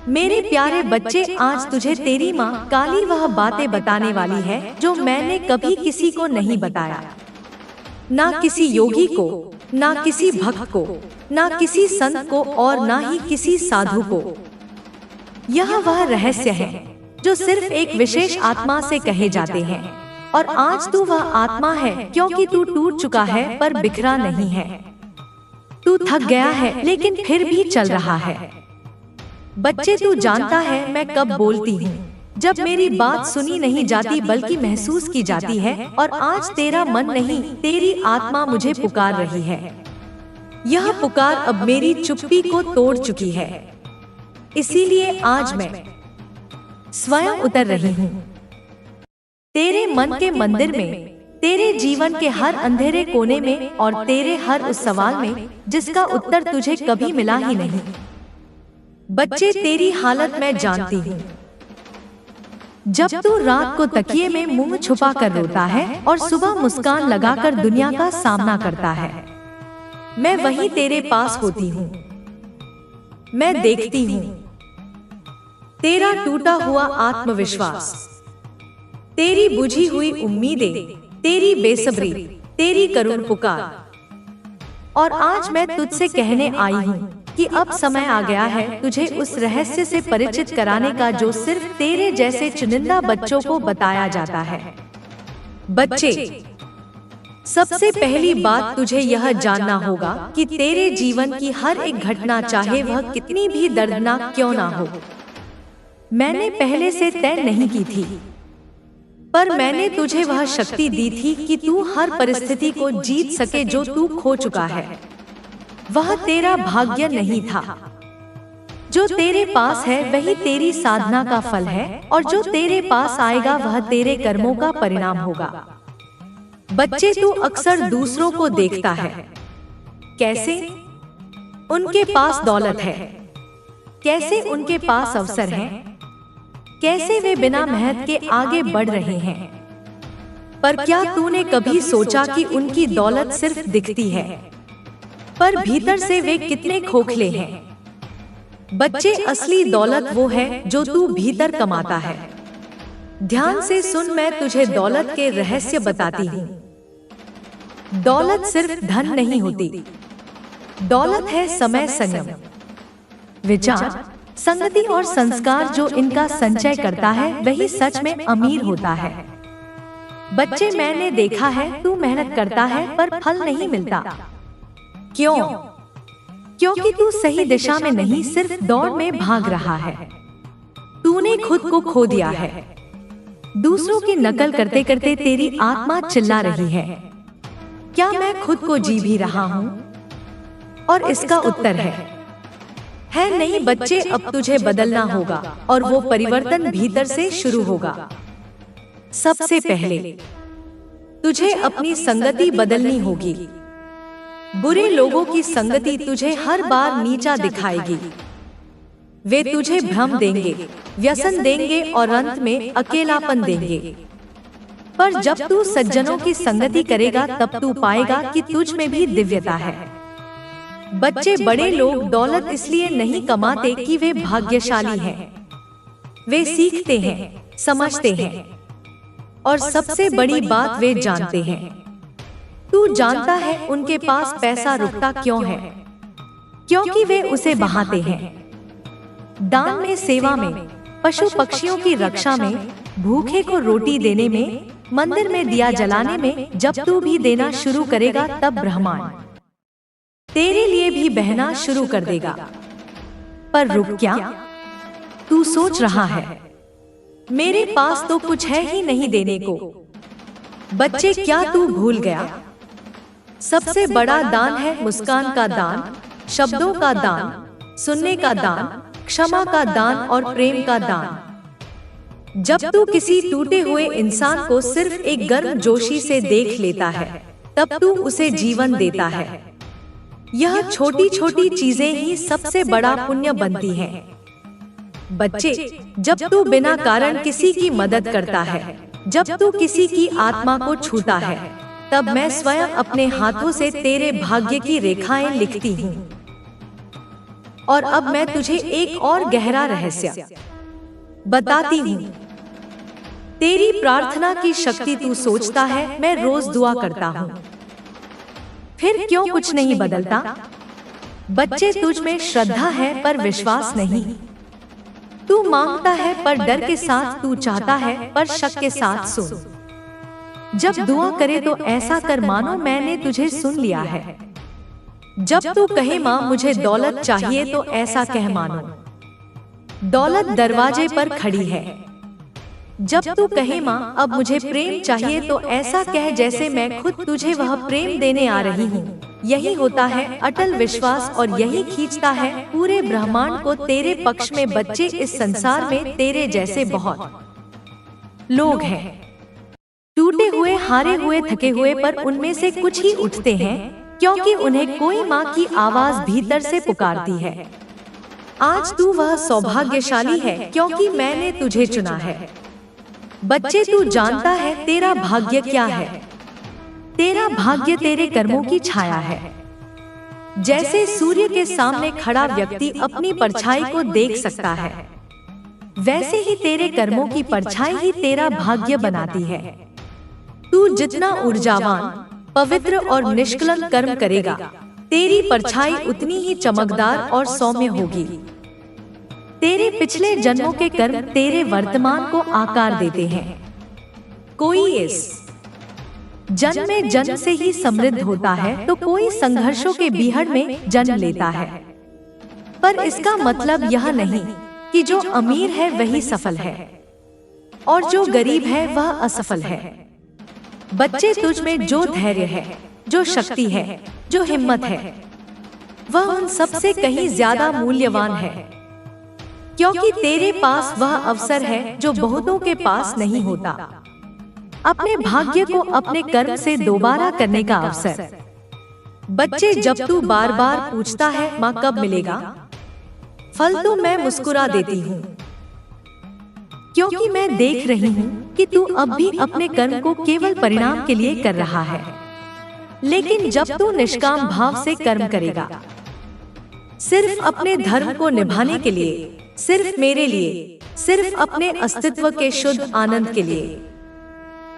मेरे प्यारे बच्चे, आज तुझे तेरी माँ काली वह बातें बताने वाली है जो मैंने कभी किसी को नहीं बताया। ना किसी योगी को, ना किसी भक्त को, ना किसी संत को और ना ही किसी साधु को। यह वह रहस्य है जो सिर्फ एक विशेष आत्मा से कहे जाते हैं। और आज तू वह आत्मा है, क्योंकि तू टूट चुका है पर बिखरा नहीं है। तू थक गया है लेकिन फिर भी चल रहा है। बच्चे, तू जानता है मैं कब बोलती हूँ, जब मेरी बात सुनी नहीं जाती बल्कि महसूस की जाती है। और आज तेरा मन नहीं, तेरी आत्मा मुझे पुकार रही है। यह पुकार अब मेरी चुप्पी को तोड़ चुकी है। इसीलिए आज मैं स्वयं उतर रही हूँ तेरे मन के मंदिर में, तेरे जीवन के हर अंधेरे कोने में और तेरे हर उस सवाल में जिसका उत्तर तुझे कभी मिला ही नहीं। बच्चे, तेरी हालत मैं जानती हूँ। जब तू रात को तकिए में मुंह छुपा कर रोता है और सुबह मुस्कान लगाकर दुनिया का सामना करता है, मैं वहीं तेरे पास होती हूँ। मैं देखती हूँ तेरा टूटा हुआ आत्मविश्वास, तेरी बुझी हुई उम्मीदें, तेरी बेसब्री, तेरी करुण पुकार। और आज मैं तुझसे कहने आई हूँ कि अब समय आ गया है तुझे उस रहस्य से परिचित कराने का जो सिर्फ तेरे जैसे चुनिंदा बच्चों को बताया जाता है। बच्चे, सबसे पहली बात तुझे यह जानना होगा कि तेरे जीवन की हर एक घटना, चाहे वह कितनी भी दर्दनाक क्यों ना हो, मैंने पहले से तय नहीं की थी। पर मैंने तुझे वह शक्ति दी थी कि तू हर परिस्थिति को जीत सके जो तू खो चुका है। वह तेरा भाग्य नहीं था। जो तेरे पास है वही तेरी साधना का फल है, और जो तेरे पास आएगा वह तेरे कर्मों का परिणाम होगा। बच्चे, तू अक्सर दूसरों को देखता है। कैसे? उनके पास दौलत है, कैसे उनके पास अवसर हैं, कैसे वे बिना मेहनत के आगे बढ़ रहे हैं। पर क्या तूने कभी सोचा कि उनकी दौलत सिर्फ दिखती है, पर भीतर से वे कितने खोखले हैं? बच्चे, असली दौलत वो है जो तू भीतर कमाता है। ध्यान से सुन, मैं तुझे दौलत के रहस्य बताती हूँ। दौलत सिर्फ धन नहीं होती। दौलत है समय, संयम, विचार, संगति और संस्कार। जो इनका संचय करता है वही सच में अमीर होता है। बच्चे, मैंने देखा है तू मेहनत करता है पर फल नहीं मिलता। क्यों? क्योंकि तू सही दिशा में नहीं, सिर्फ दौड़ में भाग रहा है। तूने खुद को खो दिया है। दूसरों की नकल करते करते तेरी आत्मा चिल्ला रही है, क्या मैं खुद को जी भी रहा हूँ? और इसका उत्तर है नहीं। बच्चे, अब तुझे बदलना होगा और वो परिवर्तन भीतर से शुरू होगा। सबसे पहले तुझे अपनी संगति बदलनी होगी। बुरे लोगों की संगति तुझे हर बार नीचा दिखाएगी। वे तुझे भ्रम देंगे, व्यसन देंगे और अंत में अकेलापन देंगे। पर जब तू सज्जनों की संगति करेगा तब तू पाएगा कि तुझ में भी दिव्यता है। बच्चे, बड़े लोग दौलत इसलिए नहीं कमाते कि वे भाग्यशाली हैं। वे सीखते हैं, समझते हैं और सबसे बड़ी बात वे जानते हैं। तू जानता है उनके पास पैसा रुकता क्यों है? क्योंकि वे उसे बहाते हैं। दान में, सेवा में, पशु पक्षियों की रक्षा में, भूखे को रोटी देने में, मंदिर में दिया जलाने में। जब तू भी देना शुरू करेगा तब ब्रह्मांड तेरे लिए भी बहना शुरू कर देगा। पर रुक क्या? तू सोच रहा है मेरे पास तो कुछ है ही नहीं देने को। बच्चे, क्या तू भूल गया? सबसे बड़ा दान है मुस्कान का दान, शब्दों का दान, सुनने का दान, क्षमा का दान और प्रेम का दान। जब तू किसी टूटे हुए इंसान को सिर्फ एक गर्मजोशी से देख लेता है तब तू उसे जीवन देता है। यह छोटी छोटी चीजें ही सबसे बड़ा पुण्य बनती हैं। बच्चे, जब तू बिना कारण किसी की मदद करता है, जब तू किसी की आत्मा को छूता है, तब मैं स्वयं अपने हाथों से तेरे भाग्य की रेखाएं लिखती हूँ। और अब मैं तुझे एक और गहरा रहस्य बताती हूँ। तेरी प्रार्थना की शक्ति तू सोचता है मैं रोज दुआ करता हूँ, फिर क्यों कुछ नहीं बदलता? बच्चे, तुझ में श्रद्धा है पर विश्वास नहीं। तू मांगता है पर डर के साथ, तू चाहता है पर शक के साथ। सुन, जब दुआ करे तो ऐसा कर मानो मैंने तुझे सुन लिया है। जब तू कहे माँ मुझे दौलत चाहिए तो ऐसा कह मानो दौलत दरवाजे पर खड़ी है। जब तू कहे माँ अब मुझे प्रेम चाहिए तो ऐसा कह जैसे मैं खुद तुझे वह प्रेम देने आ रही हूँ। यही होता है अटल विश्वास और यही खींचता है पूरे ब्रह्मांड को तेरे पक्ष में। बच्चे, इस संसार में तेरे जैसे बहुत लोग हैं, टूटे हुए, हारे हुए, थके हुए, पर उनमें से कुछ ही उठते हैं क्योंकि उन्हें कोई माँ की आवाज भीतर से पुकारती है। आज तू वह सौभाग्यशाली है क्योंकि मैंने तुझे चुना है। बच्चे, तू जानता है तेरा भाग्य क्या है? तेरा भाग्य तेरे कर्मों की छाया है। जैसे सूर्य के सामने खड़ा व्यक्ति अपनी परछाई को देख सकता है, वैसे ही तेरे कर्मों की परछाई ही तेरा भाग्य बनाती है। तू जितना ऊर्जावान, पवित्र और निष्कलंक कर्म करेगा, तेरी परछाई उतनी ही चमकदार और सौम्य होगी। तेरे पिछले जन्मों के कर्म तेरे वर्तमान को आकार देते हैं। कोई इस जन्म में जन्म से ही समृद्ध होता है तो कोई संघर्षों के बीहड़ में जन्म लेता है। पर इसका मतलब यह नहीं कि जो अमीर है वही सफल है और जो गरीब है वह असफल है। बच्चे, तुझ में जो धैर्य है, जो शक्ति है, जो हिम्मत है, वह उन सबसे कहीं ज्यादा मूल्यवान है क्योंकि तेरे पास वह अवसर है जो बहुतों के पास नहीं होता। अपने भाग्य को अपने कर्म से दोबारा करने का अवसर। बच्चे, जब तू बार बार पूछता है माँ कब मिलेगा फल, तो मैं मुस्कुरा देती हूँ क्योंकि मैं देख रही हूँ कि तू अब भी अपने कर्म को केवल परिणाम के लिए कर रहा है। लेकिन जब तू निष्काम भाव से कर्म करेगा, सिर्फ अपने धर्म को निभाने के लिए, सिर्फ मेरे लिए, सिर्फ अपने अस्तित्व के शुद्ध आनंद के लिए,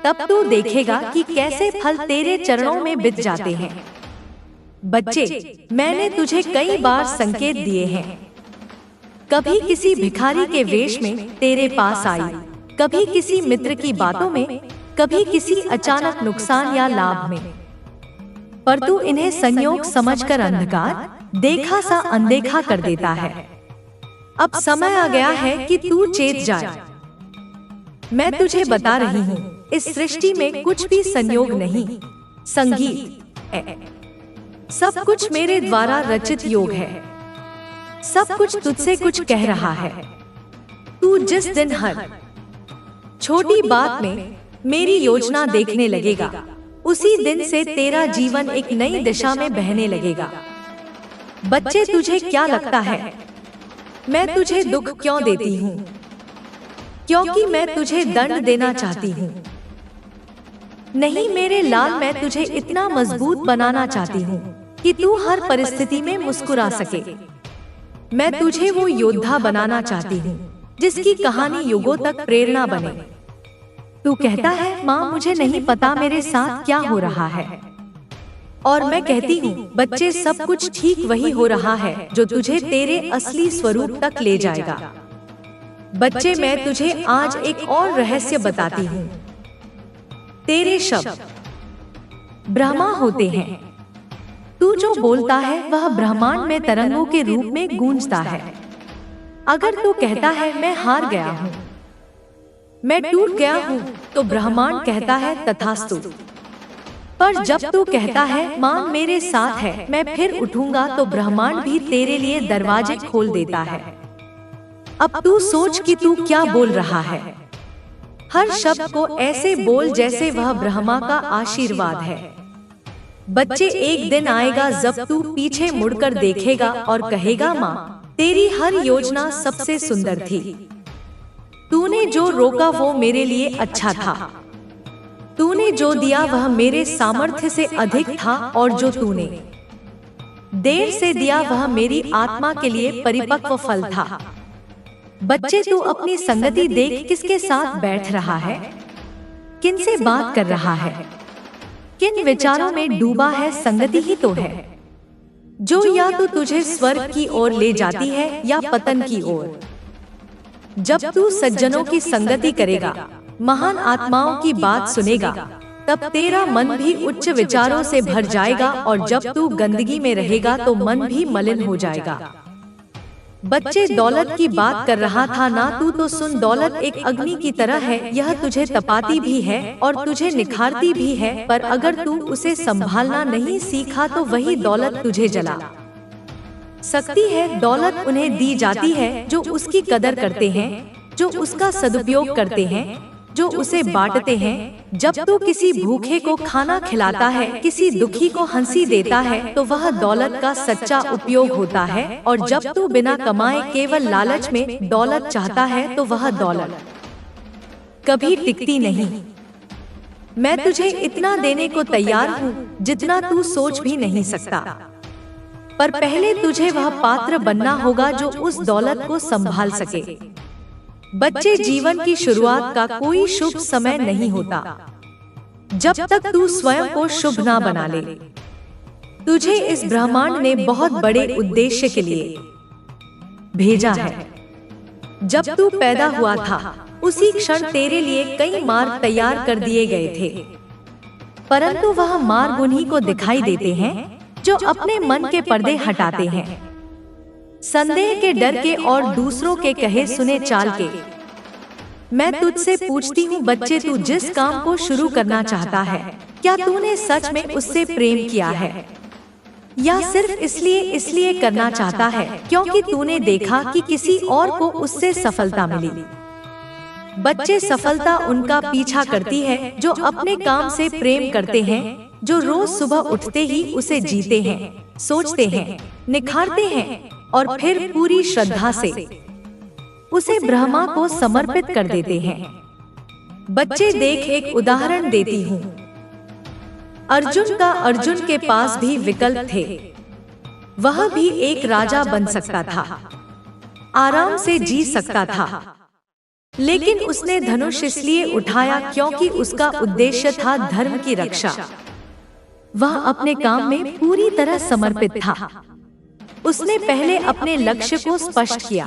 तब तू देखेगा कि कैसे फल तेरे चरणों में बित जाते हैं। बच्चे, मैंने तुझे कई बार संकेत दिए हैं। कभी किसी भिखारी के वेश में तेरे पास आई, कभी किसी मित्र की बातों में, कभी किसी अचानक नुकसान या लाभ में, पर तू इन्हें संयोग समझकर अंधकार देखा सा अनदेखा कर देता है। अब समय आ गया है कि तू चेत जाए। मैं तुझे बता रही हूँ, इस सृष्टि में कुछ भी संयोग नहीं, संगीत है। सब कुछ मेरे द्वारा रचित योग है। सब कुछ तुझसे कुछ कह रहा है। तू जिस दिन हर छोटी बात में मेरी योजना देखने लगेगा, उसी दिन से तेरा जीवन एक नई दिशा में बहने लगेगा। बच्चे, तुझे क्या लगता है मैं तुझे दुख क्यों देती हूँ? क्योंकि मैं तुझे दंड देना चाहती हूँ। नहीं मेरे लाल, मैं तुझे इतना मजबूत बनाना चाहती हूँ कि तू हर परिस्थिति में मुस्कुरा सके। मैं तुझे वो योद्धा बनाना चाहती हूँ जिसकी कहानी युगों तक प्रेरणा बने। तू कहता है माँ मुझे नहीं पता मेरे साथ क्या हो रहा है, और मैं कहती हूँ बच्चे, सब कुछ ठीक वही हो रहा है जो तुझे तेरे असली स्वरूप तक ले जाएगा। बच्चे, मैं तुझे आज एक और रहस्य बताती हूँ। तेरे शब्द ब्रह्मा होते हैं। तू जो बोलता है वह ब्रह्मांड में तरंगों के रूप में गूंजता है। अगर तू कहता है मैं हार गया हूँ, मैं टूट गया हूँ, तो ब्रह्मांड कहता है तथास्तु। पर जब तू कहता है माँ मेरे साथ है, मैं फिर उठूंगा, तो ब्रह्मांड भी तेरे लिए दरवाजे खोल देता है। अब तू सोच कि तू क्या बोल रहा है। हर शब्द को ऐसे बोल जैसे वह ब्रह्मा का आशीर्वाद है। बच्चे, एक दिन आएगा जब तू पीछे मुड़कर देखेगा और कहेगा माँ तेरी हर योजना सबसे सुंदर थी। तूने जो रोका वो मेरे लिए अच्छा था। तूने जो दिया वह मेरे सामर्थ्य से अधिक था, और जो तूने देर से दिया वह मेरी आत्मा के लिए परिपक्व फल था। बच्चे, तू अपनी संगति देख, किसके साथ बैठ रहा है, किनसे बात कर रहा है, किन विचारों में डूबा है। संगति ही तो है जो या तो तुझे स्वर्ग की ओर ले जाती है या पतन की ओर। जब तू सज्जनों की संगति करेगा, महान आत्माओं की बात सुनेगा, तब तेरा मन भी उच्च विचारों से भर जाएगा, और जब तू गंदगी में रहेगा तो मन भी मलिन हो जाएगा। बच्चे, दौलत की बात कर रहा था ना तू, तो सुन। दौलत एक अग्नि की तरह है, यह तुझे तपाती भी है और तुझे निखारती भी है, पर अगर तू उसे संभालना नहीं सीखा तो वही दौलत तुझे जला सकती है। दौलत उन्हें दी जाती है जो उसकी कदर करते हैं, जो उसका सदुपयोग करते हैं, जो उसे बांटते हैं। जब तू किसी भूखे को खाना खिलाता है, किसी दुखी को हंसी देता है, तो वह दौलत का सच्चा उपयोग होता है। और जब तू बिना कमाए केवल लालच में दौलत चाहता है, तो वह दौलत कभी टिकती नहीं। मैं तुझे इतना देने को तैयार हूँ जितना तू सोच भी नहीं सकता, पर पहले तुझे वह पात्र बनना होगा जो उस दौलत को संभाल सके। बच्चे, जीवन की शुरुआत का कोई शुभ समय नहीं होता जब तक तू स्वयं को शुभ ना बना ले। तुझे इस ब्रह्मांड ने बहुत बड़े उद्देश्य के लिए भेजा है। जब तू पैदा हुआ था, उसी क्षण तेरे लिए कई मार्ग तैयार कर दिए गए थे, परंतु वह मार्ग उन्हीं को दिखाई देते हैं जो अपने मन के पर्दे हटाते हैं, संदेह के, डर के और दूसरों के कहे सुने चाल के। मैं तुझसे पूछती हूँ बच्चे, तू जिस काम को शुरू करना चाहता है, क्या तूने सच में उससे प्रेम किया है, या सिर्फ इसलिए करना चाहता है क्योंकि तूने देखा कि किसी और को उससे सफलता मिली। बच्चे, सफलता उनका पीछा करती है जो अपने काम से प्रेम करते हैं, जो रोज सुबह उठते ही उसे जीते हैं, सोचते हैं, निखारते हैं और फिर पूरी श्रद्धा से उसे ब्रह्मा को समर्पित कर देते हैं। बच्चे, देख, एक उदाहरण देती हूँ। अर्जुन के पास भी विकल्प थे। वह भी एक राजा बन सकता था, आराम से जी सकता था, लेकिन उसने धनुष इसलिए उठाया क्योंकि उसका उद्देश्य था धर्म की रक्षा। वह अपने काम में पूरी तरह समर्पित था। उसने पहले अपने लक्ष्य को स्पष्ट किया,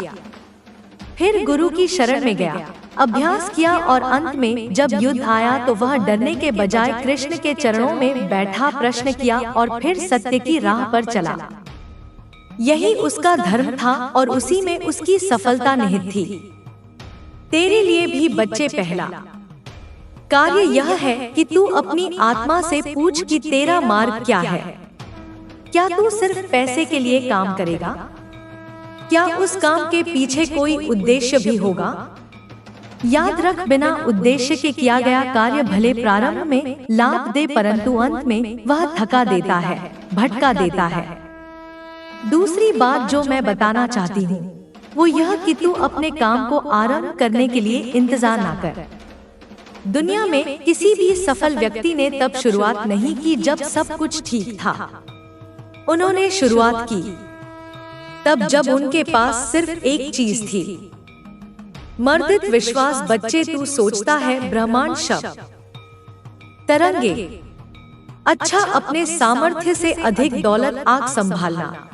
फिर गुरु की शरण में गया, अभ्यास किया और अंत में जब युद्ध आया तो वह डरने के बजाय कृष्ण के चरणों में बैठा, प्रश्न किया और फिर सत्य की राह पर चला। यही उसका धर्म था और उसी में उसकी सफलता निहित थी। तेरे लिए भी बच्चे, पहला कार्य यह है कि तू अपनी आत्मा से पूछ कि तेरा मार्ग क्या है। क्या तू सिर्फ पैसे के लिए काम करेगा? क्या उस काम के पीछे कोई उद्देश्य भी होगा? याद रख, बिना उद्देश्य के किया गया कार्य भले प्रारंभ में लाभ दे, परंतु अंत में वह थका देता है, भटका देता है। दूसरी बात जो मैं बताना चाहती हूँ वो यह कि तू अपने काम को आरंभ करने के लिए इंतजार ना कर। दुनिया में किसी भी सफल व्यक्ति ने तब शुरुआत नहीं की जब सब कुछ ठीक था। उन्होंने शुरुआत की तब जब उनके पास सिर्फ एक चीज थी, मर्दित विश्वास। बच्चे, तू सोचता है ब्रह्मांड शब्द तरंगे, अच्छा, अपने सामर्थ्य से अधिक दौलत, आग संभालना,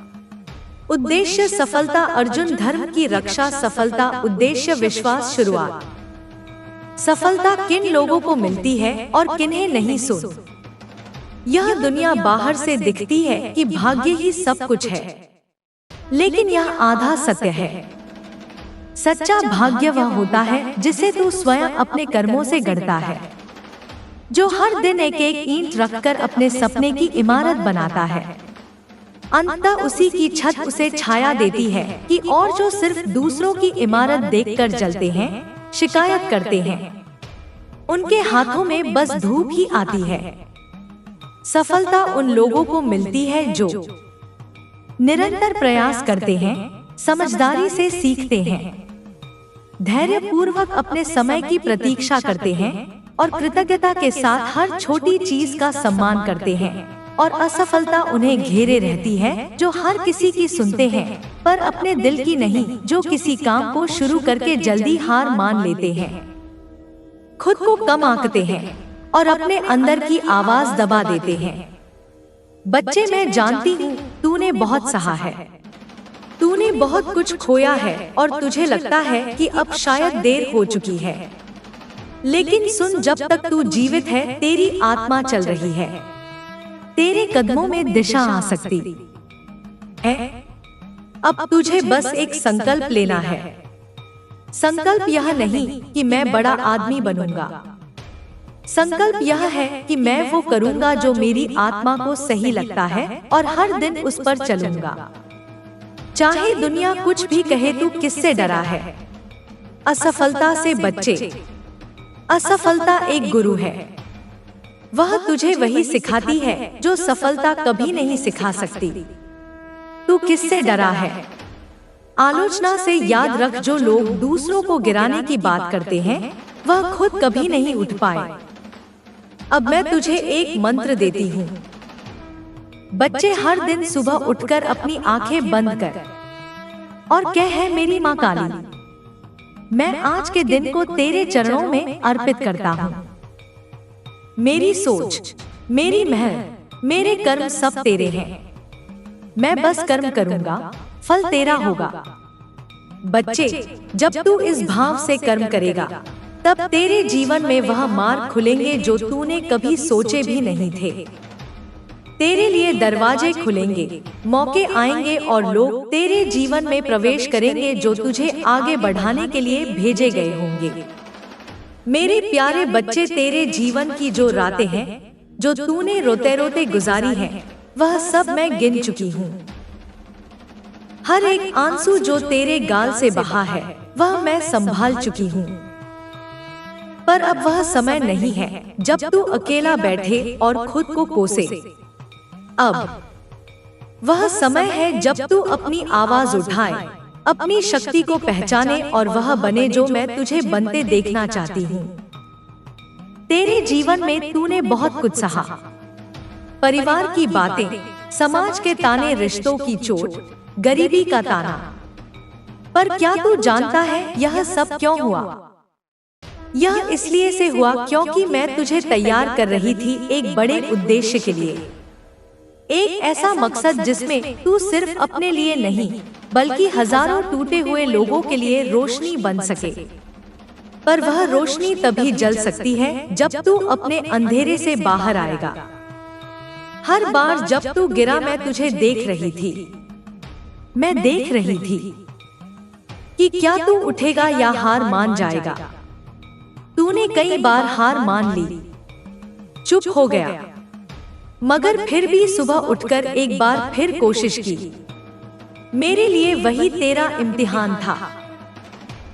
उद्देश्य सफलता, अर्जुन धर्म की रक्षा, सफलता, उद्देश्य विश्वास, शुरुआत। सफलता किन लोगों को मिलती है और किन्हें नहीं, सुन। यह दुनिया बाहर से दिखती है कि भाग्य ही सब कुछ है, लेकिन यह आधा सत्य है। सच्चा भाग्य वह होता है जिसे तू स्वयं अपने कर्मों से गढ़ता है, जो हर दिन एक एक ईंट रखकर अपने सपने की इमारत बनाता है। अंततः उसी की छत उसे छाया देती है कि और जो सिर्फ दूसरों की इमारत देखकर जलते हैं, शिकायत करते हैं, उनके हाथों में बस धूप ही आती है। सफलता उन लोगों को मिलती है जो निरंतर प्रयास करते हैं, समझदारी से सीखते हैं, धैर्य पूर्वक अपने समय की प्रतीक्षा करते हैं और कृतज्ञता के साथ हर छोटी चीज का सम्मान करते हैं। और असफलता उन्हें घेरे रहती है, जो हर किसी की सुनते हैं पर अपने दिल की नहीं, जो किसी काम को शुरू करके जल्दी हार मान लेते हैं, खुद को कम आंकते हैं और अपने अंदर की आवाज दबा देते हैं। बच्चे, मैं जानती हूँ तूने बहुत सहा है, तूने बहुत कुछ खोया है और तुझे लगता है कि अब शायद देर हो चुकी है, लेकिन सुन, जब तक तू जीवित है तेरी आत्मा चल रही है, तेरे कदमों में दिशा आ सकती है। अब तुझे बस एक संकल्प लेना है। संकल्प यह नहीं कि मैं बड़ा आदमी बनूंगा, संकल्प यह है कि मैं वो करूंगा जो मेरी आत्मा को सही लगता है और हर दिन उस पर चलूंगा, चाहे दुनिया कुछ भी कहे। तू किससे डरा है? असफलता से। बच्चे, असफलता एक गुरु है, वह तुझे वही सिखाती है जो सफलता कभी नहीं सिखा सकती। तू किससे डरा है? आलोचना से। याद रख, जो लोग दूसरों को गिराने की बात करते हैं वह खुद कभी नहीं उठ पाए। अब मैं तुझे एक मंत्र देती हूँ। बच्चे, हर दिन सुबह उठकर अपनी आंखें बंद कर और कह, है मेरी माँ काली, मैं आज के दिन को तेरे चरणों में अर्पित करता हूँ। मेरी सोच, मेरी मेहनत, मेरे कर्म सब तेरे हैं। मैं बस कर्म करूंगा, फल तेरा होगा। बच्चे, जब तू इस भाव से कर्म करेगा तब तेरे जीवन में वह मार्ग खुलेंगे जो तूने कभी सोचे भी नहीं थे। तेरे लिए दरवाजे खुलेंगे, मौके आएंगे और लोग तेरे जीवन में प्रवेश करेंगे जो तुझे आगे बढ़ाने के लिए भेजे गए होंगे। मेरे प्यारे बच्चे, तेरे जीवन की जो रातें हैं, जो तूने रोते रोते गुजारी हैं, वह सब मैं गिन चुकी हूँ। हर एक आंसू जो तेरे गाल से बहा है वह मैं संभाल चुकी हूँ। पर अब वह समय नहीं है जब तू अकेला बैठे और खुद को कोसे। अब वह समय है जब तू अपनी आवाज उठाए, अपनी शक्ति को पहचाने और वह बने जो मैं तुझे बनते देखना चाहती हूँ। तेरे जीवन में तूने बहुत कुछ सहा, परिवार की बातें, समाज के ताने, रिश्तों की चोट, गरीबी का ताना। पर क्या तू जानता है यह सब क्यों हुआ? यह इसलिए से हुआ क्योंकि मैं तुझे तैयार कर रही थी एक बड़े उद्देश्य के लिए, एक ऐसा मकसद जिसमें तू सिर्फ अपने लिए नहीं बल्कि हजारों टूटे हुए लोगों के लिए रोशनी बन सके। पर वह रोशनी तभी जल सकती है जब तू अपने अंधेरे से बाहर आएगा। हर बार जब तू गिरा मैं तुझे देख रही थी, मैं देख रही थी कि क्या तू उठेगा या हार मान जाएगा। तूने कई बार हार मान ली, चुप हो गया, मगर फिर भी सुबह उठकर एक बार फिर कोशिश की। मेरे लिए वही तेरा इम्तिहान था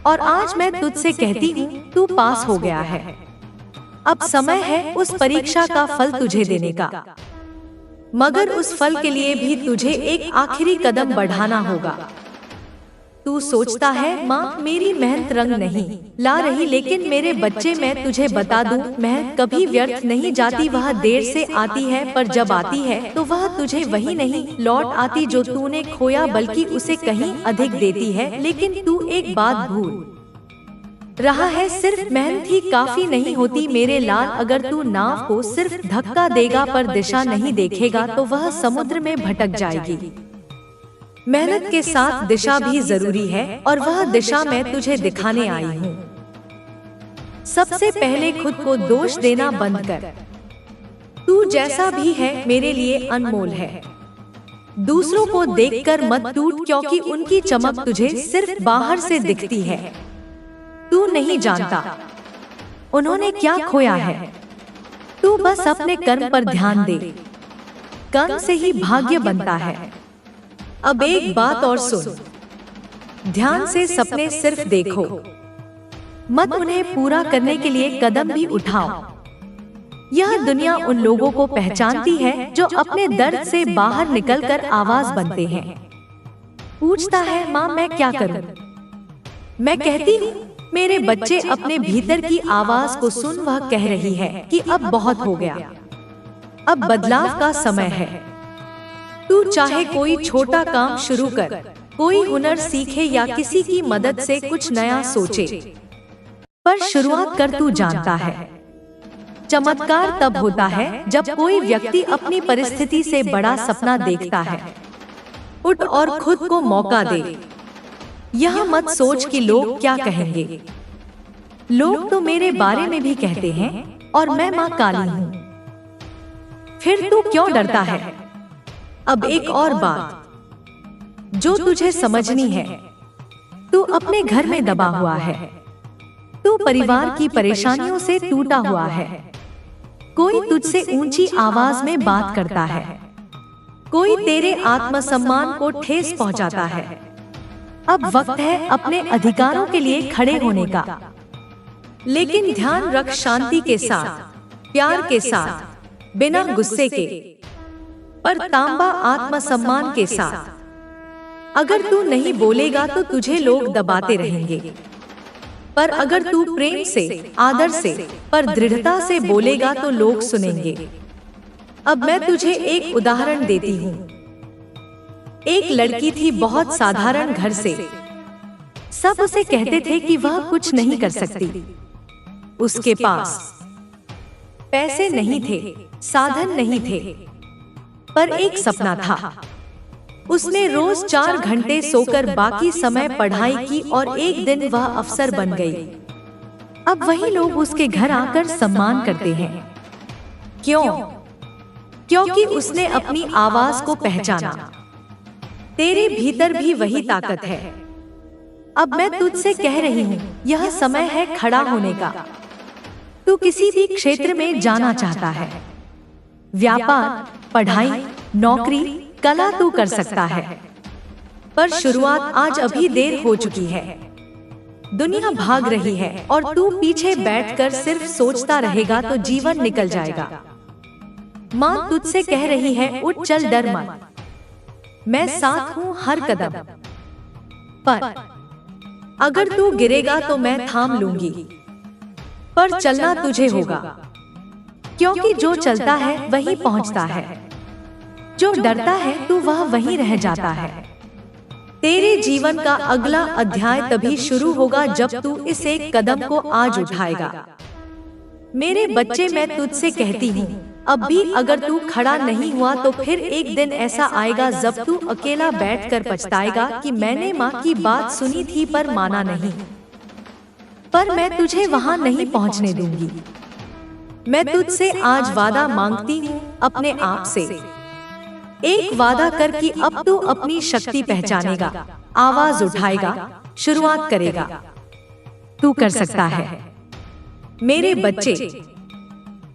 और आज मैं तुझसे कहती हूँ तू पास हो गया है। अब समय है उस परीक्षा का फल तुझे देने का, मगर उस फल के लिए भी तुझे एक आखिरी कदम बढ़ाना होगा। तू सोचता है माँ मेरी मेहनत रंग नहीं ला रही, लेकिन मेरे बच्चे मैं तुझे बता दूं, मेहनत कभी व्यर्थ नहीं जाती। वह देर से आती है पर जब आती है तो वह तुझे वही नहीं लौट आती जो तूने खोया, बल्कि उसे कहीं अधिक देती है। लेकिन तू एक बात भूल रहा है, सिर्फ मेहनत ही काफी नहीं होती मेरे लाल। अगर तू नाव को सिर्फ धक्का देगा पर दिशा नहीं देखेगा तो वह समुद्र में भटक जाएगी। मेहनत के साथ दिशा भी जरूरी है और वह दिशा मैं तुझे दिखाने आई हूँ। सबसे पहले खुद को दोष देना बंद कर। तू जैसा भी है मेरे लिए अनमोल है। दूसरों को देखकर मत टूट, क्योंकि उनकी चमक तुझे सिर्फ बाहर से दिखती है। तू नहीं जानता उन्होंने क्या खोया है। तू बस अपने कर्म पर ध्यान दे, कर्म से ही भाग्य बनता है। अब एक बात और सुन, ध्यान से सपने सिर्फ देखो, मत उन्हें पूरा करने के लिए कदम भी उठाओ। यह दुनिया उन लोगों को पहचानती है जो अपने दर्द से बाहर निकलकर आवाज बनते हैं। पूछता है माँ मैं क्या करूं? मैं कहती हूँ मेरे बच्चे अपने भीतर की आवाज को सुन, वह कह रही है कि अब बहुत हो गया। अब बदलाव का समय है। तू चाहे कोई छोटा काम शुरू कर, कोई हुनर सीखे या किसी की मदद से कुछ नया सोचे, पर शुरुआत कर। तू जानता है, चमत्कार तब होता है जब कोई व्यक्ति अपनी परिस्थिति से बड़ा सपना देखता है। उठ और खुद को मौका दे। यह मत सोच कि लोग क्या कहेंगे। लोग तो मेरे बारे में भी कहते हैं और मैं माँ काली हूँ। फिर तू क्यों डरता है? अब एक और बात जो तुझे समझनी है, तू अपने घर में दबा हुआ है। तू परिवार की परेशानियों से टूटा हुआ है। कोई तुझसे ऊंची आवाज में बात करता है, कोई तेरे आत्मसम्मान को ठेस पहुंचाता है। अब वक्त है अपने अधिकारों के लिए खड़े होने का। लेकिन ध्यान रख, शांति के साथ, प्यार के साथ, बिना गुस्से के, पर तांबा आत्मसम्मान के साथ। अगर तू नहीं बोलेगा तो तुझे लोग दबाते रहेंगे, पर अगर तू प्रेम से, आदर से, पर दृढ़ता से बोलेगा तो लोग सुनेंगे। अब मैं तुझे एक उदाहरण देती हूँ। एक लड़की थी बहुत साधारण घर से। सब उसे कहते थे कि वह कुछ नहीं कर सकती। उसके पास पैसे नहीं थे, साधन नहीं थे, पर एक सपना था। उसने रोज 4 घंटे सोकर बाकी समय पढ़ाई की और एक दिन वह अफसर बन गई। अब वही लोग उसके घर आकर सम्मान करते हैं। क्यों? क्योंकि उसने अपनी आवाज को पहचाना। तेरे भीतर भी वही ताकत है। अब मैं तुझसे कह रही हूँ, यह समय है खड़ा होने का। तू किसी भी क्षेत्र में जाना चाहता है, व्यापार, पढ़ाई, नौकरी, कला तू कर सकता है, पर शुरुआत आज अभी देर हो चुकी है। दुनिया भाग रही है और तू पीछे बैठकर सिर्फ सोचता रहेगा तो जीवन निकल जाएगा। माँ तुझसे कह रही है, उठ चल, डर मत। मैं साथ हूँ हर कदम पर। अगर तू गिरेगा तो मैं थाम लूंगी, पर चलना तुझे होगा। क्योंकि जो चलता है वही पहुंचता है, जो डरता है तो वह वहीं रह जाता है। तेरे जीवन का अगला अध्याय तभी शुरू होगा जब तू इस एक कदम को आज उठाएगा। मेरे बच्चे, मैं तुझसे कहती हूँ, अब भी अगर तू खड़ा नहीं हुआ तो फिर एक दिन ऐसा आएगा जब तू अकेला बैठकर पछताएगा कि मैंने माँ की बात सुनी थी पर माना नहीं। पर मैं तुझे वहाँ नहीं पहुँचने दूंगी। मैं तुझसे आज वादा मांगती हूँ अपने आप से। एक वादा कर कि अब तू अपनी शक्ति पहचानेगा, आवाज उठाएगा, शुरुआत करेगा। तू कर सकता है मेरे बच्चे,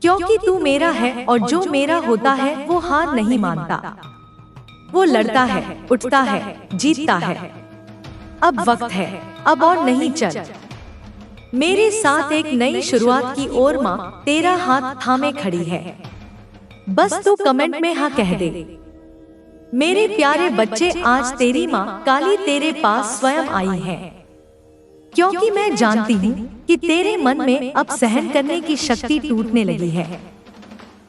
क्योंकि तू मेरा है और जो मेरा होता है वो हार नहीं मानता। वो लड़ता है, उठता है, जीतता है। अब वक्त है, अब और नहीं, चल मेरे साथ एक नई शुरुआत की ओर। माँ तेरा हाथ थामे खड़ी है, बस तू कमेंट में हाँ कह दे। मेरे प्यारे बच्चे, आज तेरी माँ काली तेरे पास स्वयं आई है, क्योंकि मैं जानती हूँ कि तेरे मन में अब सहन करने की शक्ति टूटने लगी है।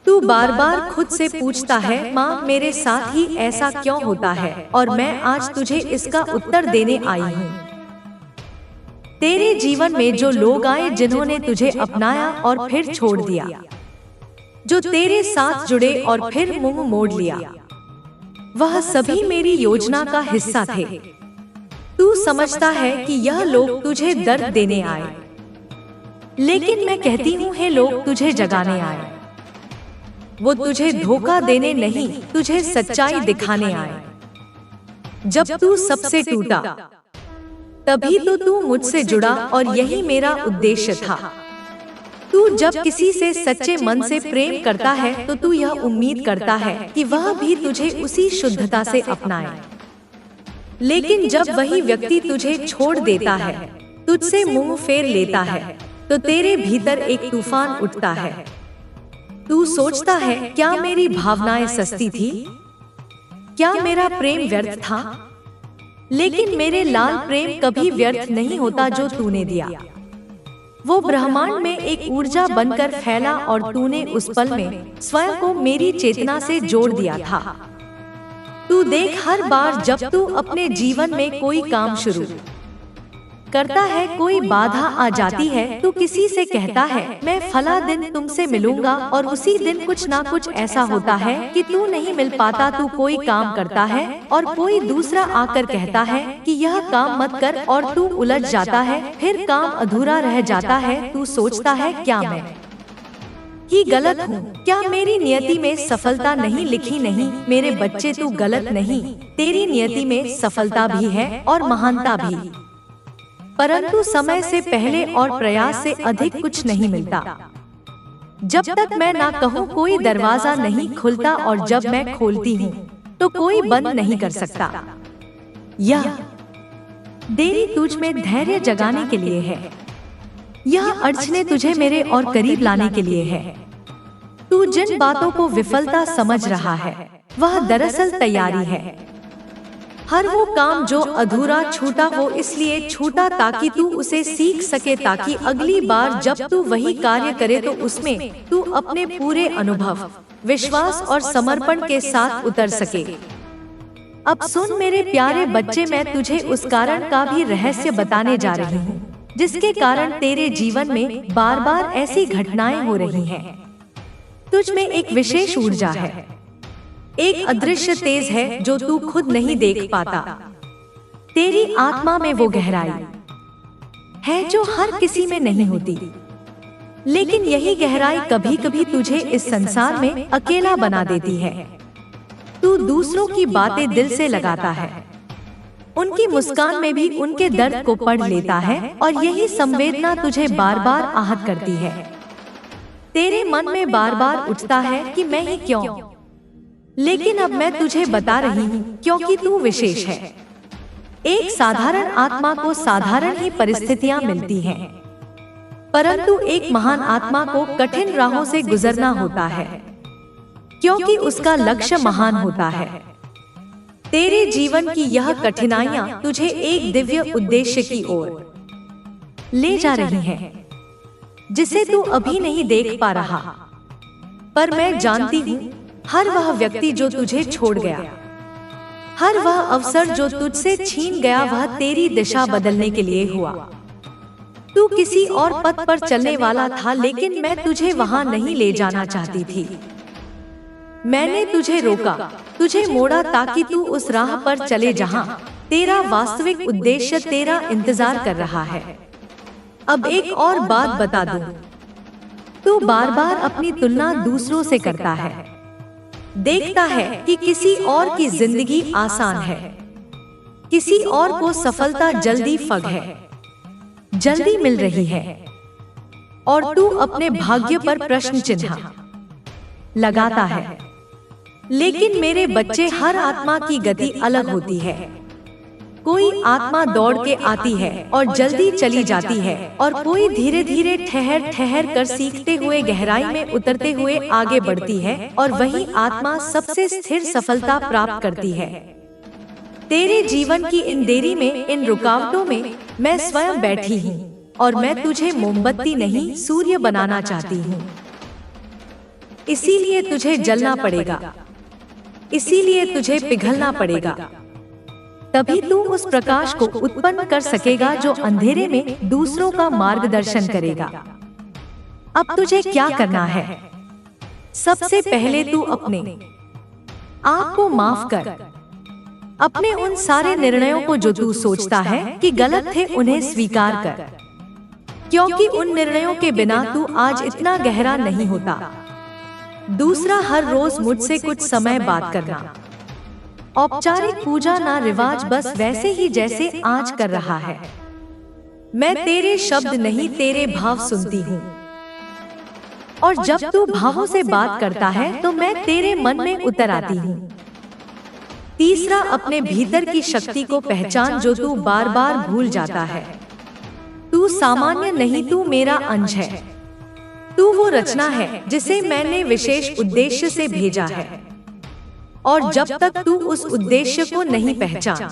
तू बार बार खुद से पूछता है, माँ मेरे साथ ही ऐसा क्यों होता है, और मैं आज तुझे इसका उत्तर देने आई हूँ। तेरे जीवन में जो लोग आए जिन्होंने तुझे अपनाया और फिर छोड़ दिया, जो तेरे साथ जुड़े और फिर मुंह मोड़ लिया, वह सभी मेरी योजना का हिस्सा थे। तू समझता है कि यह लोग तुझे दर्द देने आए, लेकिन मैं कहती हूँ हे लोग तुझे जगाने आए। वो तुझे धोखा देने नहीं, तुझे सच्चाई दिखाने आए। जब तू सबसे टूटा तभी तो तू मुझसे जुड़ा और यही मेरा उद्देश्य था। तू जब किसी से सच्चे मन से प्रेम करता है तो तू यह उम्मीद करता है कि वह भी तुझे उसी शुद्धता से अपनाए। लेकिन जब वही व्यक्ति तुझे छोड़ देता है, तुझसे मुंह फेर लेता है, तो तेरे भीतर एक तूफान उठता है। तू सोचता है, क्या मेरी भावनाएं सस्ती थी? क्या मेरा प्रेम व्यर्थ था? लेकिन मेरे लाल, प्रेम कभी व्यर्थ नहीं होता जो तूने दिया। वो ब्रह्मांड में एक ऊर्जा बनकर फैला और तूने उस पल में स्वयं को मेरी चेतना से जोड़ दिया था। तू देख, हर बार जब तू अपने जीवन में कोई काम शुरू करता है, कोई बाधा आ जाती है, तू किसी से कहता है मैं फला दिन तुमसे मिलूंगा, और उसी दिन कुछ ना कुछ ऐसा होता है कि तू नहीं मिल पाता। तू कोई काम करता है और कोई दूसरा आकर कहता है कि यह काम मत कर, और तू उलझ जाता है, फिर काम अधूरा रह जाता है। तू सोचता है क्या मैं ही गलत हूँ? क्या मेरी नियति में सफलता नहीं लिखी? नहीं मेरे बच्चे, तू गलत नहीं, तेरी नियति में सफलता भी है और महानता भी, परंतु समय से पहले और प्रयास से अधिक कुछ नहीं मिलता। जब तक मैं ना कहूँ कोई दरवाजा नहीं खुलता, और जब मैं खोलती हूँ तो कोई बंद नहीं कर सकता। यह देरी तुझ में धैर्य जगाने के लिए है, यह अड़चने तुझे मेरे और करीब लाने के लिए है। तू जिन बातों को विफलता समझ रहा है, वह दरअसल तैयारी है। हर वो काम जो अधूरा छूटा, वो इसलिए छूटा ताकि तू उसे सीख सके, ताकि अगली बार जब तू वही कार्य करे तो उसमें तू अपने पूरे अनुभव, विश्वास और समर्पण के साथ उतर सके। अब सुन मेरे प्यारे बच्चे, मैं तुझे उस कारण का भी रहस्य बताने जा रही हूँ जिसके कारण तेरे जीवन में बार बार ऐसी घटनाएं हो रही हैं। तुझ में एक विशेष ऊर्जा है, एक अदृश्य तेज है जो तू खुद नहीं देख पाता। तेरी आत्मा में वो गहराई है जो हर किसी में नहीं होती, लेकिन यही गहराई कभी कभी तुझे इस संसार में अकेला बना देती है। तू दूसरों की बातें दिल से लगाता है, उनकी मुस्कान में भी उनके दर्द को पढ़ लेता है, और यही संवेदना तुझे बार बार आहत करती है। तेरे मन में बार बार उठता है कि मैं ही क्यों, लेकिन अब मैं तुझे बता रही हूँ क्योंकि तू विशेष है। एक साधारण आत्मा को साधारण ही परिस्थितियाँ मिलती हैं, परंतु एक महान आत्मा को कठिन राहों से गुजरना होता है, क्योंकि उसका लक्ष्य महान होता है। तेरे जीवन की यह कठिनाइयाँ तुझे एक दिव्य उद्देश्य की ओर ले जा रही हैं, जिसे तू अभी नहीं देख पा रहा। पर मैं जानती हूँ, हर वह व्यक्ति जो तुझे छोड़ गया, हर वह अवसर जो तुझसे छीन गया, वह तेरी दिशा बदलने के लिए हुआ। तू किसी और पथ पर चलने वाला था, लेकिन मैं तुझे वहां नहीं ले जाना चाहती थी। मैंने तुझे रोका, तुझे मोड़ा, ताकि तू उस राह पर चले जहां तेरा वास्तविक उद्देश्य तेरा इंतजार कर रहा है। अब एक और बात बता दूं, तू बार बार अपनी तुलना दूसरों से करता है, देखता है कि किसी और की जिंदगी आसान है, किसी और को सफलता जल्दी फग है, जल्दी मिल रही है, और तू अपने भाग्य पर प्रश्न चिन्ह लगाता है। लेकिन मेरे बच्चे, हर आत्मा की गति अलग होती है। कोई आत्मा दौड़ के आती है और जल्दी चली जाती है, और कोई धीरे धीरे ठहर ठहर कर सीखते हुए गहराई में उतरते हुए आगे बढ़ती है, और वही आत्मा सबसे स्थिर सफलता प्राप्त करती है। तेरे जीवन की इन देरी में, इन रुकावटों में मैं स्वयं बैठी हूँ, और मैं तुझे मोमबत्ती नहीं सूर्य बनाना चाहती हूँ। इसीलिए तुझे जलना पड़ेगा, इसीलिए तुझे पिघलना पड़ेगा, तभी तू उस प्रकाश को उत्पन्न कर सकेगा जो अंधेरे में दूसरों का मार्गदर्शन करेगा। अब तुझे क्या करना है? सबसे पहले तू अपने आप को माफ कर। अपने उन सारे निर्णयों को जो तू सोचता है कि गलत थे, उन्हें स्वीकार कर, क्योंकि उन निर्णयों के बिना तू आज इतना गहरा नहीं होता। दूसरा, हर रोज मुझसे कुछ समय बात करना। औपचारिक पूजा ना रिवाज, बस वैसे ही जैसे आज कर रहा है। मैं तेरे शब्द नहीं, तेरे भाव सुनती हूँ, और जब तू भावों से बात करता है तो मैं तेरे मन में उतर आती हूँ। तीसरा, अपने भीतर की शक्ति को पहचान जो तू बार बार भूल जाता है। तू सामान्य नहीं, तू मेरा अंश है। तू वो रचना है जिसे मैंने विशेष उद्देश्य से भेजा है, और जब तक तू उस उद्देश्य को नहीं पहचान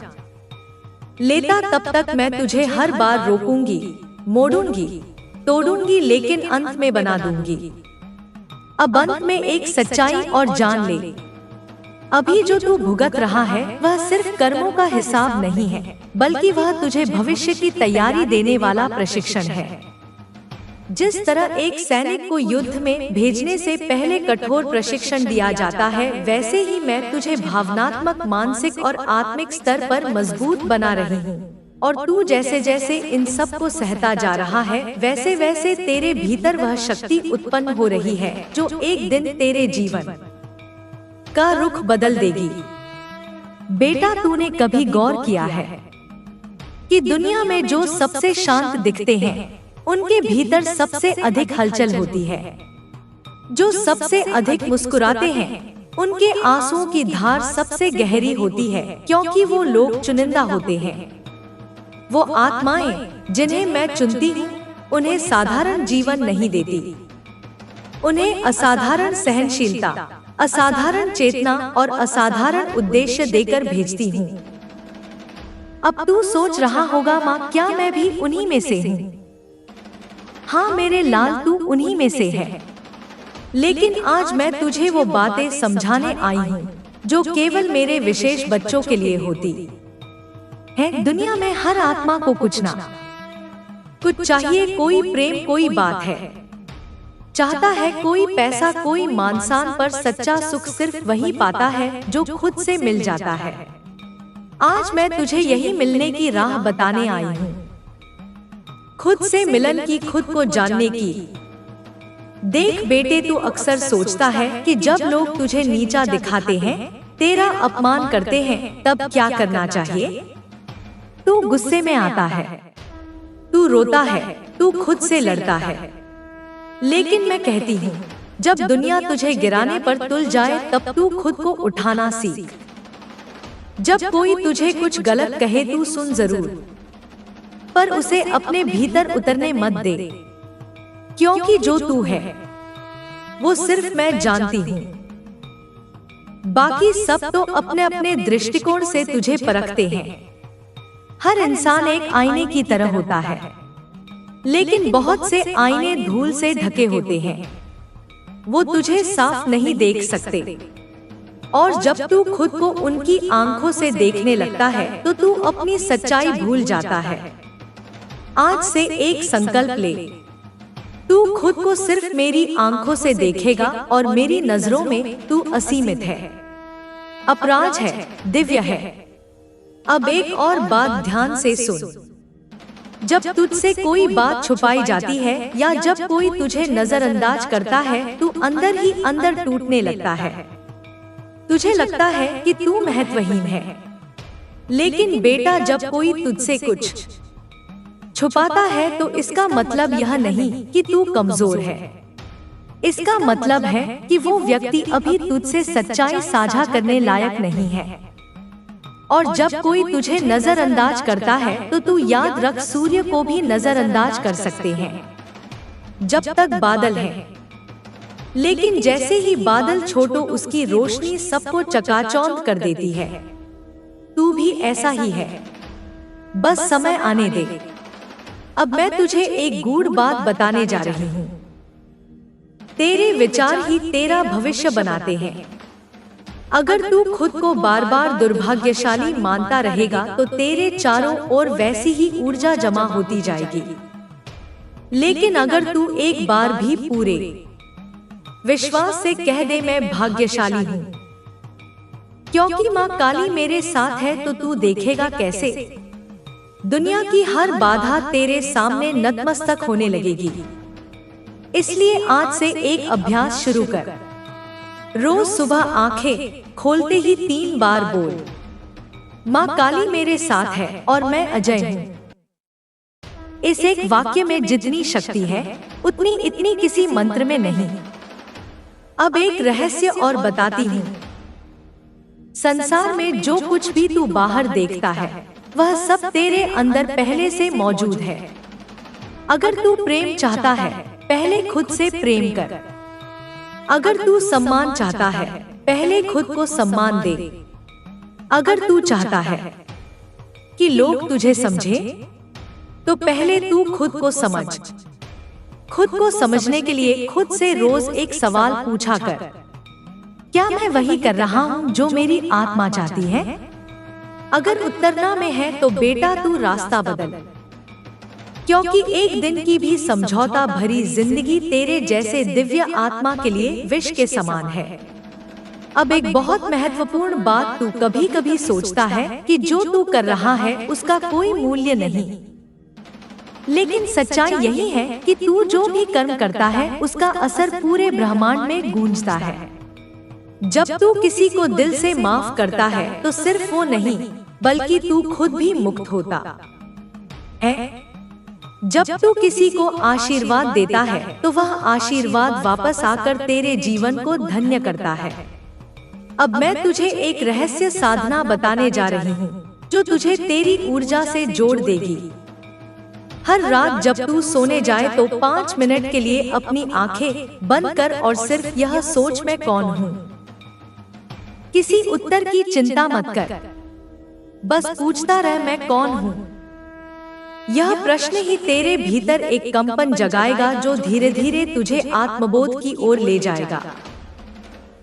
लेता, तब तक मैं तुझे हर बार रोकूंगी, मोड़ूंगी, तोड़ूंगी लेकिन अंत में बना दूंगी। अब अंत में एक सच्चाई और जान ले, अभी जो तू भुगत रहा है वह सिर्फ कर्मों का हिसाब नहीं है, बल्कि वह तुझे भविष्य की तैयारी देने वाला प्रशिक्षण है। जिस तरह एक सैनिक को युद्ध में भेजने से पहले कठोर प्रशिक्षण दिया जाता है, वैसे ही मैं तुझे भावनात्मक, मानसिक और आत्मिक स्तर पर मजबूत बना रही हूँ। और तू जैसे जैसे इन सब को सहता जा रहा है, वैसे वैसे तेरे भीतर वह शक्ति उत्पन्न हो रही है जो एक दिन तेरे जीवन का रुख बदल देगी। बेटा, तूने कभी गौर किया है कि दुनिया में जो सबसे शांत दिखते हैं उनके भीतर सबसे अधिक हलचल होती है। जो सबसे अधिक मुस्कुराते हैं उनके आंसुओं की धार सबसे गहरी होती है, क्योंकि वो लोग चुनिंदा होते हैं। वो आत्माएं जिन्हें मैं चुनती हूँ उन्हें साधारण जीवन नहीं देती, उन्हें असाधारण सहनशीलता, असाधारण चेतना और असाधारण उद्देश्य देकर भेजती हूँ। अब तू सोच रहा होगा, माँ क्या मैं भी उन्हीं में से हूँ? हाँ मेरे लाल, तू उन्हीं में से है। लेकिन आज मैं तुझे वो बातें समझाने आई हूँ जो केवल मेरे विशेष बच्चों के लिए होती है। दुनिया में हर आत्मा को कुछ ना कुछ चाहिए, कोई प्रेम, कोई बात है चाहता है, कोई पैसा, कोई मानसान, पर सच्चा सुख सिर्फ वही पाता है जो खुद से मिल जाता है। आज मैं तुझे यही मिलने की राह बताने आई हूँ, खुद से मिलन की, खुद को जानने की। देख बेटे, तू अक्सर सोचता है कि जब लोग तुझे नीचा दिखाते हैं, तेरा अपमान करते हैं, तब क्या करना चाहिए? तू गुस्से में आता है, तू रोता है, तू खुद से लड़ता है। लेकिन मैं कहती हूँ, जब दुनिया तुझे गिराने पर तुल जाए तब तू खुद को उठाना सीख। जब कोई तुझे कुछ गलत कहे तू सुन जरूर, पर उसे अपने भीतर उतरने मत दे, क्योंकि जो तू है वो सिर्फ मैं जानती हूँ। बाकी सब तो अपने अपने दृष्टिकोण से तुझे परखते हैं। हर इंसान एक आईने की तरह होता है, लेकिन बहुत से आईने धूल से ढके होते हैं, वो तुझे साफ नहीं देख सकते। और जब तू खुद को उनकी आंखों से देखने लगता है तो तू अपनी सच्चाई भूल जाता है। आज से एक संकल्प ले, तू खुद को सिर्फ मेरी आंखों से देखेगा और मेरी नजरों में तू असीमित है, अपराज है, दिव्य है। अब एक और बात ध्यान से सुन, जब तुझसे कोई बात छुपाई जाती है या जब कोई तुझे नजरअंदाज करता है, तू अंदर ही अंदर टूटने लगता है। तुझे लगता है कि तू महत्वहीन है। लेकिन बेटा, जब कोई तुझसे कुछ छुपाता है तो इसका मतलब यह नहीं कि तू कमजोर है। इसका मतलब है कि वो व्यक्ति अभी तुझसे सच्चाई साझा करने लायक नहीं है। और जब कोई तुझे नजरअंदाज करता है तो तू याद रख, सूर्य को भी नजरअंदाज कर सकते हैं जब तक बादल है। लेकिन जैसे ही बादल छोटो, उसकी रोशनी सबको चकाचौंध कर देती है। तू भी ऐसा ही है, बस समय आने दे। अब मैं तुझे एक गूढ़ बात बताने जा रही हूँ। तेरे विचार ही तेरा भविष्य बनाते हैं। अगर तू खुद को बार बार दुर्भाग्यशाली मानता रहेगा तो तेरे चारों ओर वैसी ही ऊर्जा जमा होती जाएगी। लेकिन अगर तू एक बार भी पूरे विश्वास से कह दे, मैं भाग्यशाली हूँ क्योंकि माँ काली मेरे साथ है, तो तू देखेगा कैसे दुनिया की हर बाधा तेरे सामने नतमस्तक होने लगेगी। इसलिए आज से एक अभ्यास शुरू कर। रोज सुबह आंखें खोलते ही 3 बार बोल, माँ काली मेरे साथ है और मैं अजय हूँ। इस एक वाक्य में जितनी शक्ति है उतनी इतनी किसी मंत्र में नहीं। अब एक रहस्य और बताती हूँ। संसार में जो कुछ भी तू बाहर देखता है वह सब तेरे अंदर पहले से मौजूद है। अगर तू प्रेम चाहता है, पहले खुद से प्रेम कर। अगर तू सम्मान चाहता है, पहले खुद को सम्मान दे। अगर तू चाहता है कि लोग तुझे समझे, तो पहले तू खुद को समझ। खुद को समझने के लिए खुद से रोज एक सवाल पूछा कर, क्या मैं वही कर रहा हूँ जो मेरी आत्मा चाहती है? अगर उत्तर ना में है तो बेटा तू रास्ता बदल, क्योंकि एक दिन की भी समझौता भरी जिंदगी तेरे जैसे दिव्य आत्मा के लिए विष के समान है। अब एक बहुत महत्वपूर्ण बात तू कभी कभी सोचता है कि जो तू कर रहा है उसका कोई मूल्य नहीं, लेकिन सच्चाई यही है कि तू जो भी कर्म करता है उसका असर पूरे ब्रह्मांड में गूंजता है। जब तू किसी को दिल से माफ करता है तो सिर्फ वो नहीं बल्कि तू खुद भी मुक्त होता है। जब तू किसी को आशीर्वाद देता है तो वह आशीर्वाद वापस आकर तेरे जीवन को धन्य करता है। अब मैं तुझे एक रहस्य साधना बताने जा रही हूँ जो तुझे तेरी ऊर्जा से जोड़ देगी। हर रात जब तू सोने जाए तो 5 मिनट के लिए अपनी आंखें बंद कर और सिर्फ यह सोच मैं कौन हूँ। किसी उत्तर की चिंता मत कर, बस पूछता रह मैं कौन हूँ। यह प्रश्न ही तेरे भीतर एक कंपन जगाएगा जो धीरे धीरे तुझे आत्मबोध की ओर ले जाएगा।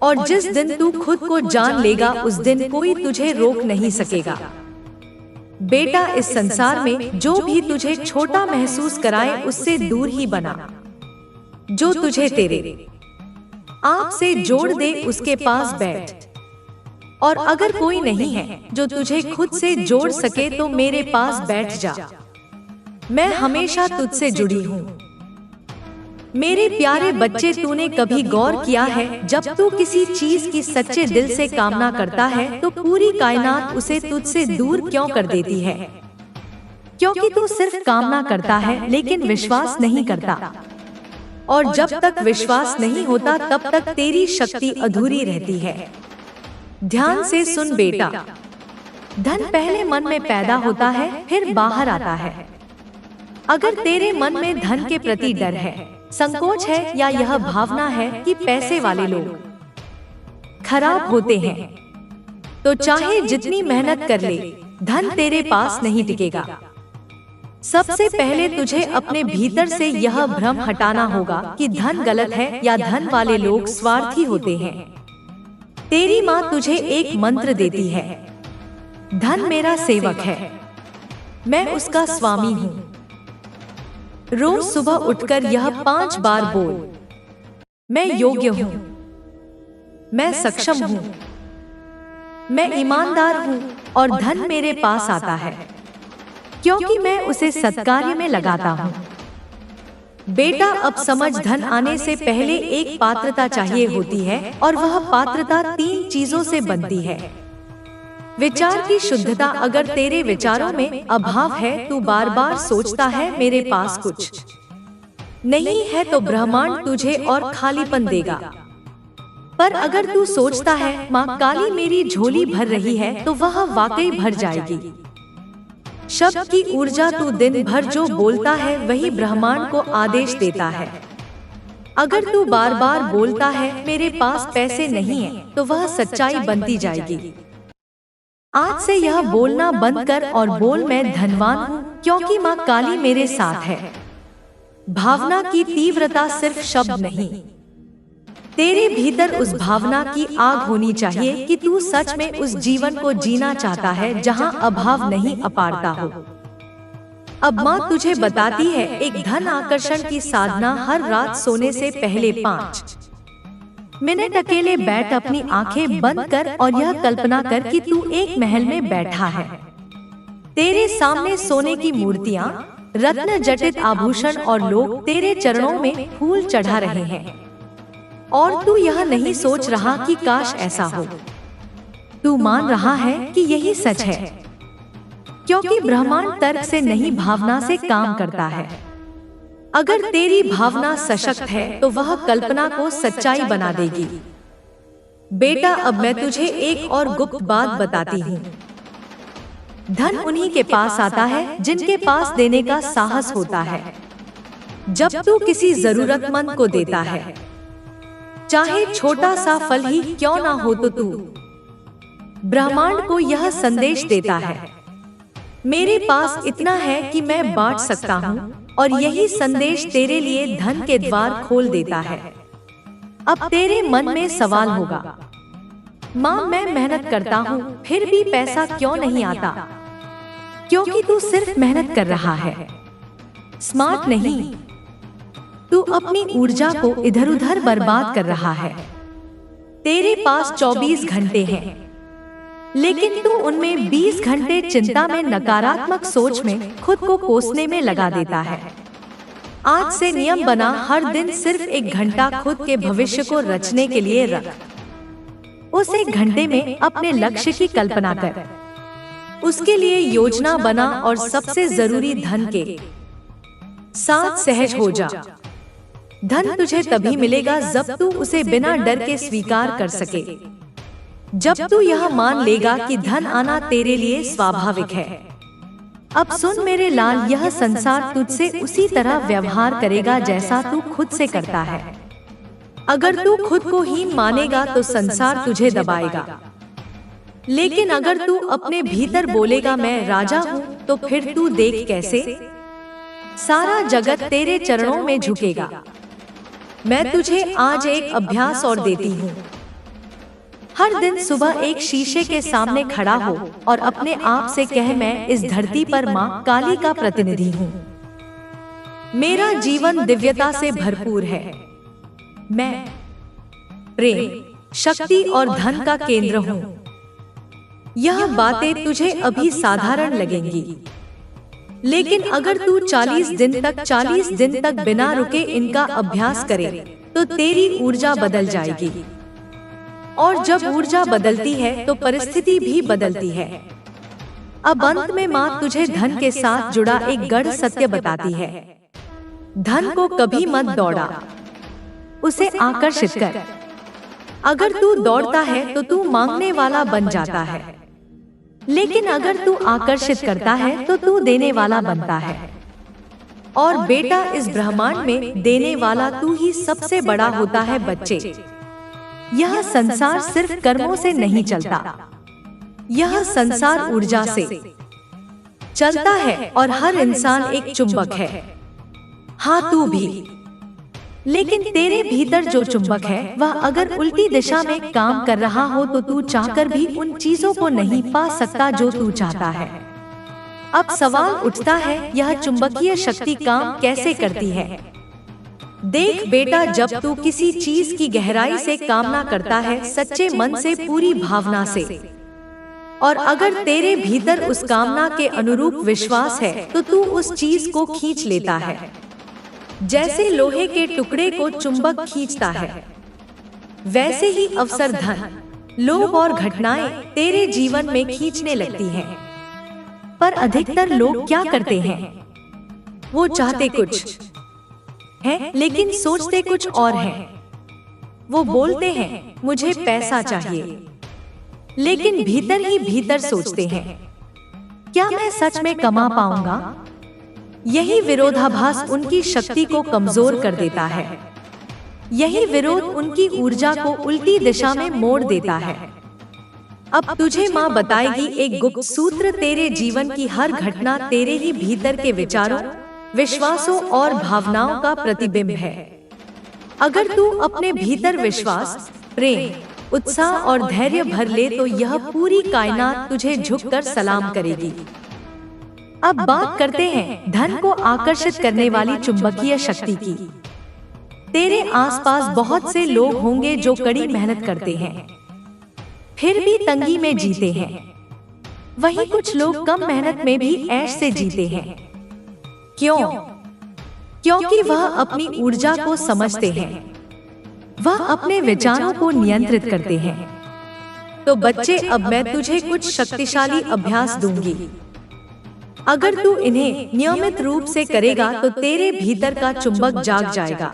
और जिस दिन तू खुद को जान लेगा उस दिन कोई तुझे रोक नहीं सकेगा। बेटा इस संसार में जो भी तुझे छोटा महसूस कराए उससे दूर ही बना। जो तुझे तेरे आप से जोड़ दे उसके पास बैठ। और अगर कोई नहीं है जो तुझे खुद से जोड़ सके तो मेरे पास बैठ जा। मैं हमेशा तुझसे जुड़ी हूँ। मेरे प्यारे बच्चे, तूने कभी गौर किया है जब तू किसी चीज की सच्चे दिल से कामना करता है तो पूरी कायनात उसे तुझसे दूर क्यों कर देती है? क्योंकि तू सिर्फ कामना करता है लेकिन विश्वास नहीं करता। और जब तक विश्वास नहीं होता तब तक तेरी शक्ति अधूरी रहती है। ध्यान से सुन बेटा, धन पहले मन में पैदा होता है फिर बाहर आता है। अगर तेरे मन में धन के प्रति डर है, संकोच है या यह भावना है कि पैसे वाले लोग खराब होते हैं, तो चाहे जितनी मेहनत कर ले धन तेरे पास नहीं टिकेगा। सबसे पहले तुझे अपने भीतर से यह भ्रम हटाना होगा कि धन गलत है या धन वाले लोग स्वार्थी होते हैं। तेरी माँ तुझे एक मंत्र देती है, धन मेरा सेवक है, मैं उसका स्वामी हूँ। रोज सुबह उठकर यह 5 बार बोल, मैं योग्य हूँ, मैं सक्षम हूँ, मैं ईमानदार हूँ और धन मेरे पास आता है क्योंकि मैं उसे सत्कार्य में लगाता हूँ। बेटा अब समझ, धन आने से पहले एक पात्रता चाहिए होती है और वह पात्रता 3 चीजों से बनती है। विचार की शुद्धता, अगर तेरे विचारों में अभाव है, तू बार बार सोचता है मेरे पास कुछ नहीं है, तो ब्रह्मांड तुझे और खालीपन देगा। पर अगर तू सोचता है माँ काली मेरी झोली भर रही है, तो वह वाकई भर जाएगी। शब्द की ऊर्जा, तू दिन भर जो बोलता है वही ब्रह्मांड को आदेश देता है। अगर तू बार बार बोलता है मेरे पास पैसे नहीं है, तो वह सच्चाई बनती जाएगी। आज से यह बोलना बंद कर और बोल मैं धनवान हूँ क्योंकि माँ काली मेरे साथ है। भावना की तीव्रता सिर्फ शब्द नहीं, तेरे भीतर उस भावना की आग होनी चाहिए कि तू सच में उस जीवन को जीना चाहता है जहाँ अभाव नहीं अपारता हो। अब माँ तुझे बताती है एक धन आकर्षण की साधना। हर रात सोने से पहले 5 मिनट अकेले बैठ, अपनी आंखें बंद कर और यह कल्पना कर कि तू एक महल में बैठा है। तेरे सामने सोने की मूर्तियाँ, रत्न जटित आभूषण और लोग तेरे चरणों में फूल चढ़ा रहे हैं। और तू यह नहीं सोच रहा कि काश ऐसा हो, तू मान रहा है कि यही सच है, क्योंकि ब्रह्मांड तर्क से नहीं भावना से काम करता है। अगर तेरी भावना सशक्त है तो वह कल्पना को सच्चाई बना देगी। बेटा अब मैं तुझे एक और गुप्त बात बताती हूँ। धन उन्हीं के पास आता है जिनके पास देने का साहस होता है। जब तू किसी जरूरतमंद को देता है, चाहे छोटा सा फल ही क्यों ना हो, तो तू ब्रह्मांड को यह संदेश देता है, मेरे पास इतना है कि मैं बांट सकता हूँ, और यही संदेश तेरे लिए धन के द्वार खोल देता है। अब तेरे मन में सवाल होगा, माँ मैं मेहनत करता हूँ फिर भी पैसा क्यों नहीं आता? क्योंकि तू सिर्फ मेहनत कर रहा है, स्मार्ट नहीं। तू अपनी ऊर्जा को इधर उधर बर्बाद कर रहा है। तेरे पास 24 घंटे हैं, लेकिन तू उनमें 20 घंटे चिंता में, नकारात्मक सोच में, खुद को कोसने में लगा देता है। आज से नियम बना, हर दिन सिर्फ 1 घंटा खुद के भविष्य को रचने के लिए रख। उस 1 घंटे में अपने लक्ष्य की कल्पना कर, उसके लिए योजना बना और सबसे जरूरी धन के साथ सहज हो जा। धन तुझे तभी मिलेगा जब तू उसे बिना डर के स्वीकार कर सके। जब तू यह मान लेगा कि धन आना तेरे लिए स्वाभाविक है। अब सुन मेरे लाल, यह संसार तुझसे उसी तरह व्यवहार करेगा जैसा तू खुद से करता है। अगर तू खुद को हीन मानेगा तो संसार तुझे दबाएगा, लेकिन अगर तू अपने भीतर बोलेगा मैं राजा हूँ, तो फिर तू देख कैसे सारा जगत तेरे चरणों में झुकेगा। मैं तुझे आज एक अभ्यास और देती हूँ। हर दिन सुबह एक शीशे के सामने खड़ा हो और अपने आप से कह, मैं इस धरती पर माँ काली का प्रतिनिधि हूँ। मेरा जीवन दिव्यता से भरपूर है। मैं प्रेम, शक्ति और धन का केंद्र हूँ। यह बातें तुझे अभी साधारण लगेंगी, लेकिन अगर तू 40 दिन तक बिना रुके इनका अभ्यास करे तो तेरी ऊर्जा बदल जाएगी। और जब ऊर्जा बदलती है तो परिस्थिति भी बदलती है। अब अंत में माँ तुझे धन के साथ जुड़ा एक गढ़ सत्य बताती है। धन को कभी मत दौड़ा, उसे आकर्षित कर। अगर तू दौड़ता है तो तू मांगने वाला बन जाता है, लेकिन अगर तू आकर्षित करता है तो तू देने वाला बनता है। और बेटा, इस ब्रह्मांड में देने वाला तू ही सबसे बड़ा होता है। बच्चे, यह संसार सिर्फ कर्मों से नहीं चलता, यह संसार ऊर्जा से चलता है। और हर इंसान एक चुंबक है, हाँ तू भी। लेकिन तेरे भीतर जो चुंबक है वह अगर उल्टी दिशा में काम कर रहा हो तो तू चाहकर भी उन चीजों को नहीं पा सकता जो तू चाहता है। अब सवाल उठता है, यह चुंबकीय शक्ति काम कैसे करती है? देख बेटा, जब तू किसी चीज की गहराई से कामना करता है, सच्चे मन से, पूरी भावना से, और अगर तेरे भीतर उस कामना के अनुरूप विश्वास है तो तू उस चीज को खींच लेता है। जैसे लोहे के टुकड़े को चुंबक खींचता है, वैसे ही अवसर, धन, लोभ और घटनाएं तेरे जीवन में खींचने लगती हैं। पर अधिकतर लोग क्या करते हैं? वो चाहते कुछ है लेकिन सोचते कुछ और है। वो बोलते हैं मुझे पैसा चाहिए, लेकिन भीतर ही भीतर सोचते हैं क्या मैं सच में कमा पाऊंगा? यही विरोधाभास उनकी शक्ति को कमजोर कर देता है। यही विरोध उनकी ऊर्जा को उल्टी दिशा में मोड़ देता है। अब तुझे माँ बताएगी एक गुप्त सूत्र। तेरे जीवन की हर घटना तेरे ही भीतर के विचारों, विश्वासों और भावनाओं का प्रतिबिंब है। अगर तू अपने भीतर विश्वास, प्रेम, उत्साह और धैर्य भर ले तो यह पूरी कायनात तुझे झुककर सलाम करेगी। अब बात करते हैं धन को आकर्षित करने वाली चुंबकीय शक्ति की। तेरे आसपास बहुत से लोग होंगे जो कड़ी मेहनत करते हैं, फिर भी तंगी में जीते हैं। वहीं कुछ लोग कम मेहनत में भी ऐश से जीते हैं। क्यों? क्योंकि वह अपनी ऊर्जा को समझते हैं, वह अपने विचारों को नियंत्रित करते हैं। तो बच्चे, अब मैं तुझे कुछ शक्तिशाली अभ्यास दूंगी। अगर तू इन्हें नियमित रूप से करेगा तो तेरे भीतर का चुंबक जाग जाएगा।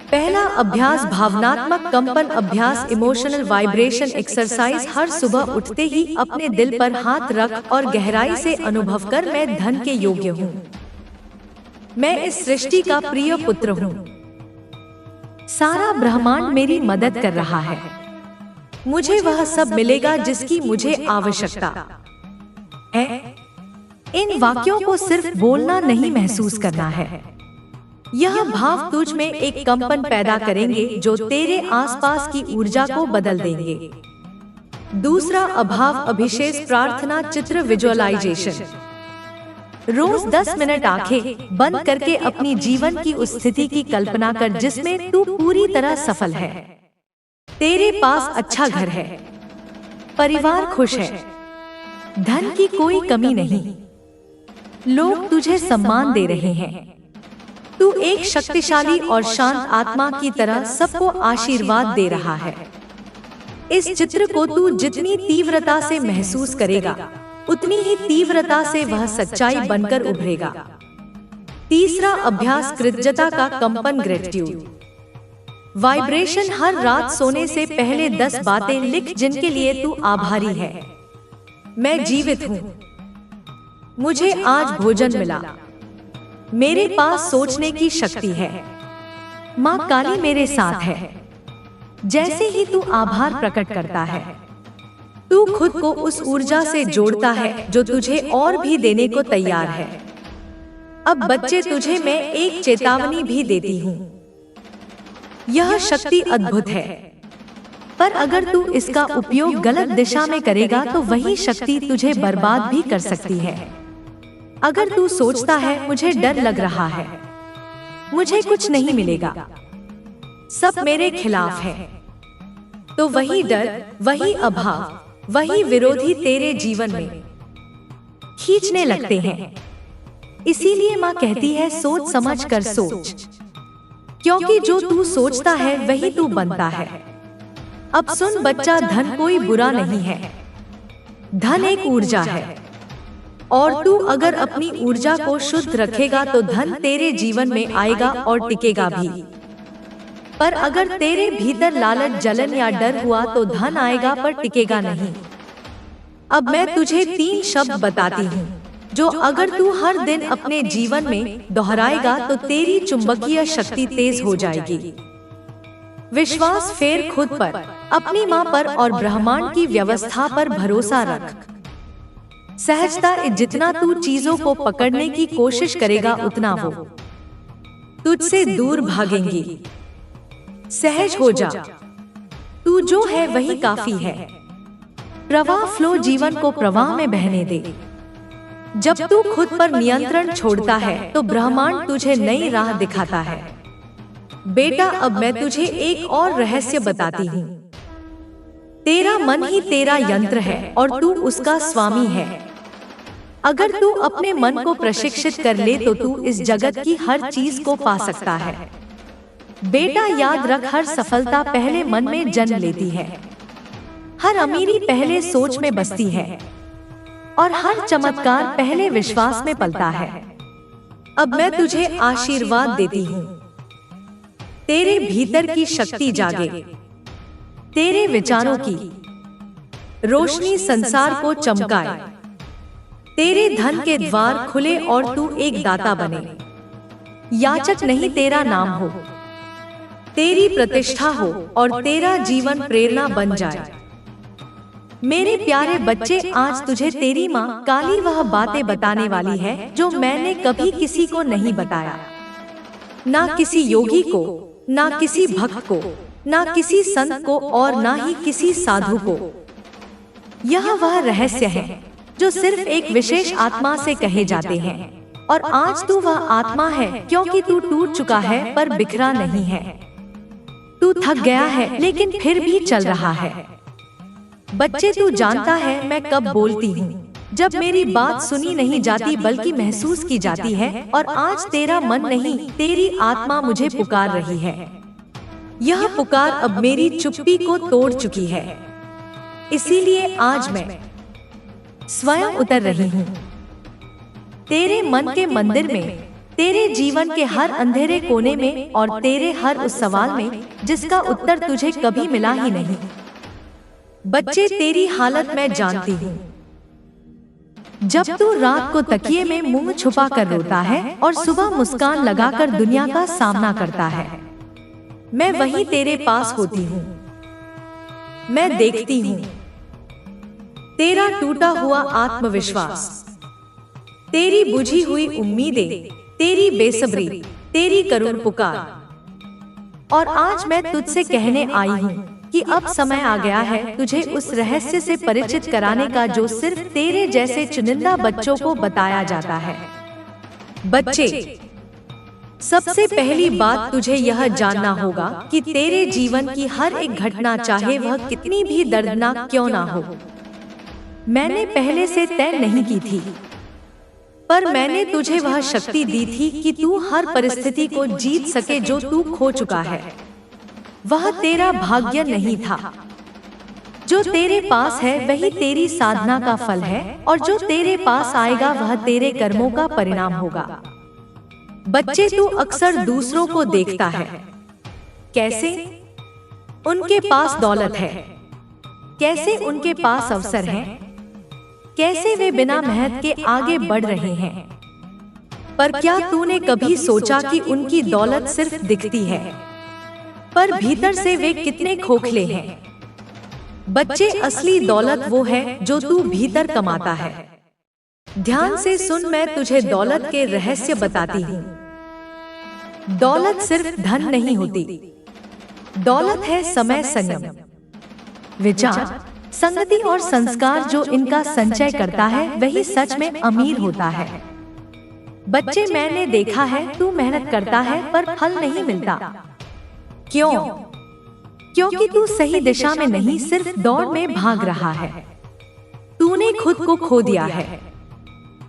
पहला अभ्यास, भावनात्मक कंपन अभ्यास, इमोशनल वाइब्रेशन एक्सरसाइज। हर सुबह उठते ही अपने दिल पर हाथ रख और गहराई से अनुभव कर, मैं धन के योग्य हूँ, मैं इस सृष्टि का प्रिय पुत्र हूँ, सारा ब्रह्मांड मेरी मदद कर रहा है, मुझे वह सब मिलेगा जिसकी मुझे आवश्यकता है। इन वाक्यों को सिर्फ बोलना नहीं, महसूस करना है। यह भाव तुझ में एक कंपन पैदा करेंगे जो तेरे आसपास की ऊर्जा को बदल देंगे। दूसरा अभाव अभिषेक प्रार्थना चित्र विजुअलाइजेशन। रोज 10 मिनट आंखें बंद करके अपनी जीवन की उस स्थिति की कल्पना कर जिसमें तू पूरी तरह सफल है। तेरे पास अच्छा घर है, परिवार खुश है, धन की कोई कमी नहीं, लोग तुझे सम्मान दे रहे हैं, तू एक शक्तिशाली और शांत आत्मा की तरह सबको आशीर्वाद दे रहा है। इस चित्र को तू जितनी तीव्रता से महसूस करेगा उतनी ही तीव्रता से वह सच्चाई बनकर उभरेगा। तीसरा अभ्यास कृतज्ञता का कंपन, ग्रेटिट्यूड वाइब्रेशन। हर रात सोने से पहले 10 बातें लिख जिनके लिए तू आभारी है। मैं जीवित हूँ, मुझे आज भोजन मिला, मेरे पास सोचने की शक्ति है, माँ काली मेरे साथ है। जैसे ही तू आभार प्रकट करता है तू खुद को उस ऊर्जा से जोड़ता है जो तुझे और भी देने को तैयार है। अब बच्चे तुझे मैं एक चेतावनी भी देती हूँ। यह शक्ति अद्भुत है, पर अगर तू इसका उपयोग गलत दिशा में करेगा तो वही शक्ति तुझे बर्बाद भी कर सकती है। अगर तू सोचता है मुझे डर लग रहा है, मुझे कुछ नहीं मिलेगा, सब मेरे खिलाफ है, तो वही डर, वही अभाव, वही विरोधी तेरे जीवन में खींचने लगते हैं। इसीलिए माँ कहती है सोच समझ कर सोच, क्योंकि जो तू सोचता है वही तू बनता है। अब सुन बच्चा, धन कोई बुरा नहीं है, धन एक ऊर्जा है और तू अगर अपनी ऊर्जा को शुद्ध रखेगा तो धन तेरे जीवन में आएगा और टिकेगा भी। पर अगर तेरे भीतर लालच, जलन या डर हुआ तो धन आएगा पर टिकेगा नहीं। अब मैं तुझे 3 शब्द बताती हूँ जो अगर तू हर दिन अपने जीवन में दोहराएगा तो तेरी चुंबकीय शक्ति तेज हो जाएगी। विश्वास फेर खुद पर, अपनी माँ पर और ब्रह्मांड की व्यवस्था पर भरोसा रख। सहजता, जितना तू चीजों को पकड़ने की कोशिश करेगा उतना वो तुझसे दूर भागेंगी। सहज हो जा, तू जो है वही काफी है। प्रवाह फ्लो, जीवन को प्रवाह में बहने दे। जब तू खुद पर नियंत्रण छोड़ता है तो ब्रह्मांड तुझे नई राह दिखाता है। बेटा, अब मैं तुझे एक और रहस्य बताती हूँ। तेरा मन ही तेरा यंत्र है और तू उसका स्वामी है। अगर तू अपने मन को प्रशिक्षित कर ले तो तू इस जगत की हर चीज को पा सकता है। बेटा याद रख, हर सफलता पहले मन में जन्म लेती है, हर अमीरी पहले सोच में बसती है और हर चमत्कार पहले विश्वास में पलता है। अब मैं तुझे आशीर्वाद देती हूँ, तेरे भीतर की शक्ति जागे, तेरे विचारों की रोशनी संसार को चमकाए, तेरे धन के द्वार खुले और तू एक दाता बने। याचक नहीं तेरा नाम हो, तेरी प्रतिष्ठा हो और तेरा जीवन प्रेरणा बन जाए। मेरे प्यारे बच्चे, आज तुझे तेरी माँ काली वह बातें बताने वाली है जो मैंने कभी किसी को नहीं बताया, ना किसी योगी को, ना किसी भक्त को, ना किसी संत को और ना ही किसी साधु को। यह वह रहस्य है जो सिर्फ एक विशेष आत्मा से कहे जाते हैं और आज तू वह आत्मा है, क्योंकि तू टूट चुका है पर बिखरा नहीं है। तू थक गया है लेकिन फिर भी चल रहा है। बच्चे, तू जानता है मैं कब बोलती हूँ, जब मेरी बात सुनी नहीं जाती बल्कि महसूस की जाती है, और आज तेरा मन नहीं तेरी आत्मा मुझे पुकार रही है। यह पुकार अब मेरी चुप्पी को तोड़ चुकी है, इसीलिए आज मैं स्वयं उतर रही हूँ तेरे मन के मंदिर में, तेरे जीवन के हर अंधेरे कोने में और तेरे हर उस सवाल में जिसका उत्तर तुझे कभी मिला ही नहीं। बच्चे, तेरी हालत मैं जानती हूँ। जब तू रात को तकिए में मुंह छुपा कर रोता है और सुबह मुस्कान लगाकर दुनिया का सामना करता है, मैं वहीं तेरे पास होती हूँ। मैं देखती हूँ तेरा टूटा हुआ आत्मविश्वास, तेरी बुझी हुई उम्मीदें, तेरी बेसब्री, तेरी करुण पुकार। और आज मैं तुझसे कहने आई हूँ कि अब समय आ गया है तुझे उस रहस्य से परिचित कराने का जो सिर्फ तेरे जैसे चुनिंदा बच्चों को बताया जाता है। बच्चे, सबसे पहली बात तुझे यह जानना होगा कि तेरे जीवन की हर एक घटना, चाहे वह कितनी भी दर्दनाक क्यों ना हो, मैंने पहले से तय नहीं की थी, पर मैंने तुझे वह शक्ति दी थी कि तू हर परिस्थिति को जीत सके जो तू खो चुका है। वह तेरा भाग्य नहीं था। जो तेरे पास है वही तेरी साधना का फल है, और जो तेरे पास आएगा वह तेरे कर्मों का परिणाम होगा। बच्चे, तू अक्सर दूसरों को देखता है। कैसे? उनके पास दौलत है, कैसे उनके पास अवसर हैं, कैसे वे बिना मेहनत के आगे बढ़ रहे हैं। पर क्या तूने कभी सोचा कि उनकी दौलत सिर्फ दिखती है, पर भीतर से वे कितने खोखले हैं? बच्चे, असली दौलत वो है जो तू भीतर कमाता है। ध्यान से सुन, मैं तुझे दौलत के रहस्य बताती हूँ। दौलत सिर्फ धन नहीं होती, दौलत है समय, संयम, विचार, संगति और संस्कार। जो इनका संचय करता है वही सच में अमीर होता है। बच्चे, मैंने देखा है तू मेहनत करता है पर फल नहीं मिलता। क्यों? क्योंकि तू सही दिशा में नहीं, सिर्फ दौड़ में भाग रहा है। तूने खुद को खो दिया है।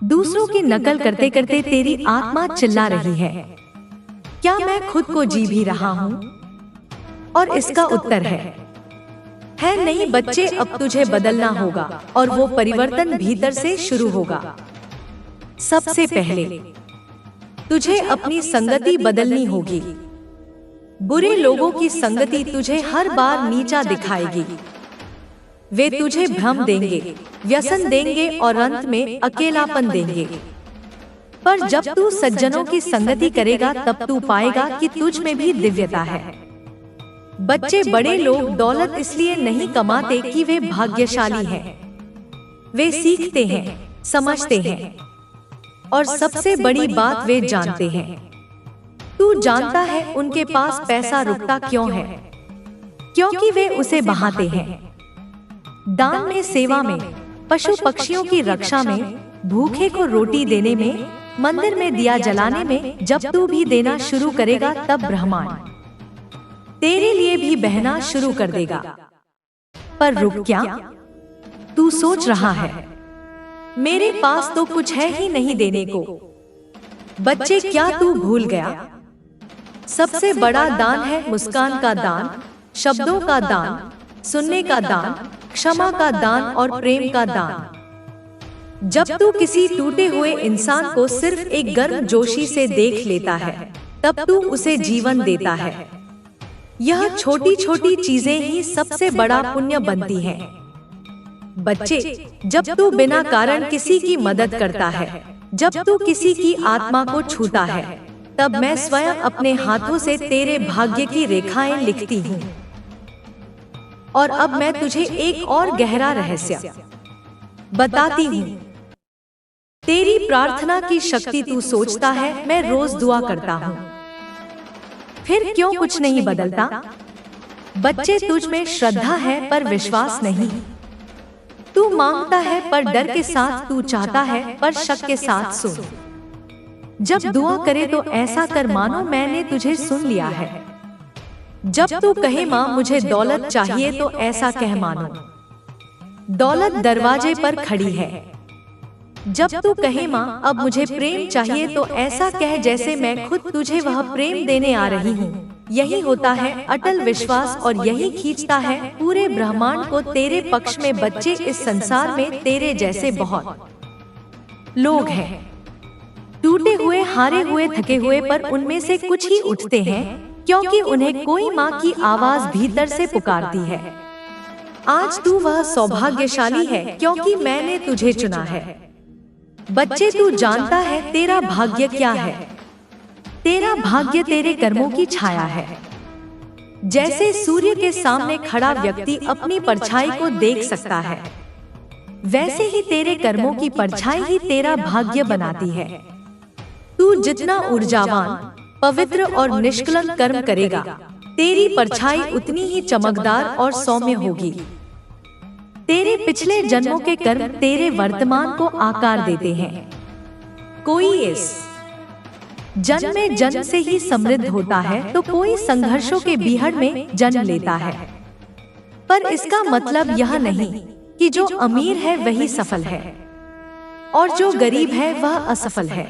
दूसरों की नकल करते करते तेरी आत्मा चिल्ला रही है, क्या मैं खुद को जी भी रहा हूँ? और इसका उत्तर है नहीं बच्चे, अब तुझे बदलना होगा, और वो परिवर्तन भीतर से शुरू होगा। सबसे पहले तुझे अपनी संगति बदलनी होगी। बुरे लोगों की संगति तुझे हर बार नीचा दिखाएगी। वे तुझे भ्रम देंगे, व्यसन देंगे और अंत में अकेलापन देंगे। पर जब तू सज्जनों की संगति करेगा तब तू पाएगा कि तुझ में भी दिव्यता है। बच्चे, बड़े लोग दौलत इसलिए नहीं कमाते कि वे भाग्यशाली हैं। वे सीखते हैं, समझते हैं, और सबसे बड़ी बात वे जानते हैं। तू जानता है उनके पास पैसा रुकता क्यों है? क्योंकि वे उसे बहाते हैं। दान में, सेवा में, पशु पक्षियों की रक्षा में, भूखे को रोटी देने में, मंदिर में दिया जलाने में। जब तू भी देना शुरू करेगा तब ब्रह्मांड तेरे लिए भी बहना शुरू कर देगा। पर रुक क्या? तू सोच रहा है मेरे पास तो कुछ है ही नहीं देने को। बच्चे, क्या तू भूल गया? सबसे बड़ा दान है मुस्कान का दान, शब्दों का दान, सुनने का दान, क्षमा का दान और प्रेम का दान। जब तू किसी टूटे हुए इंसान को सिर्फ एक गर्मजोशी से देख लेता है तब तू उसे जीवन देता है। यह छोटी छोटी चीजें ही सबसे बड़ा पुण्य बनती हैं। बच्चे, जब तू बिना कारण किसी की मदद करता है, जब तू किसी की आत्मा को छूता है, तब मैं स्वयं अपने हाथों से तेरे भाग्य की रेखाएं लिखती हूँ। और अब मैं तुझे एक और गहरा रहस्य बताती हूँ। तेरी प्रार्थना की शक्ति, तू सोचता है मैं रोज दुआ करता हूँ, फिर क्यों कुछ नहीं बदलता? बच्चे, तुझ में श्रद्धा है पर विश्वास नहीं। तू मांगता है पर डर के साथ, तू चाहता है पर शक के साथ। सुन, जब दुआ करे तो ऐसा कर मानो मैंने तुझे सुन लिया है। जब तू कहे माँ मुझे दौलत चाहिए तो ऐसा कह मानो दौलत दरवाजे पर खड़ी है। जब तू कहे माँ अब मुझे प्रेम चाहिए तो ऐसा कह जैसे मैं खुद तुझे वह प्रेम देने आ रही हूँ। यही होता है अटल विश्वास, और यही खींचता है पूरे ब्रह्मांड को तेरे पक्ष में। बच्चे, इस संसार में तेरे जैसे बहुत लोग हैं, टूटे हुए, हारे हुए, थके हुए, पर उनमें से कुछ ही उठते हैं क्योंकि उन्हें कोई माँ की आवाज भीतर से पुकारती है। आज तू वह सौभाग्यशाली है क्योंकि मैंने तुझे चुना है। बच्चे, तू जानता है तेरा भाग्य क्या है? तेरा भाग्य तेरे कर्मों की छाया है। जैसे सूर्य के सामने खड़ा व्यक्ति अपनी परछाई को देख सकता है, वैसे ही तेरे कर्मों की परछाई ही तेरा भाग्य बनाती है। तू जितना ऊर्जावान, पवित्र और निष्कलंक कर्म करेगा, तेरी परछाई उतनी ही चमकदार और सौम्य होगी। तेरे पिछले जन्मों के कर्म तेरे वर्तमान को आकार देते हैं। कोई इस जन्म में जन्म से ही समृद्ध होता है तो कोई संघर्षों के बीहड़ में जन्म लेता है। पर इसका मतलब यह नहीं कि जो अमीर है वही सफल है और जो गरीब है वह असफल है।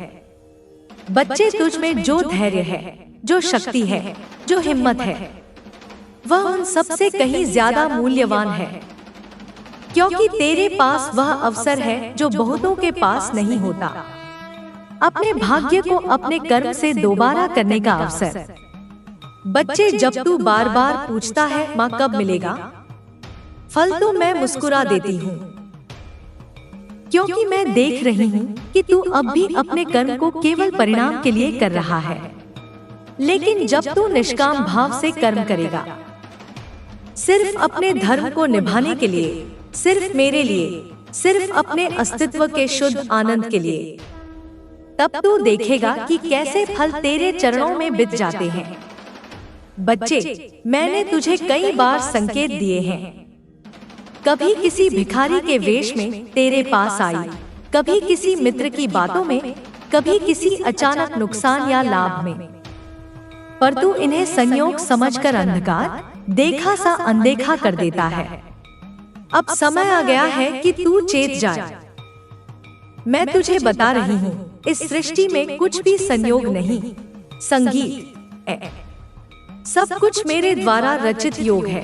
बच्चे, तुझ में जो धैर्य है, जो शक्ति है, जो हिम्मत है, वह उन सबसे कहीं ज्यादा मूल्यवान है, क्योंकि तेरे पास वह अवसर है जो बहुतों के पास नहीं होता। अपने भाग्य को अपने कर्म से दोबारा करने का अवसर। बच्चे, जब तू बार बार पूछता है माँ कब मिलेगा फल, तो मैं मुस्कुरा देती हूँ, क्योंकि मैं देख रही हूँ कि तू अब भी अपने कर्म को केवल परिणाम के लिए कर रहा है। लेकिन जब तू निष्काम भाव से कर्म करेगा, सिर्फ अपने धर्म को निभाने के लिए, सिर्फ मेरे लिए, सिर्फ अपने अस्तित्व के शुद्ध आनंद के लिए, तब तू देखेगा कि कैसे फल तेरे चरणों में बित जाते हैं। बच्चे, मैंने तुझे कई बार संकेत दिए हैं। कभी किसी भिखारी के वेश में तेरे पास आई, कभी किसी मित्र की बातों में, कभी किसी अचानक नुकसान या लाभ में, पर तू इन्हें संयोग समझकर अंधकार देखा सा अनदेखा कर देता है। अब समय आ गया है कि तू चेत जाए। मैं तुझे बता रही हूँ, इस सृष्टि में कुछ भी संयोग नहीं, संगीत है। सब कुछ मेरे द्वारा रचित योग है।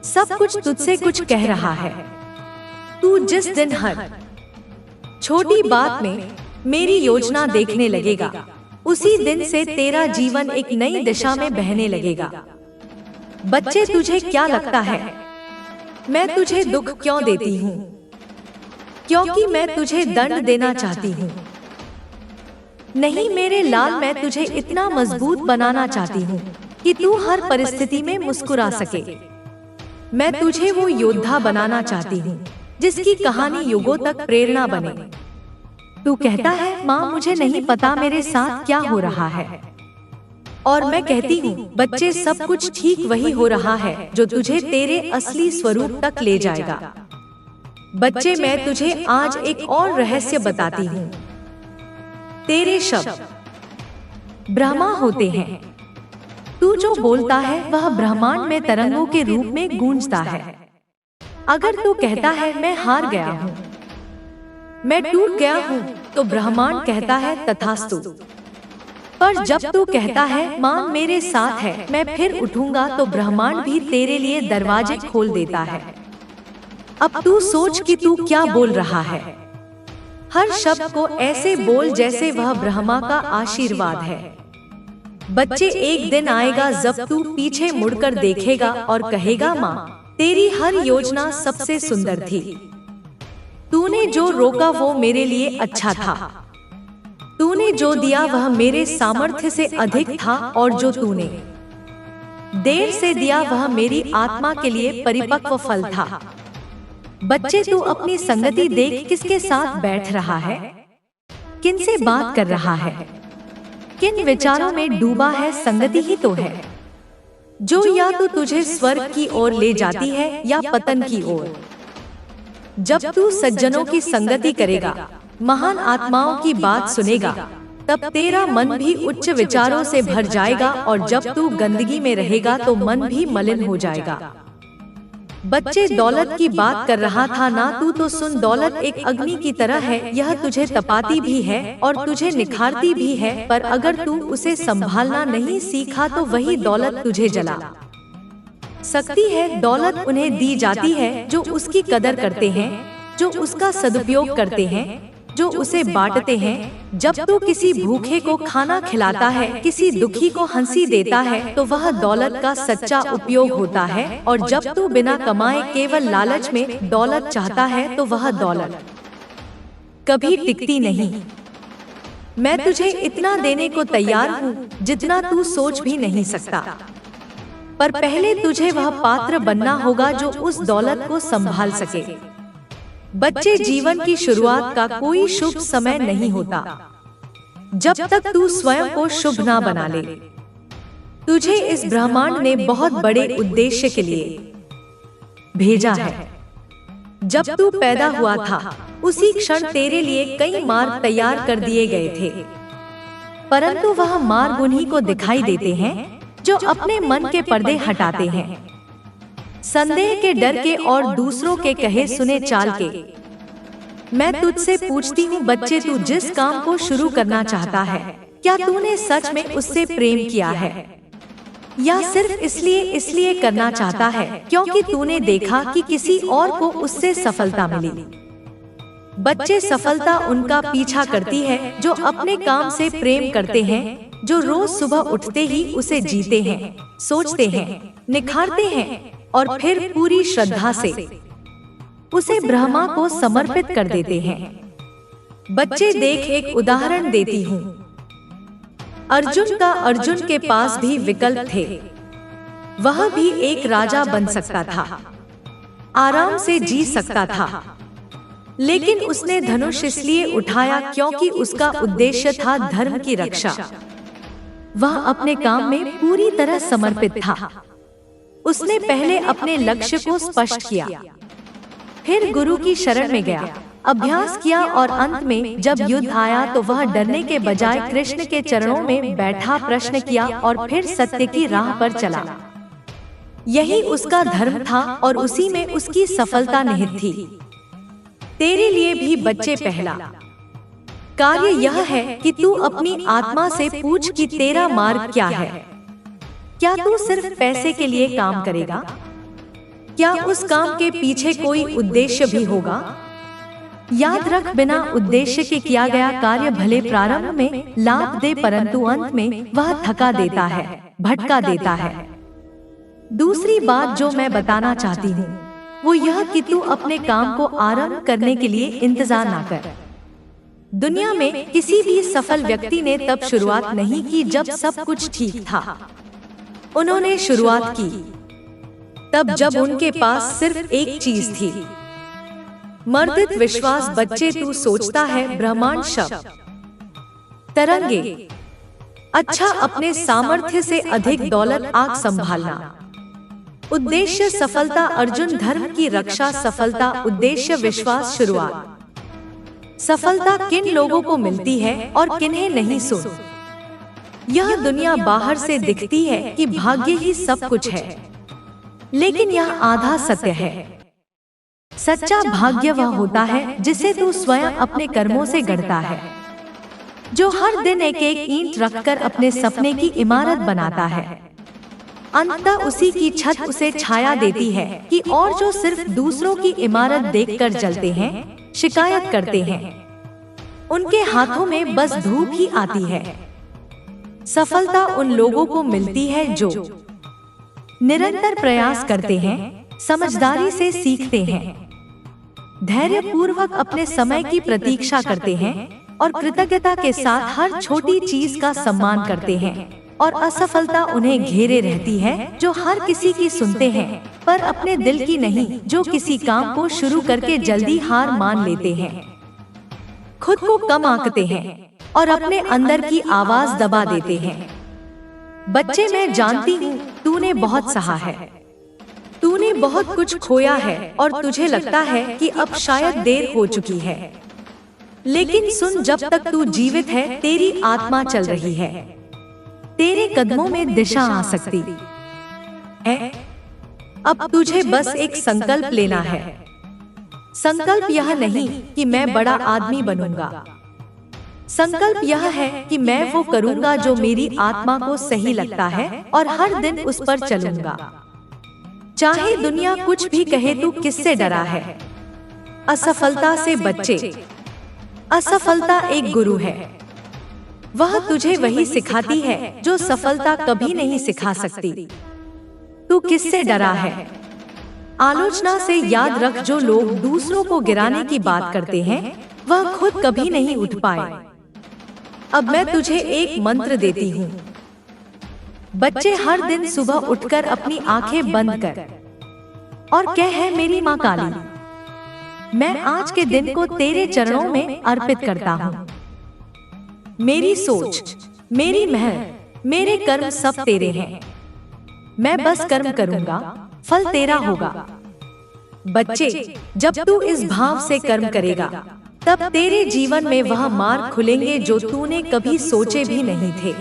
सब कुछ तुझसे कुछ कह रहा है। तू जिस दिन हर छोटी बात में मेरी योजना देखने लगेगा, उसी दिन से तेरा जीवन एक नई दिशा में बहने लगेगा। बच्चे, तुझे क्या लगता है मैं तुझे दुख क्यों देती हूँ? क्योंकि मैं तुझे दंड देना चाहती हूँ। नहीं मेरे लाल, मैं तुझे इतना मजबूत बनाना चाहती हूँ कि तू हर परिस्थिति में मुस्कुरा सके। मैं तुझे वो योद्धा बनाना चाहती हूँ जिसकी कहानी युगों तक प्रेरणा बने। तू कहता है माँ मुझे नहीं पता मेरे साथ क्या हो रहा है, और मैं कहती हूँ बच्चे, सब कुछ ठीक वही हो रहा है जो तुझे तेरे असली स्वरूप तक ले जाएगा। बच्चे, मैं तुझे आज एक और रहस्य बताती हूँ। तेरे शब्द ब्रह्मा होते हैं। तू जो बोलता है वह ब्रह्मांड में तरंगों के रूप में गूंजता है। अगर तू कहता है मैं हार गया हूँ, मैं टूट गया हूँ, तो ब्रह्मांड कहता है तथास्तु। पर जब तू कहता है मान मेरे साथ है, मैं फिर उठूंगा, तो ब्रह्मांड भी तेरे लिए दरवाजे खोल देता है। अब तू सोच कि तू क्या बोल रहा है। हर शब्द को ऐसे बोल जैसे वह ब्रह्मा का आशीर्वाद है। बच्चे, एक दिन आएगा जब तू पीछे मुड़कर देखेगा और कहेगा माँ तेरी हर योजना सबसे सुंदर थी। तूने जो रोका वो मेरे लिए अच्छा था। तूने जो दिया वह मेरे सामर्थ्य से अधिक था, और जो तूने देर से दिया वह मेरी आत्मा के लिए परिपक्व फल था। बच्चे, तू अपनी संगति देख, किसके साथ बैठ रहा है, किनसे बात कर रहा है, किन विचारों में डूबा है। संगति ही तो है जो या तो तुझे स्वर्ग की ओर ले जाती है या पतन की ओर। जब तू सज्जनों की संगति करेगा, महान आत्माओं की बात सुनेगा, तब तेरा मन भी उच्च विचारों से भर जाएगा, और जब तू गंदगी में रहेगा तो मन भी मलिन हो जाएगा। बच्चे, दौलत की बात कर रहा था ना तू, तो सुन, दौलत एक अग्नि की तरह है। यह तुझे तपाती भी है और तुझे निखारती भी है, पर अगर तू उसे संभालना नहीं सीखा तो वही दौलत तुझे जला सकती है। दौलत उन्हें दी जाती है जो उसकी कदर करते हैं, जो उसका सदुपयोग करते हैं, जो उसे बांटते हैं। जब तू किसी भूखे को खाना खिलाता है, किसी दुखी को हंसी देता है, तो वह दौलत का सच्चा उपयोग होता है। और जब तू बिना कमाए केवल लालच में दौलत चाहता है, तो वह दौलत कभी टिकती नहीं। मैं तुझे इतना देने को तैयार हूँ जितना तू सोच भी नहीं सकता, पर पहले तुझे वह पात्र बनना होगा जो उस दौलत को संभाल सके। बच्चे, जीवन की शुरुआत का कोई शुभ समय नहीं होता जब तक तू स्वयं को शुभ ना बना ले। तुझे इस ब्रह्मांड ने बहुत बड़े उद्देश्य के लिए भेजा है। जब तू पैदा हुआ था, उसी क्षण तेरे लिए कई मार्ग तैयार कर दिए गए थे, परंतु वह मार्ग उन्हीं को दिखाई देते हैं जो अपने मन के पर्दे हटाते हैं, संदेह के, डर के और दूसरों के कहे सुने चाल के। मैं तुझसे पूछती हूँ बच्चे, तू जिस काम को शुरू करना चाहता है, क्या तूने सच में उससे प्रेम किया है, या सिर्फ इसलिए करना चाहता है क्योंकि तूने देखा कि किसी और को उससे सफलता मिली? बच्चे, सफलता उनका पीछा करती है जो अपने काम से प्रेम करते हैं, जो रोज सुबह उठते ही उसे जीते हैं, सोचते हैं, निखारते हैं और फिर पूरी श्रद्धा से उसे ब्रह्मा को समर्पित कर देते हैं। बच्चे देख, एक उदाहरण देती हूँ। अर्जुन के पास भी विकल्प थे। वह भी एक राजा बन सकता था, आराम से जी सकता था, लेकिन उसने धनुष इसलिए उठाया क्योंकि उसका उद्देश्य था धर्म की रक्षा। वह अपने काम में पूरी तरह समर्पित था। उसने पहले अपने लक्ष्य को स्पष्ट किया, फिर गुरु की शरण में गया, अभ्यास किया और अंत में जब युद्ध आया तो वह डरने के बजाय कृष्ण के चरणों में बैठा, प्रश्न किया और फिर सत्य की राह पर चला। यही उसका धर्म था और उसी में उसकी सफलता निहित थी। तेरे लिए भी बच्चे, पहला कार्य यह है कि तू अपनी आत्मा से पूछ कि तेरा मार्ग क्या है। क्या तू सिर्फ पैसे के लिए काम करेगा? क्या उस काम के पीछे कोई उद्देश्य भी होगा? याद रख, बिना उद्देश्य के किया गया कार्य भले प्रारंभ में लाभ दे, परंतु अंत में वह थका देता है, भटका देता है। दूसरी बात जो मैं बताना चाहती हूँ वो यह कि तू अपने काम को आरंभ करने के लिए इंतजार ना कर। दुनिया में किसी भी सफल व्यक्ति ने तब शुरुआत नहीं की जब सब कुछ ठीक था। उन्होंने शुरुआत की तब जब उनके पास सिर्फ एक चीज थी, मर्दित विश्वास। बच्चे, तू सोचता है ब्रह्मांड, शब्द, तरंगे, अच्छा, अपने सामर्थ्य से अधिक दौलत, आग संभालना। उद्देश्य सफलता, अर्जुन, धर्म की रक्षा, सफलता, उद्देश्य, विश्वास, शुरुआत। सफलता किन लोगों को मिलती है और किन्हें नहीं? सुन, यह दुनिया बाहर से दिखती है कि भाग्य ही सब कुछ है, लेकिन यह आधा सत्य है। सच्चा भाग्य वह होता है जिसे तू स्वयं अपने कर्मों से गढ़ता है, जो हर दिन एक एक ईंट रखकर अपने सपने की इमारत बनाता है। अंततः उसी की छत उसे छाया देती है कि और जो सिर्फ दूसरों की इमारत देखकर जलते हैं, शिकायत करते हैं, उनके हाथों में बस धूप ही आती है। सफलता उन लोगों को मिलती है जो निरंतर प्रयास करते हैं, समझदारी से सीखते हैं, धैर्य पूर्वक अपने समय की प्रतीक्षा करते हैं और कृतज्ञता के साथ हर छोटी चीज का सम्मान करते हैं। और असफलता उन्हें घेरे रहती है जो हर किसी की सुनते हैं पर अपने दिल की नहीं, जो किसी काम को शुरू करके जल्दी हार मान लेते हैं, खुद को कम आंकते हैं और अपने अंदर की आवाज दबा देते हैं। बच्चे, मैं जानती हूँ तूने बहुत सहा है, तूने बहुत कुछ खोया है और तुझे लगता है कि अब शायद देर हो चुकी है, लेकिन सुन, जब तक तू जीवित है तेरी आत्मा चल रही है, तेरे कदमों में दिशा आ सकती है। अब तुझे बस एक संकल्प लेना है। संकल्प यह नहीं कि मैं बड़ा आदमी बनूंगा, संकल्प यह है कि मैं वो करूंगा जो मेरी आत्मा को सही लगता है और हर दिन उस पर चलूंगा। चाहे दुनिया कुछ भी कहे, तू किससे डरा है? असफलता से। बच्चे, असफलता एक गुरु है। वह तुझे वही सिखाती है जो सफलता कभी नहीं सिखा सकती। तू किससे डरा है? आलोचना से। याद रख, जो लोग दूसरों को गिराने की बात करते हैं वह खुद कभी नहीं उठ पाए। अब मैं तुझे एक मंत्र देती हूँ। बच्चे, हर दिन सुबह उठकर अपनी आंखें बंद कर और कह है, मेरी माँ काली, मैं आज के दिन को तेरे चरणों में अर्पित करता हूँ। मेरी सोच, मेरी मेहनत, मेरे कर्म सब तेरे हैं। मैं बस कर्म करूँगा, फल तेरा होगा। बच्चे, जब तू इस भाव से कर्म करेगा, तब तेरे जीवन में वह मार्ग खुलेंगे जो तूने कभी सोचे भी नहीं थे।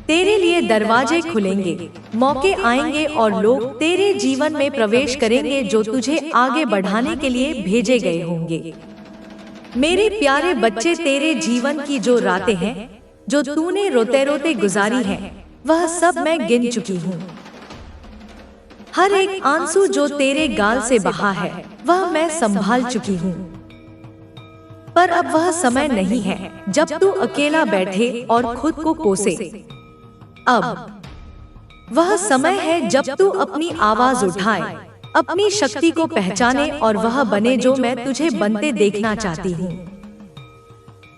तेरे लिए दरवाजे खुलेंगे, मौके आएंगे और लोग तेरे जीवन में प्रवेश करेंगे जो तुझे आगे बढ़ाने के लिए भेजे गए होंगे। मेरे प्यारे बच्चे, तेरे जीवन की जो रातें हैं, जो तूने रोते रोते गुजारी हैं, वह सब मैं गिन चुकी हूँ। हर एक आंसू जो तेरे गाल से बहा है, वह मैं संभाल चुकी हूँ। पर अब वह समय नहीं है जब तू अकेला बैठे और खुद को कोसे। अब वह समय है जब तू अपनी आवाज उठाए, अपनी शक्ति को पहचाने और वह बने जो मैं तुझे बनते देखना चाहती हूँ।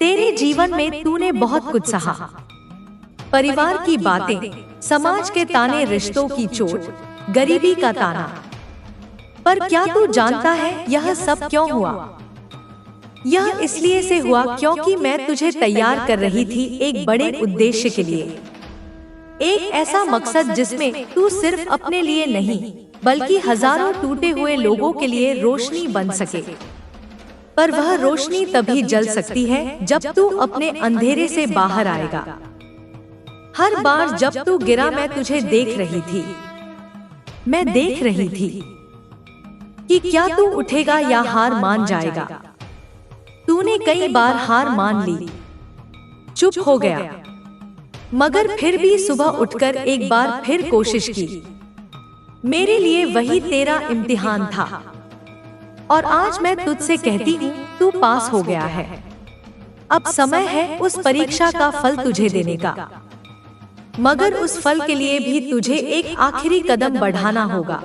तेरे जीवन में तूने बहुत कुछ सहा, परिवार की बातें, समाज के ताने, रिश्तों की चोट, गरीबी का ताना। पर क्या तू जानता है यह सब क्यों हुआ? यह इसलिए से हुआ क्योंकि मैं तुझे तैयार कर रही थी एक बड़े उद्देश्य के लिए। एक ऐसा मकसद जिसमें तू सिर्फ अपने लिए नहीं, बल्कि हजारों टूटे हुए लोगों के लिए रोशनी बन सके। पर वह रोशनी तभी जल सकती है जब तू अपने अंधेरे से बाहर आएगा। हर बार जब तू गिरा, मैं तुझे देख रही थी। मैं देख रही थी कि क्या तू उठेगा या हार मान जाएगा। तूने कई बार हार मान ली, चुप हो गया, मगर फिर भी सुबह उठकर एक बार फिर कोशिश की। मेरे लिए वही तेरा इम्तिहान था और आज मैं तुझसे कहती हूँ, तू पास हो गया है। अब समय है उस परीक्षा का फल तुझे देने का, मगर उस फल के लिए भी तुझे एक आखिरी कदम बढ़ाना होगा।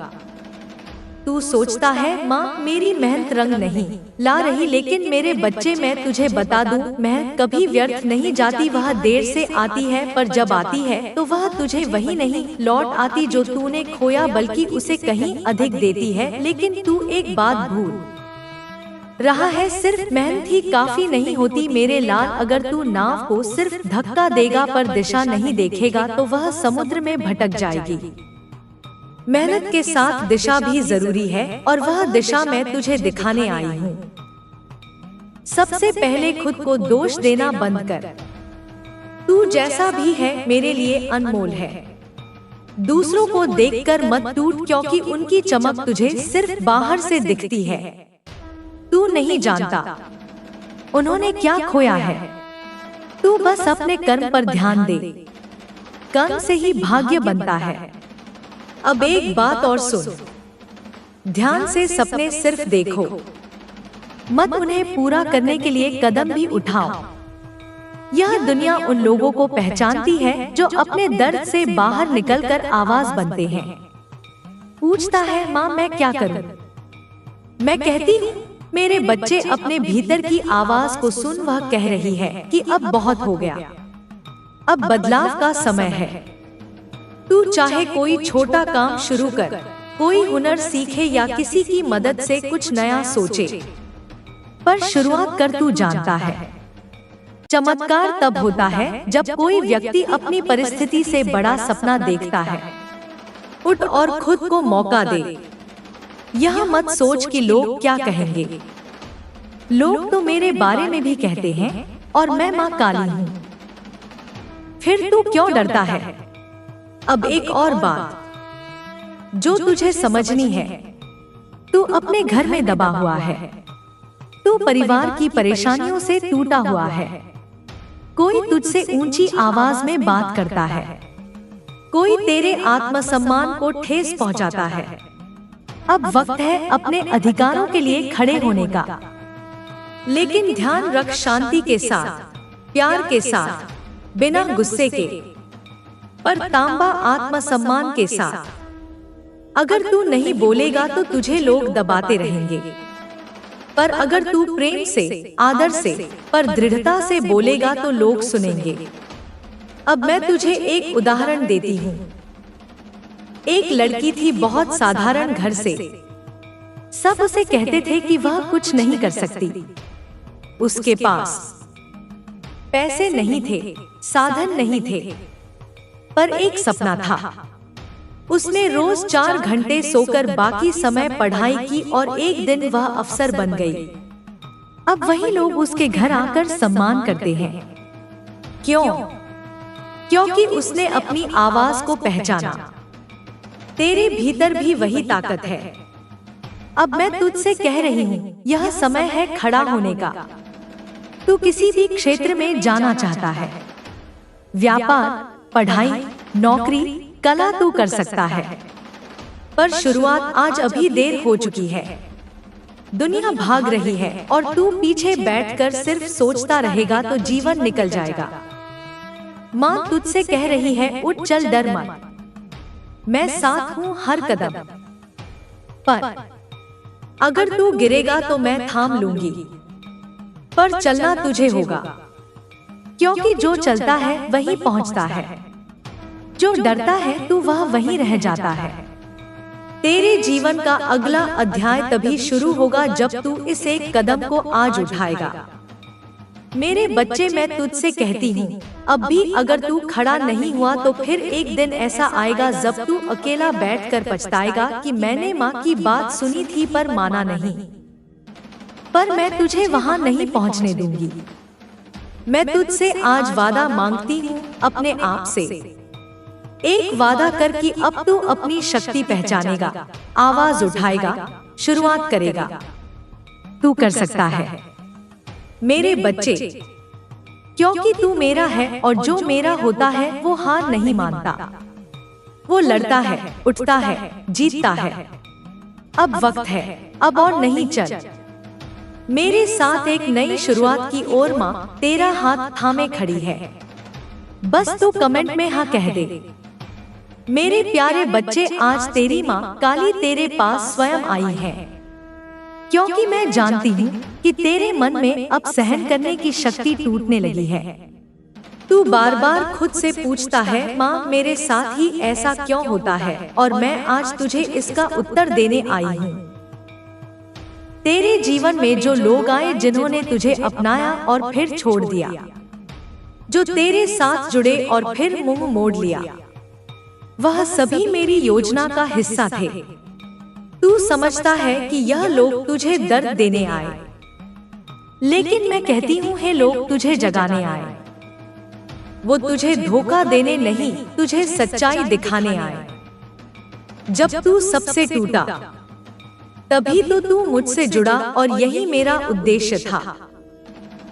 तू सोचता है माँ मेरी मेहनत रंग नहीं ला रही, लेकिन मेरे बच्चे मैं तुझे बता दूं, मेहनत कभी व्यर्थ नहीं जाती। वह देर से आती है, पर जब आती है तो वह तुझे वही नहीं लौट आती जो तूने खोया, बल्कि उसे कहीं अधिक देती है। लेकिन तू एक बात भूल रहा है, सिर्फ मेहनत ही काफी नहीं होती मेरे लाल। अगर तू नाव को सिर्फ धक्का देगा पर दिशा नहीं देखेगा तो वह समुद्र में भटक जाएगी। मेहनत के साथ दिशा भी जरूरी है और वह दिशा मैं तुझे दिखाने आई हूँ। सबसे पहले खुद को दोष देना बंद कर। तू जैसा भी है मेरे लिए अनमोल है। दूसरों को देखकर मत टूट, क्योंकि उनकी चमक तुझे सिर्फ बाहर से दिखती है। तू नहीं जानता उन्होंने क्या खोया है। तू बस अपने कर्म पर ध्यान दे। कर्म से ही भाग्य बनता है। अब एक बात और सुन, ध्यान से सपने सिर्फ देखो, मत उन्हें पूरा करने के लिए कदम भी उठाओ। यह दुनिया उन लोगों को पहचानती है जो अपने दर्द से बाहर निकलकर आवाज बनते हैं। पूछता है माँ मैं क्या करूं? मैं कहती हूँ मेरे बच्चे अपने भीतर की आवाज को सुन। वह कह रही है कि अब बहुत हो गया, अब बदलाव का समय है। तू चाहे कोई छोटा काम शुरू कर, कोई हुनर सीखे या किसी की मदद से कुछ नया सोचे, पर शुरुआत कर। तू जानता है चमत्कार तब होता है जब कोई व्यक्ति अपनी परिस्थिति से बड़ा सपना देखता है। उठ और खुद को मौका दे। यह मत सोच कि लोग क्या कहेंगे। लोग तो मेरे बारे में भी कहते हैं और मैं माँ काली हूँ। फिर तू क्यों डरता है? अब एक और बात जो तुझे समझनी है, तू अपने घर में दबा हुआ है। तू परिवार की परेशानियों से टूटा हुआ है। कोई तुझसे ऊंची आवाज में बात करता है, कोई तेरे आत्मसम्मान को ठेस पहुंचाता है। अब वक्त है अपने अधिकारों के लिए खड़े होने का। लेकिन ध्यान रख, शांति के साथ, प्यार के साथ, बिना गुस्से के, पर तांबा आत्मसम्मान के साथ। अगर तू नहीं बोलेगा तो तुझे लोग दबाते रहेंगे, पर अगर तू प्रेम से, आदर से, पर दृढ़ता से बोलेगा तो लोग सुनेंगे। अब मैं तुझे एक उदाहरण देती हूँ। एक लड़की थी बहुत साधारण घर से। सब उसे कहते थे कि वह कुछ नहीं कर सकती। उसके पास पैसे नहीं थे, साधन नहीं थे, पर एक सपना था। उसने रोज 4 घंटे सोकर बाकी समय पढ़ाई की और एक दिन वह अफसर बन गई। अब वही लोग उसके घर आकर सम्मान करते हैं। क्यों? क्योंकि उसने अपनी आवाज को पहचाना। तेरे भीतर भी वही ताकत है। अब मैं तुझसे कह रही हूँ, यह समय है खड़ा होने का। तू किसी भी क्षेत्र में जाना चाहता है, व्यापार, पढ़ाई, नौकरी, कला तू कर सकता है, पर शुरुआत आज अभी देर हो चुकी है। दुनिया भाग रही है और तू पीछे बैठकर सिर्फ सोचता रहेगा तो जीवन निकल जाएगा। माँ तुझसे कह रही है, उठ चल, डर मत, मैं साथ हूँ हर कदम पर। अगर तू गिरेगा तो मैं थाम लूंगी, पर चलना तुझे होगा, क्योंकि जो चलता है वही पहुंचता है, जो डरता है तो वह वहीं रह जाता है। तेरे जीवन का अगला अध्याय तभी शुरू होगा जब तू इस एक कदम को आज उठाएगा। मेरे बच्चे, मैं तुझसे कहती हूँ, अब भी अगर तू खड़ा नहीं हुआ तो फिर एक दिन ऐसा आएगा जब तू अकेला बैठकर पछताएगा कि मैंने माँ की बात सुनी थी पर माना नहीं। पर मैं तुझे वहाँ नहीं पहुँचने दूंगी। मैं तुझसे आज वादा मांगती हूँ अपने आप से। एक वादा कर कि अब तू अपनी शक्ति पहचानेगा, आवाज उठाएगा, शुरुआत करेगा। तू कर सकता है मेरे बच्चे, क्योंकि तू मेरा है और जो मेरा होता है वो हार नहीं मानता। वो लड़ता है, उठता है, जीतता है। अब वक्त है, अब और नहीं, चल मेरे साथ एक नई शुरुआत की ओर। माँ तेरा हाथ थामे खड़ी है, बस तू कमेंट में हाँ कह दे। मेरे प्यारे बच्चे, आज तेरी माँ काली तेरे पास स्वयं आई है, क्योंकि मैं जानती हूँ कि तेरे मन में अब सहन करने की शक्ति टूटने लगी है। तू बार बार खुद से पूछता है, माँ मेरे साथ ही ऐसा क्यों होता है, और मैं आज तुझे इसका उत्तर देने आई हूँ। तेरे जीवन में जो लोग आए जिन्होंने तुझे अपनाया और फिर छोड़ दिया, जो तेरे साथ जुड़े और फिर मुंह मोड़ लिया, वह सभी मेरी योजना का हिस्सा थे। तू समझता है कि यह लोग तुझे दर्द देने आए, लेकिन मैं कहती हूँ हे लोग तुझे जगाने आए। वो तुझे धोखा देने नहीं, तुझे सच्चाई दिखाने आए। जब तू सबसे टूटा तभी तो तू मुझसे जुड़ा और यही मेरा उद्देश्य था।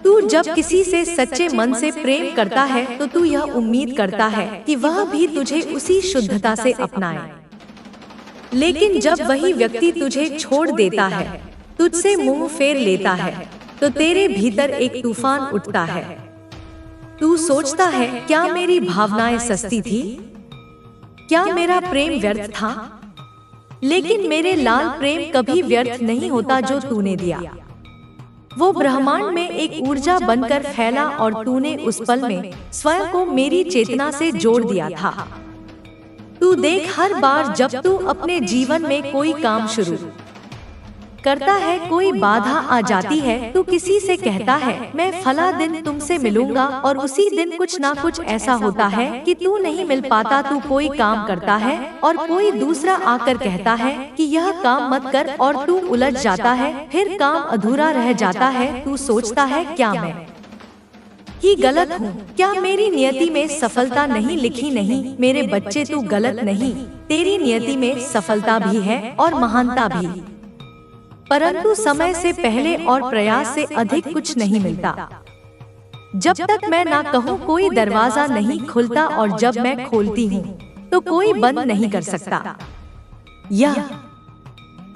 तू जब किसी से सच्चे मन से प्रेम करता है तो तू यह उम्मीद करता है कि वह भी तुझे उसी शुद्धता से अपनाए। लेकिन जब वही व्यक्ति तुझे छोड़ देता है, तुझसे मुंह फेर लेता है, तो तेरे भीतर एक तूफान उठता है। तू सोचता है, क्या मेरी भावनाएं सस्ती थी? क्या मेरा प्रेम व्यर्थ था? लेकिन मेरे लाल, प्रेम कभी व्यर्थ नहीं होता जो तूने दिया। वो ब्रह्मांड में एक ऊर्जा बनकर फैला और तूने उस पल में स्वयं को मेरी चेतना से जोड़ दिया था। तू देख, हर बार जब तू अपने जीवन में कोई काम शुरू करता है, कोई बाधा आ जाती है, तो किसी से कहता है मैं फला दिन तुमसे मिलूंगा, और उसी दिन कुछ ना कुछ ऐसा होता है कि तू नहीं मिल पाता। तू कोई काम करता है और कोई दूसरा आकर कहता है कि यह काम मत कर, और तू उलझ जाता है, फिर काम अधूरा रह जाता है। तू सोचता है, क्या मैं ही गलत हूँ? क्या मेरी नियति में सफलता नहीं लिखी? नहीं मेरे बच्चे, तू गलत नहीं, तेरी नियति में सफलता भी है और महानता भी, परंतु समय से पहले और प्रयास से अधिक कुछ नहीं मिलता। जब तक मैं ना कहूँ कोई दरवाजा नहीं खुलता, और जब मैं खोलती हूँ तो कोई बंद नहीं कर सकता। यह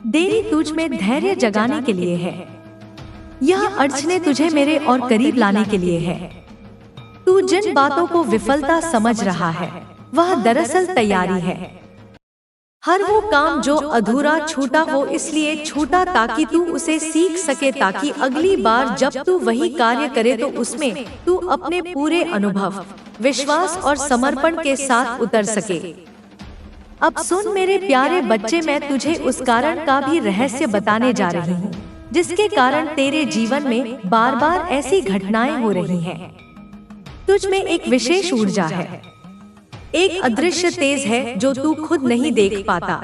देरी तुझ में धैर्य जगाने के लिए है, यह अड़चने तुझे मेरे और करीब लाने के लिए है। तू जिन बातों को विफलता समझ रहा है, वह दरअसल तैयारी है। हर वो काम जो अधूरा छूटा, वो इसलिए छूटा ताकि तू उसे सीख सके, ताकि अगली बार जब तू वही कार्य करे तो उसमें तू अपने पूरे अनुभव, विश्वास और समर्पण के साथ उतर सके। अब सुन मेरे प्यारे बच्चे, मैं तुझे उस कारण का भी रहस्य बताने जा रही हूँ जिसके कारण तेरे जीवन में बार बार ऐसी घटनाएं हो रही हैं। तुझ में एक विशेष ऊर्जा है, एक अदृश्य तेज है जो तू खुद नहीं देख पाता।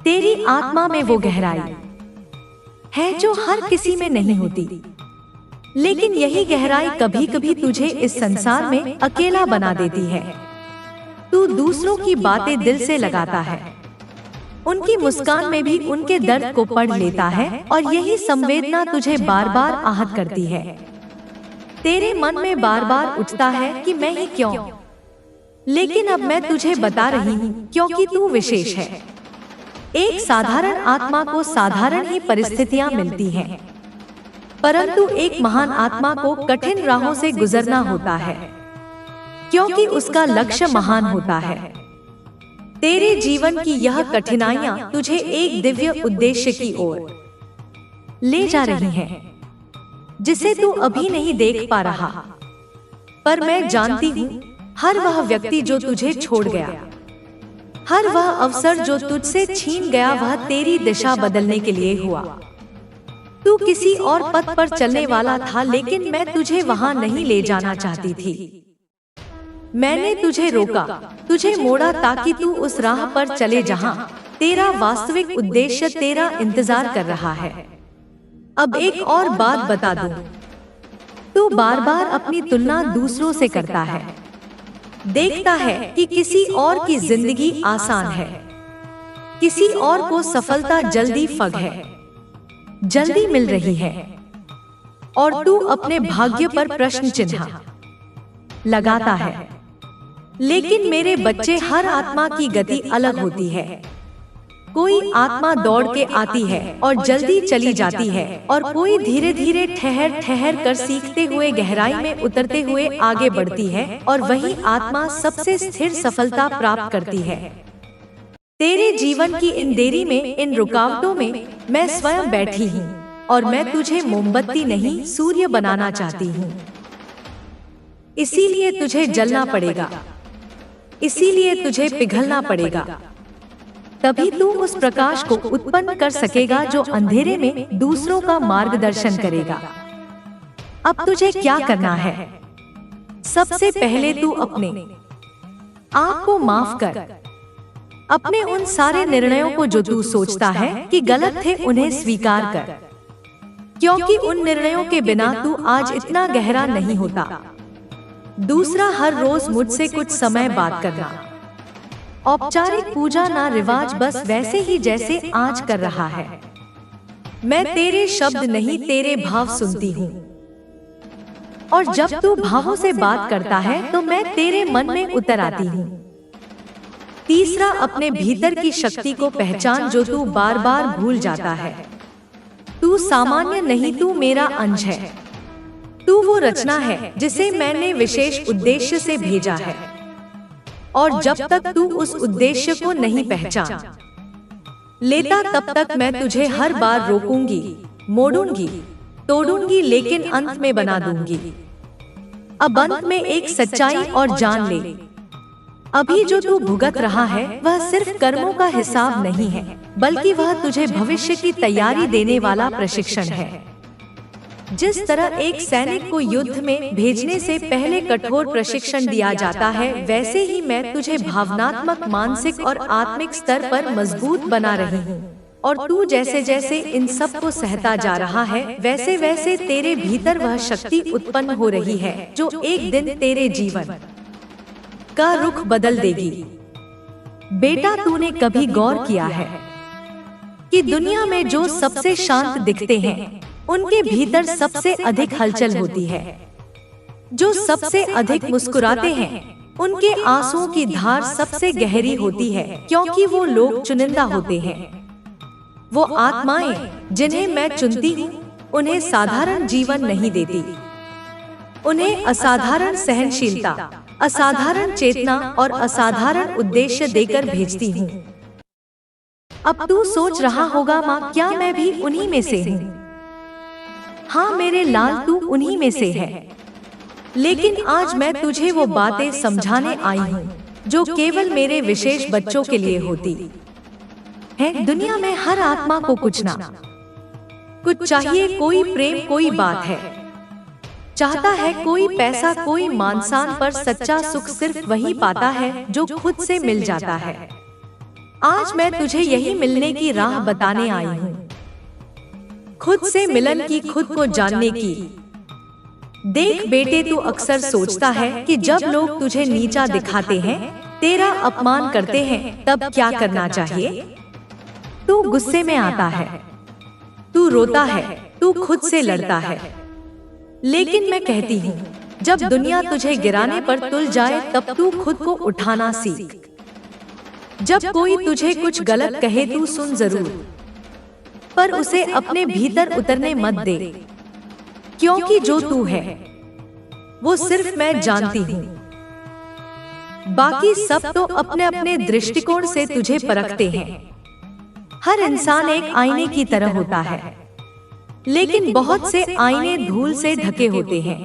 तेरी आत्मा में वो गहराई है जो हर किसी में नहीं होती, लेकिन यही गहराई कभी कभी तुझे इस संसार में अकेला बना देती है। तू दूसरों की बातें दिल से लगाता है, उनकी मुस्कान में भी उनके दर्द को पढ़ लेता है और यही संवेदना तुझे बार बार आहत करती है। तेरे मन में बार बार उठता है कि मैं ही क्यों, लेकिन अब मैं तुझे बता रही हूँ क्योंकि तू विशेष है। एक साधारण आत्मा को साधारण ही परिस्थितियाँ मिलती हैं, परंतु एक महान आत्मा को कठिन राहों से गुजरना होता है क्योंकि उसका लक्ष्य महान होता है। तेरे जीवन की यह कठिनाइयां तुझे एक दिव्य उद्देश्य की ओर ले जा रही हैं, जिसे तू अभी नहीं देख पा रहा। पर मैं जानती हूँ, हर वह व्यक्ति जो तुझे छोड़ गया, हर वह अवसर जो तुझसे छीन गया, वह तेरी दिशा बदलने के लिए हुआ। तू किसी और पथ पर चलने वाला था, लेकिन मैं तुझे वहां नहीं ले जाना चाहती थी। मैंने तुझे रोका, तुझे मोड़ा ताकि तू उस राह पर चले जहां तेरा वास्तविक उद्देश्य तेरा इंतजार कर रहा है। अब एक और बात बता दूं, तू बार बार अपनी तुलना दूसरों से करता है। देखता है कि किसी और की जिंदगी आसान है, किसी और को सफलता जल्दी फग है, जल्दी मिल रही है, और तू अपने भाग्य पर प्रश्न चिन्ह लगाता है। लेकिन मेरे बच्चे, हर आत्मा की गति अलग होती है। कोई आत्मा दौड़ के आती है और जल्दी चली जाती है, और कोई धीरे धीरे ठहर ठहर कर सीखते हुए गहराई में उतरते हुए आगे बढ़ती है, और वही आत्मा सबसे स्थिर सफलता प्राप्त करती है। तेरे जीवन की इन देरी में, इन रुकावटों में मैं स्वयं बैठी हूँ, और मैं तुझे मोमबत्ती नहीं सूर्य बनाना चाहती हूँ। इसीलिए तुझे जलना पड़ेगा, इसीलिए तुझे पिघलना पड़ेगा, तभी तू उस प्रकाश को उत्पन्न कर सकेगा जो अंधेरे में दूसरों का मार्गदर्शन करेगा। अब तुझे क्या करना है? सबसे पहले तू अपने आप को माफ कर। अपने उन सारे निर्णयों को जो तू सोचता है कि गलत थे, उन्हें स्वीकार कर, क्योंकि उन निर्णयों के बिना तू आज इतना गहरा नहीं होता। दूसरा, हर रोज मुझसे कुछ समय बात करना। औपचारिक पूजा ना रिवाज, बस वैसे ही जैसे आज कर रहा है। मैं तेरे शब्द नहीं, तेरे भाव सुनती हूँ, और जब तू भावों से बात करता है तो मैं तेरे मन में उतर आती हूँ। तीसरा, अपने भीतर की शक्ति को पहचान जो तू बार बार भूल जाता है। तू सामान्य नहीं, तू मेरा अंश है। तू वो रचना है जिसे मैंने विशेष उद्देश्य से भेजा है, और जब तक तू उस उद्देश्य को नहीं पहचान लेता, तब तक मैं तुझे हर बार रोकूंगी, मोड़ूंगी, तोड़ूंगी, लेकिन अंत में बना दूंगी। अब अंत में एक सच्चाई और जान ले, अभी जो तू भुगत रहा है वह सिर्फ कर्मों का हिसाब नहीं है, बल्कि वह तुझे भविष्य की तैयारी देने वाला प्रशिक्षण है। जिस तरह एक सैनिक को युद्ध में भेजने से पहले कठोर प्रशिक्षण दिया जाता है, वैसे ही मैं तुझे भावनात्मक, मानसिक और आत्मिक स्तर पर मजबूत बना रही हूँ। और तू जैसे जैसे इन सब को सहता जा रहा है, वैसे वैसे तेरे भीतर वह शक्ति उत्पन्न हो रही है जो एक दिन तेरे जीवन का रुख बदल देगी। बेटा, तूने कभी गौर किया है कि दुनिया में जो सबसे शांत दिखते हैं, उनके भीतर सबसे अधिक हलचल होती है। जो सबसे अधिक मुस्कुराते हैं, उनके आंसुओं की धार सबसे गहरी होती है, क्योंकि वो लोग चुनिंदा होते हैं। वो आत्माएं जिन्हें मैं चुनती हूँ, उन्हें साधारण जीवन नहीं देती। उन्हें असाधारण सहनशीलता, असाधारण चेतना और असाधारण उद्देश्य देकर भेजती हूँ। अब तू सोच रहा होगा, माँ, क्या मैं भी उन्हीं में से हूँ? हाँ मेरे लाल, तू उन्हीं में से है। लेकिन आज मैं तुझे वो बातें समझाने आई हूँ जो केवल मेरे विशेष बच्चों के लिए होती है। दुनिया में हर आत्मा को कुछ ना कुछ चाहिए, कोई प्रेम, कोई बात है चाहता है, कोई पैसा, कोई मान-सम्मान, पर सच्चा सुख सिर्फ वही पाता है जो खुद से मिल जाता है। आज मैं तुझे यही मिलने की राह बताने आई हूँ, खुद से मिलन की, खुद को जानने की। देख बेटे, तू अक्सर सोचता है कि जब लोग तुझे नीचा दिखाते हैं, तेरा अपमान करते हैं, तब क्या करना चाहिए। तू गुस्से में आता है, तू रोता है, तू खुद से लड़ता है। लेकिन मैं कहती हूँ, जब दुनिया तुझे गिराने पर तुल जाए, तब तू खुद को उठाना सीख। जब कोई तुझे कुछ गलत कहे, तू सुन जरूर, पर उसे अपने भीतर उतरने मत दे, क्योंकि जो तू है वो सिर्फ मैं जानती हूँ। बाकी सब तो अपने अपने दृष्टिकोण से तुझे परखते हैं। हर इंसान एक आईने की तरह होता है, लेकिन बहुत से आईने धूल से ढके होते हैं,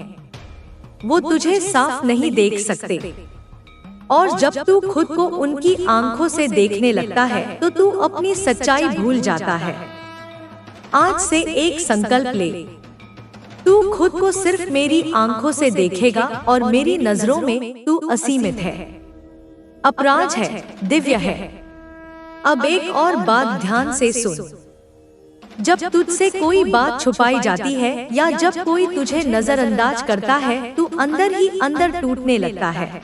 वो तुझे साफ नहीं देख सकते। और जब तू खुद को उनकी आंखों से देखने लगता है, तो तू अपनी सच्चाई भूल जाता है। आज से एक संकल्प ले, तू खुद को सिर्फ मेरी आंखों से देखेगा और मेरी नजरों में तू असीमित है, अपराज है, दिव्य है। अब एक और बात ध्यान से सुन, जब तुझसे कोई बात छुपाई जाती है या जब कोई तुझे नजरअंदाज करता है, तू अंदर ही अंदर टूटने लगता है।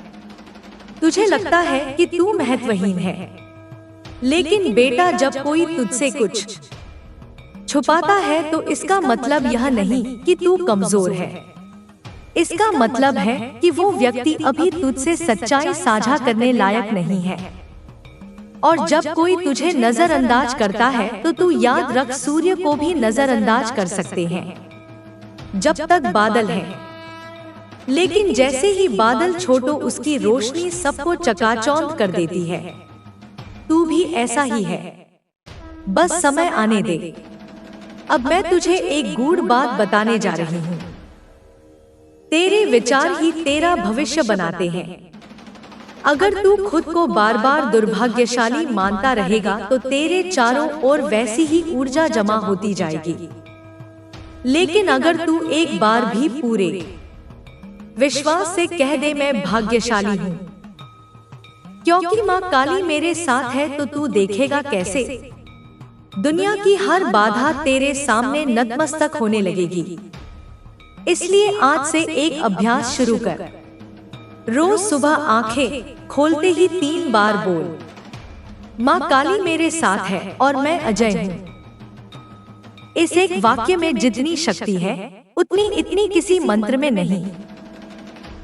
तुझे लगता है कि तू महत्वहीन है। लेकिन बेटा, जब कोई तुझसे कुछ छुपाता है, तो इसका मतलब यह नहीं कि तू कमजोर है। इसका मतलब है कि वो व्यक्ति अभी तुझसे सच्चाई साझा करने लायक नहीं है। और जब कोई तुझे नजरअंदाज करता है, तो तू याद रख, सूर्य को भी नजरअंदाज कर सकते हैं जब तक बादल हैं। लेकिन जैसे ही बादल छोटो, उसकी रोशनी सबको चकाचौंध कर देती है। तू भी ऐसा ही है, बस समय आने दे। अब मैं तुझे एक गूढ़ बात बताने जा रही हूँ। तेरे विचार ही तेरा भविष्य बनाते हैं। अगर तू खुद को बार बार दुर्भाग्यशाली मानता रहेगा, तो तेरे चारों ओर वैसी ही ऊर्जा जमा होती जाएगी। लेकिन अगर तू एक बार भी पूरे विश्वास से कह दे, मैं भाग्यशाली हूँ क्योंकि माँ काली मेरे साथ है, तो तू देखेगा कैसे दुनिया की हर बाधा तेरे सामने नतमस्तक होने लगेगी। इसलिए आज से एक अभ्यास शुरू कर। रोज सुबह आंखें खोलते ही 3 बार बोल, माँ काली मेरे साथ है और मैं अजय हूँ। इस एक वाक्य में जितनी शक्ति है, उतनी इतनी किसी मंत्र में नहीं।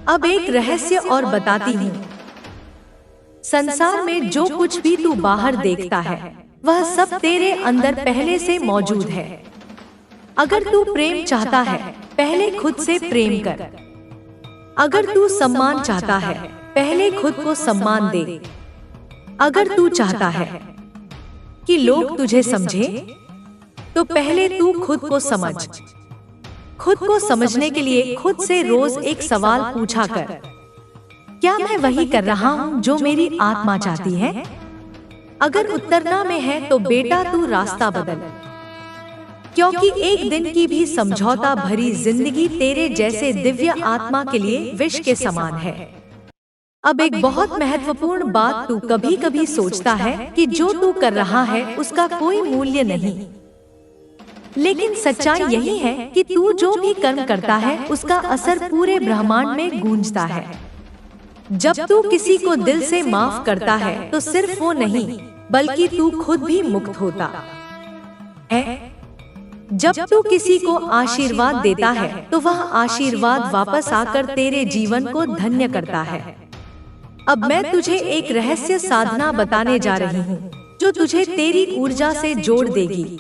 अब एक रहस्य और बताती हूँ। संसार में जो कुछ भी तू बाहर देखता है, वह सब तेरे अंदर पहले से मौजूद है। अगर तू प्रेम चाहता है, पहले खुद से प्रेम कर। अगर तू सम्मान चाहता है, पहले खुद को सम्मान दे। अगर तू चाहता है कि लोग तुझे समझे, तो पहले तू खुद को समझ। खुद को समझने के लिए खुद से रोज एक सवाल पूछा कर, क्या मैं वही कर रहा हूँ जो मेरी आत्मा चाहती है? अगर उत्तर ना में है, तो बेटा तू रास्ता बदल, क्योंकि एक दिन की भी समझौता भरी जिंदगी तेरे जैसे दिव्य आत्मा के लिए विष के समान है। अब एक बहुत महत्वपूर्ण बात, तू कभी कभी सोचता है कि जो तू कर रहा है उसका कोई मूल्य नहीं, लेकिन सच्चाई यही है कि तू जो भी कर्म करता है, उसका असर पूरे ब्रह्मांड में गूंजता है। जब तू किसी को दिल से माफ करता है, तो सिर्फ वो नहीं, बल्कि तू खुद भी मुक्त होता है। जब तू किसी को आशीर्वाद देता है, तो वह आशीर्वाद वापस आकर तेरे जीवन को धन्य करता है। अब मैं तुझे एक रहस्य साधना बताने जा रही हूँ, जो तुझे तेरी ऊर्जा से जोड़ देगी।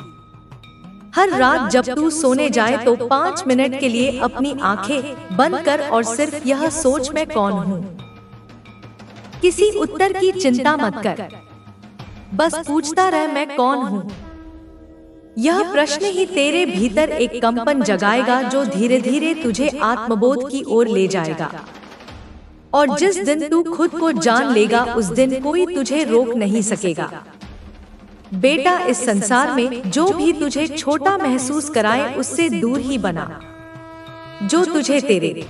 हर रात जब तू सोने जाए, तो 5 मिनट के लिए अपनी आंखें बंद कर और सिर्फ यह सोच, मैं कौन हूँ। किसी उत्तर की चिंता मत कर, बस पूछता रह, मैं कौन हूँ। यह प्रश्न ही तेरे भीतर एक कंपन जगाएगा, जो धीरे धीरे तुझे आत्मबोध की ओर ले जाएगा। और जिस दिन तू खुद को जान लेगा उस दिन कोई तुझे रोक नहीं सकेगा। बेटा, इस संसार में जो भी तुझे छोटा महसूस कराए उससे दूर ही बना। जो तुझे तेरे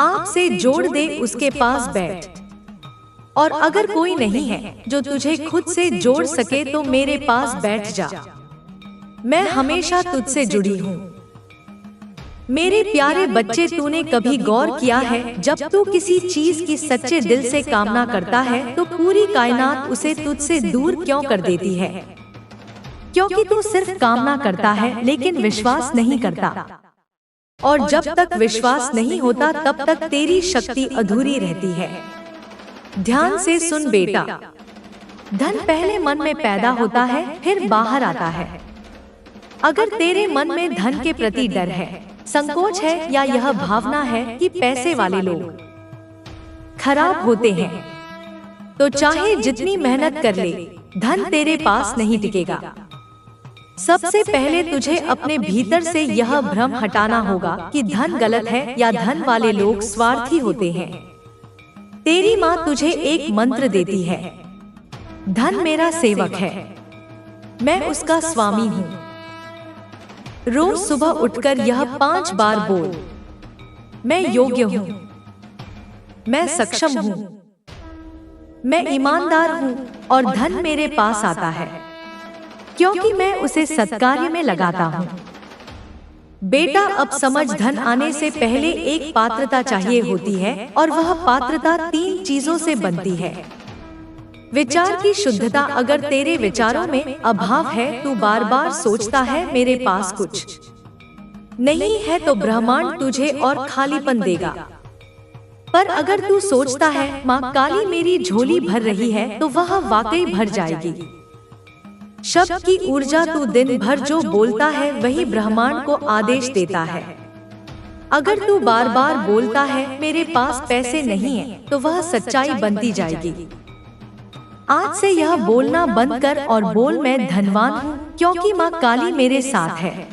आप से जोड़ दे उसके पास बैठ। और अगर कोई नहीं है जो तुझे खुद से जोड़ सके तो मेरे पास बैठ जा। मैं हमेशा तुझसे जुड़ी हूँ। मेरे प्यारे बच्चे, तूने कभी गौर किया है जब तू किसी चीज की सच्चे दिल से कामना करता है तो पूरी कायनात उसे तुझसे दूर क्यों कर देती है? क्योंकि तू सिर्फ कामना करता है लेकिन विश्वास नहीं करता। और जब तक विश्वास नहीं होता तब तक तेरी शक्ति अधूरी रहती है। ध्यान से सुन बेटा, धन पहले मन में पैदा होता है फिर बाहर आता है। अगर तेरे मन में धन के प्रति डर है, संकोच है या यह भावना है कि पैसे वाले लोग खराब होते हैं, तो चाहे जितनी मेहनत कर ले, धन तेरे पास नहीं टिकेगा। सबसे पहले तुझे अपने भीतर से यह भ्रम हटाना होगा कि धन गलत है या धन वाले लोग स्वार्थी होते हैं। तेरी माँ तुझे एक मंत्र देती है, धन मेरा सेवक है, मैं उसका स्वामी हूँ। रोज सुबह उठकर यह 5 बार बोल, मैं योग्य हूँ, मैं सक्षम हूँ, मैं ईमानदार हूँ और धन मेरे पास आता है क्योंकि मैं उसे सत्कार्य में लगाता हूँ। बेटा, अब समझ, धन आने से पहले एक पात्रता चाहिए होती है और वह पात्रता 3 चीजों से बनती है। विचार की शुद्धता। अगर तेरे विचारों में अभाव है, तू बार बार सोचता है मेरे पास कुछ नहीं है, तो ब्रह्मांड तुझे और खालीपन देगा। पर अगर तू सोचता है माँ काली मेरी झोली भर रही है, तो वह वाकई भर जाएगी। शब्द की ऊर्जा। तू दिन भर जो बोलता है वही ब्रह्मांड को आदेश देता है। अगर तू बार बार बोलता है मेरे पास पैसे नहीं है, तो वह सच्चाई बनती जाएगी। आज से यह बोलना बंद कर और बोल, मैं धनवान हूँ क्योंकि माँ काली मेरे साथ है।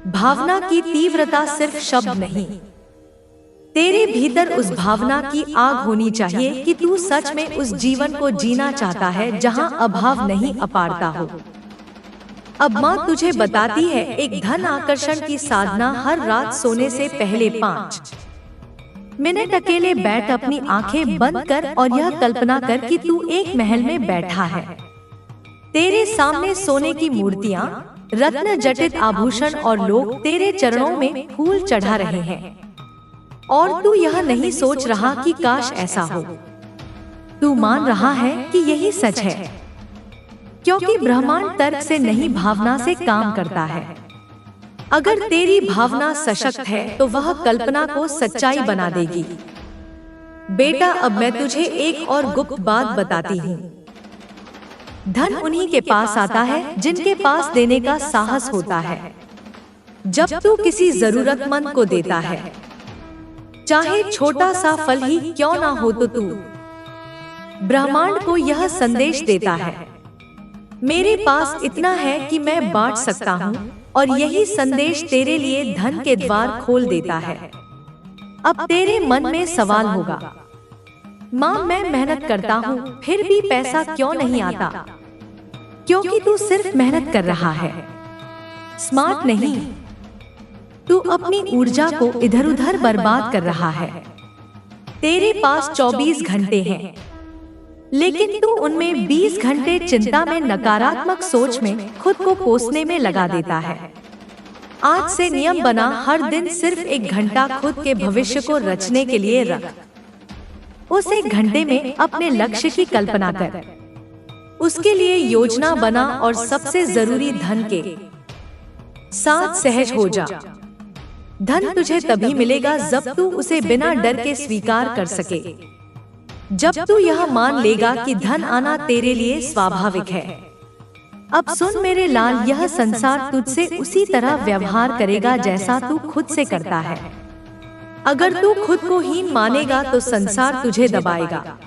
भावना की तीव्रता सिर्फ शब्द नहीं, तेरे भीतर उस भावना की आग होनी चाहिए कि तू सच में उस जीवन को जीना चाहता है जहां अभाव नहीं अपारता हो। अब माँ तुझे बताती है एक धन आकर्षण की साधना। हर रात सोने से पहले 5 मिनट अकेले बैठ, अपनी आंखें बंद कर और यह कल्पना कर कि तू एक महल में बैठा है। तेरे सामने सोने की मूर्तियाँ, रत्न जटित आभूषण और लोग तेरे चरणों में फूल चढ़ा रहे हैं। और तू यह नहीं सोच रहा कि काश ऐसा हो, तू मान रहा है कि यही सच है, क्योंकि ब्रह्मांड तर्क से नहीं भावना से काम करता है। अगर तेरी भावना सशक्त है तो वह कल्पना को सच्चाई बना देगी। बेटा, अब मैं तुझे एक और गुप्त बात बताती हूँ। धन उन्हीं के पास आता है जिनके पास देने का साहस होता है। जब तू किसी जरूरतमंद को देता है, चाहे छोटा सा फल ही क्यों ना हो, तो तू ब्रह्मांड को यह संदेश देता है, मेरे पास इतना है कि मैं बांट सकता हूँ। और यही संदेश तेरे लिए धन के द्वार खोल देता है। अब तेरे मन में सवाल होगा, माँ मैं मेहनत करता हूँ फिर भी पैसा क्यों नहीं आता? क्योंकि तू सिर्फ मेहनत कर रहा है, स्मार्ट नहीं। तू अपनी ऊर्जा को इधर उधर बर्बाद कर रहा है। तेरे पास 24 घंटे हैं, लेकिन तू उनमें 20 घंटे चिंता में, नकारात्मक सोच में, खुद को कोसने में लगा देता है। आज से नियम बना, हर दिन सिर्फ 1 घंटा खुद के भविष्य को रचने के लिए रख। उस 1 घंटे में अपने लक्ष्य की कल्पना कर, उसके लिए योजना बना और सबसे जरूरी धन के साथ सहज हो जा। धन तुझे तभी मिलेगा जब तू उसे बिना डर के स्वीकार कर सके। जब तू यह मान लेगा कि धन आना तेरे लिए स्वाभाविक है। अब सुन मेरे लाल, यह संसार तुझसे उसी तरह व्यवहार करेगा जैसा तू खुद से करता है। अगर तू खुद को हीन मानेगा तो संसार तुझे दबाएगा,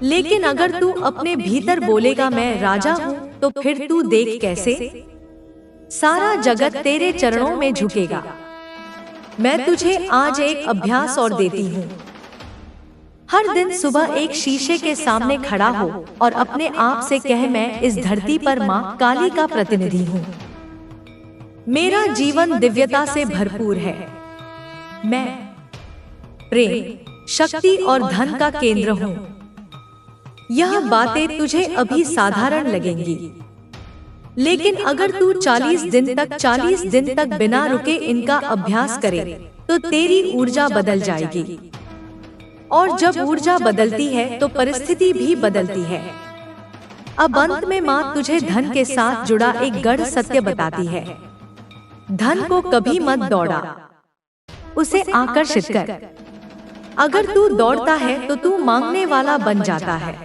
लेकिन अगर तू अपने भीतर बोलेगा मैं राजा हूँ, तो फिर तू देख कैसे सारा जगत तेरे चरणों में झुकेगा। मैं तुझे आज एक अभ्यास और देती हूँ। हर दिन सुबह एक शीशे के सामने खड़ा हो और अपने आप से कह, मैं इस धरती पर माँ काली का प्रतिनिधि हूँ। मेरा जीवन दिव्यता से भरपूर है। मैं प्रेम, शक्ति और धन का केंद्र हूँ। यह बातें तुझे अभी साधारण लगेंगी, लेकिन अगर तू 40 दिन तक बिना रुके इनका अभ्यास करे तो तेरी ऊर्जा बदल जाएगी। और जब ऊर्जा बदलती है तो परिस्थिति भी बदलती है। अब अंत में माँ तुझे धन के साथ जुड़ा एक गढ़ सत्य बताती है। धन को कभी मत दौड़ा, उसे आकर्षित कर। अगर तू दौड़ता है तो तू मांगने वाला बन जाता है,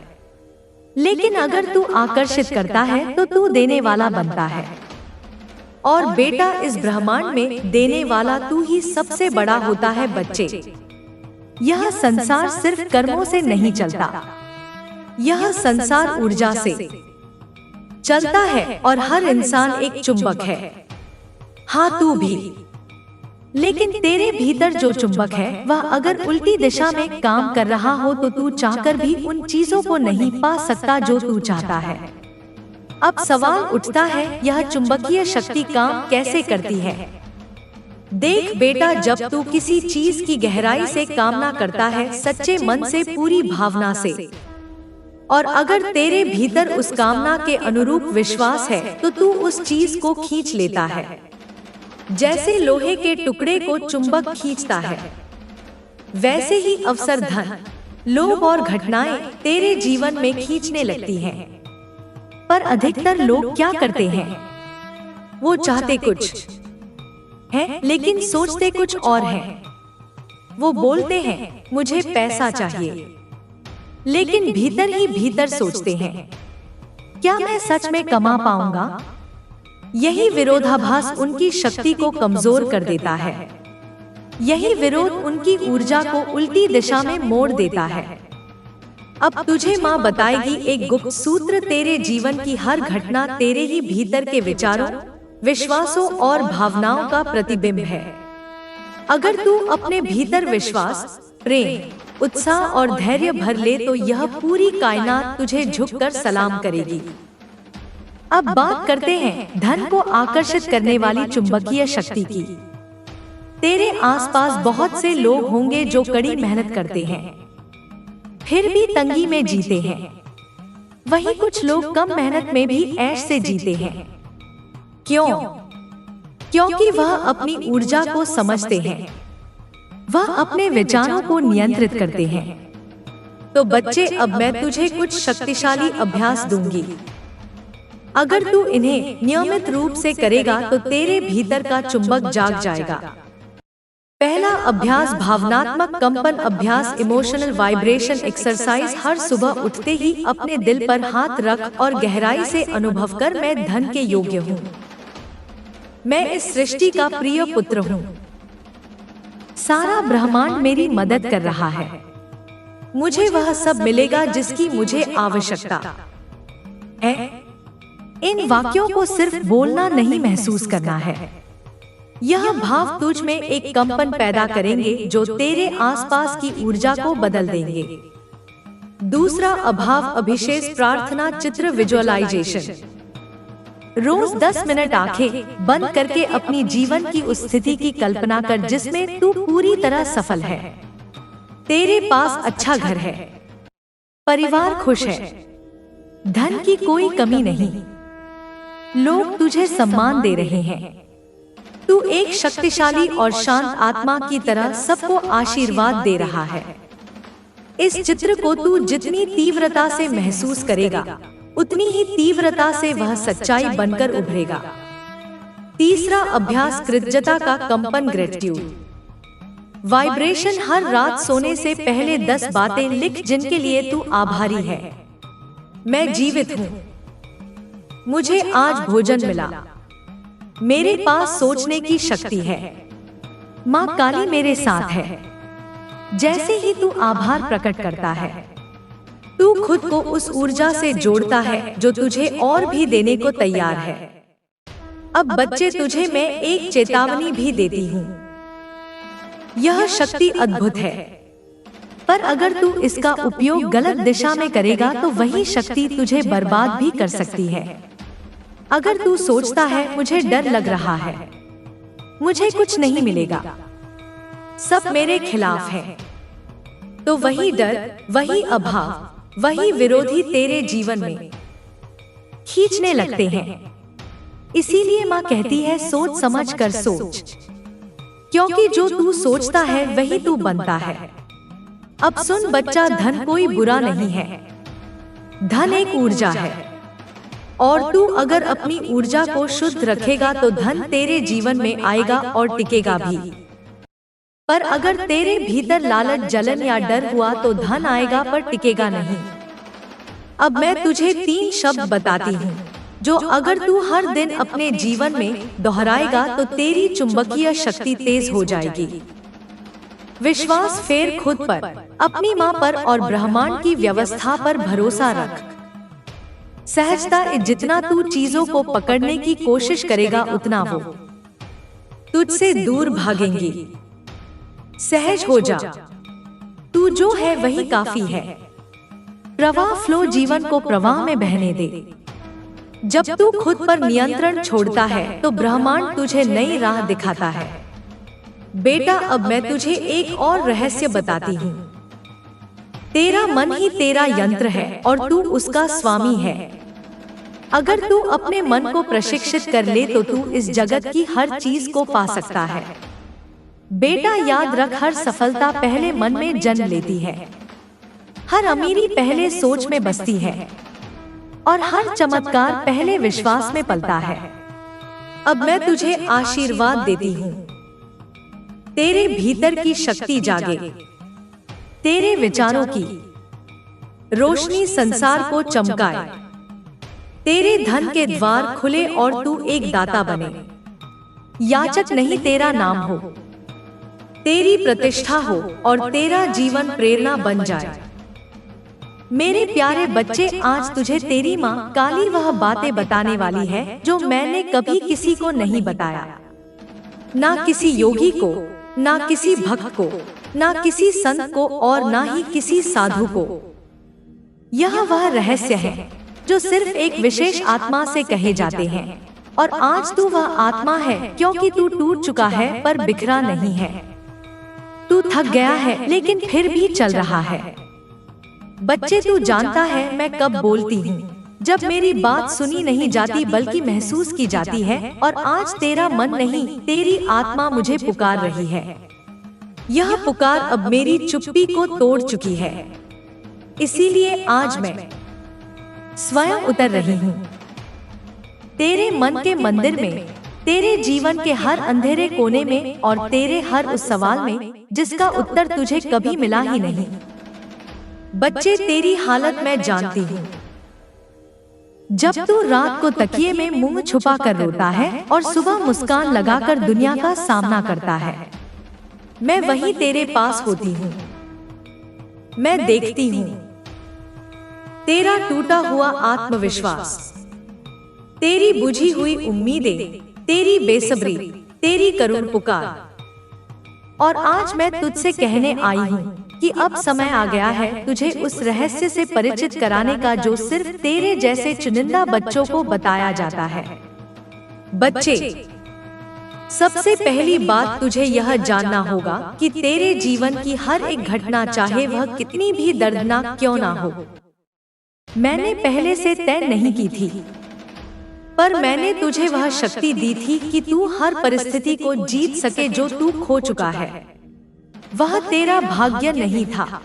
लेकिन अगर तू आकर्षित करता है तो तू देने वाला बनता है। और बेटा, इस ब्रह्मांड में देने वाला तू ही सबसे बड़ा होता है। बच्चे, यह संसार सिर्फ कर्मों से नहीं चलता, यह संसार ऊर्जा से चलता है और हर इंसान एक चुंबक है। हाँ, तू भी। लेकिन तेरे भीतर जो चुंबक है वह अगर उल्टी दिशा में काम कर रहा हो तो तू चाहकर भी उन चीजों को नहीं पा सकता जो तू चाहता है। अब सवाल उठता है, यह चुंबकीय शक्ति काम कैसे करती है? देख बेटा, जब तू किसी चीज की गहराई से कामना करता है, सच्चे मन से, पूरी भावना से, और अगर तेरे भीतर उस कामना के अनुरूप विश्वास है तो तू उस चीज को खींच लेता है। जैसे लोहे के टुकड़े को चुंबक खींचता है, वैसे ही अवसर, धन, लोभ और घटनाएं तेरे जीवन में खींचने लगती हैं। पर अधिकतर लोग क्या करते हैं? वो चाहते कुछ है लेकिन सोचते कुछ और है। वो बोलते हैं मुझे पैसा चाहिए, लेकिन भीतर ही भीतर सोचते हैं क्या मैं सच में कमा पाऊंगा? यही विरोधाभास उनकी शक्ति को कमजोर कर देता है। यही विरोध उनकी ऊर्जा को उल्टी दिशा में मोड़ देता है। अब तुझे माँ बताएगी एक गुप्त सूत्र। तेरे जीवन की हर घटना तेरे ही भीतर के विचारों, विश्वासों और भावनाओं का प्रतिबिंब है। अगर तू अपने भीतर विश्वास, प्रेम, उत्साह और धैर्य भर ले तो यह पूरी कायनात तुझे झुककर सलाम करेगी। अब बात करते हैं धन को आकर्षित करने वाली चुंबकीय शक्ति की। तेरे आसपास बहुत से लोग होंगे जो कड़ी मेहनत करते हैं, फिर भी तंगी में जीते हैं। वहीं कुछ लोग कम मेहनत में भी ऐश से जीते हैं। क्यों? क्योंकि वह अपनी ऊर्जा को समझते हैं, वह अपने विचारों को नियंत्रित करते हैं। तो बच्चे, अब मैं तुझे कुछ शक्तिशाली अभ्यास दूंगी। अगर तू इन्हें नियमित रूप से करेगा तो तेरे भीतर का चुंबक जाग जाएगा। पहला अभ्यास, भावनात्मक कंपन अभ्यास, इमोशनल वाइब्रेशन एक्सरसाइज। हर सुबह उठते ही अपने दिल पर हाथ रख और गहराई से अनुभव कर, मैं धन के योग्य हूँ, मैं इस सृष्टि का प्रिय पुत्र हूँ, सारा ब्रह्मांड मेरी मदद कर रहा है, मुझे वह सब मिलेगा जिसकी मुझे आवश्यकता है। इन वाक्यों को सिर्फ बोलना नहीं, महसूस करना है। यह भाव तुझ में एक कंपन पैदा करेंगे जो तेरे आसपास की ऊर्जा को बदल देंगे। दूसरा अभाव अभिषेक प्रार्थना चित्र विजुअलाइजेशन। रोज 10 मिनट आंखें बंद करके अपनी जीवन की उस स्थिति की कल्पना कर जिसमें तू पूरी तरह सफल है। तेरे पास अच्छा घर है, परिवार खुश है, धन की कोई कमी नहीं, लोग तुझे सम्मान दे रहे हैं, तू एक शक्तिशाली और शांत आत्मा की तरह सबको आशीर्वाद दे रहा है। इस चित्र को तू जितनी तीव्रता से महसूस करेगा, उतनी ही तीव्रता से वह सच्चाई बनकर उभरेगा। तीसरा अभ्यास, कृतज्ञता का कंपन ग्रेटिट्यूड वाइब्रेशन। हर रात सोने से पहले 10 बातें लिख जिनके लिए तू आभारी है। मैं जीवित हूँ, मुझे आज भोजन मिला, मेरे पास सोचने की शक्ति है, माँ काली मेरे साथ है। जैसे ही तू आभार प्रकट करता है, तू खुद को उस ऊर्जा से जोड़ता है जो तुझे और भी देने को तैयार है। अब बच्चे, तुझे मैं एक चेतावनी भी देती हूँ। यह शक्ति अद्भुत है, पर अगर तू इसका उपयोग गलत दिशा में करेगा तो वही शक्ति तुझे बर्बाद भी कर सकती है। अगर तू सोचता है मुझे डर लग रहा है, मुझे कुछ नहीं मिलेगा, सब मेरे खिलाफ है, तो वही डर, वही अभाव, वही विरोधी तेरे जीवन में खींचने लगते हैं। इसीलिए माँ कहती है सोच समझ कर सोच, क्योंकि जो तू सोचता है वही तू बनता है। अब सुन बच्चा, धन कोई बुरा नहीं है, धन एक ऊर्जा है, और तू अगर अपनी ऊर्जा को शुद्ध रखेगा तो धन तेरे जीवन में आएगा और टिकेगा भी। पर अगर तेरे भीतर लालच, जलन या डर हुआ तो धन आएगा पर टिकेगा नहीं। अब मैं तुझे 3 शब्द बताती हूँ जो अगर तू हर दिन अपने जीवन में दोहराएगा तो तेरी चुंबकीय शक्ति तेज हो जाएगी। विश्वास फेर खुद पर, अपनी माँ पर और ब्रह्मांड की व्यवस्था पर भरोसा रख। सहजता, जितना तू चीजों को पकड़ने की कोशिश करेगा उतना वो तुझसे दूर भागेंगी। सहज हो जा, तू जो है वही काफी है। प्रवाह फ्लो, जीवन को प्रवाह में बहने दे। जब तू खुद पर नियंत्रण छोड़ता है तो ब्रह्मांड तुझे नई राह दिखाता है। बेटा, अब मैं तुझे एक और रहस्य बताती हूँ। तेरा मन ही तेरा यंत्र है और तू उसका स्वामी है। अगर तू अपने मन को प्रशिक्षित कर ले तो तू इस जगत की हर चीज को पा सकता है। बेटा याद रख, हर सफलता पहले मन में जन्म लेती है, हर अमीरी पहले सोच में बसती है, और हर चमत्कार पहले विश्वास में पलता है। अब मैं तुझे आशीर्वाद देती हूँ, तेरे भीतर की शक्ति जागे, तेरे विचारों की रोशनी संसार को चमकाए, तेरे धन के द्वार खुले और तू एक दाता बने। याचक नहीं तेरा नाम हो, तेरी प्रतिष्ठा हो और तेरा जीवन प्रेरणा बन जाए। मेरे प्यारे बच्चे, आज तुझे तेरी माँ काली वह बातें बताने वाली है जो मैंने कभी किसी को नहीं बताया, ना किसी योगी को, ना किसी भक्त को, ना किसी संत को और ना ही किसी साधु को। यह वह रहस्य है जो सिर्फ एक विशेष आत्मा से कहे जाते हैं, और आज तू वह आत्मा है, क्योंकि तू टूट चुका है पर बिखरा नहीं है। तू थक गया है लेकिन फिर भी चल रहा है। बच्चे, तू जानता है मैं कब बोलती हूँ, जब मेरी बात सुनी नहीं जाती बल्कि महसूस की जाती है, और आज तेरा मन नहीं तेरी आत्मा मुझे पुकार रही है। यह पुकार अब मेरी चुप्पी को तोड़ चुकी है, इसीलिए आज मैं स्वयं उतर रही हूँ तेरे मन के मंदिर में, तेरे जीवन के हर अंधेरे कोने में और तेरे हर उस सवाल में जिसका उत्तर तुझे कभी मिला ही नहीं। बच्चे, तेरी हालत मैं जानती हूँ। जब तू रात को तकिए में मुंह छुपा कर रोता है और सुबह मुस्कान लगाकर दुनिया का सामना करता है, मैं वहीं तेरे पास होती हूँ। मैं देखती हूँ तेरा टूटा हुआ आत्मविश्वास, तेरी बुझी हुई उम्मीदें, तेरी बेसब्री, तेरी करुण पुकार। और आज मैं तुझसे कहने आई हूँ कि अब समय आ गया है तुझे उस रहस्य से परिचित कराने का जो सिर्फ तेरे जैसे चुनिंदा बच्चों को बताया जाता है। बच्चे, सबसे पहली बात तुझे यह जानना होगा कि तेरे जीवन की हर एक घटना, चाहे वह कितनी भी दर्दनाक क्यों ना हो, मैंने पहले से तय नहीं की थी, पर मैंने तुझे वह शक्ति दी थी कि तू हर परिस्थिति को जीत सके जो तू खो चुका है। वह तेरा भाग्य नहीं था,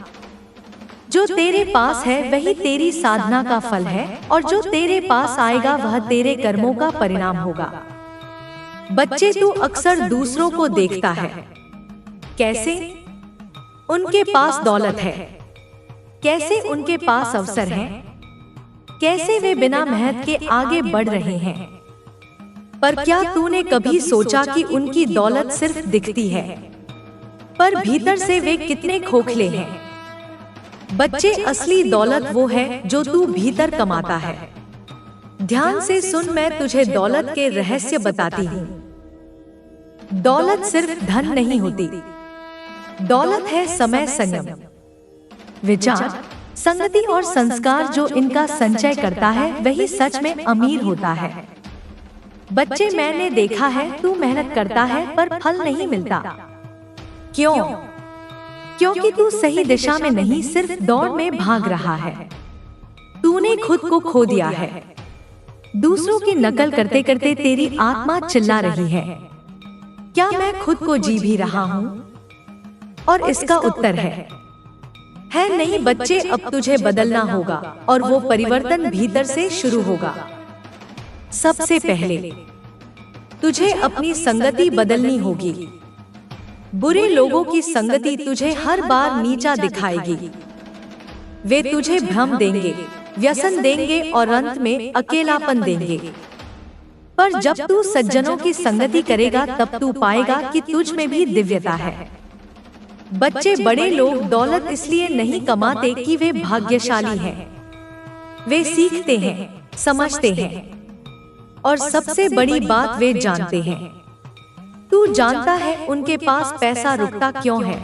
जो तेरे पास है वही तेरी साधना का फल है, और जो तेरे पास आएगा वह तेरे कर्मों का परिणाम होगा। बच्चे, तू अक्सर दूसरों को देखता है, कैसे उनके पास दौलत है, कैसे उनके पास अवसर हैं, कैसे वे बिना मेहनत के आगे बढ़ रहे हैं। पर क्या तूने कभी सोचा कि उनकी दौलत सिर्फ दिखती है, पर भीतर से वे कितने खोखले हैं। बच्चे, असली दौलत वो है जो तू भीतर कमाता है। ध्यान से सुन, मैं तुझे दौलत के रहस्य बताती हूँ। दौलत सिर्फ धन नहीं होती, दौलत है समय, संयम, विचार, संगति और संस्कार जो इनका संचय करता है वही सच में अमीर होता है। बच्चे, मैंने देखा है तू मेहनत करता है पर फल नहीं मिलता। क्यों? क्योंकि तू सही दिशा में नहीं, सिर्फ दौड़ में भाग रहा है। तूने खुद को खो दिया है। दूसरों की नकल करते करते तेरी आत्मा चिल्ला रही है, क्या मैं खुद को जी भी रहा हूँ? और इसका उत्तर है नहीं बच्चे, अब तुझे बदलना होगा और वो परिवर्तन भीतर से शुरू होगा। सबसे पहले तुझे अपनी संगति बदलनी होगी। बुरे लोगों की संगति तुझे हर बार नीचा दिखाएगी। वे तुझे भ्रम देंगे, व्यसन देंगे और अंत में अकेलापन देंगे। पर जब तू सज्जनों की संगति करेगा तब तू पाएगा कि तुझ में भी दिव्यता है। बच्चे, बड़े लोग दौलत इसलिए नहीं कमाते कि वे भाग्यशाली हैं। वे सीखते हैं, समझते हैं और सबसे बड़ी बात वे जानते हैं। तू जानता है उनके पास पैसा रुकता क्यों है?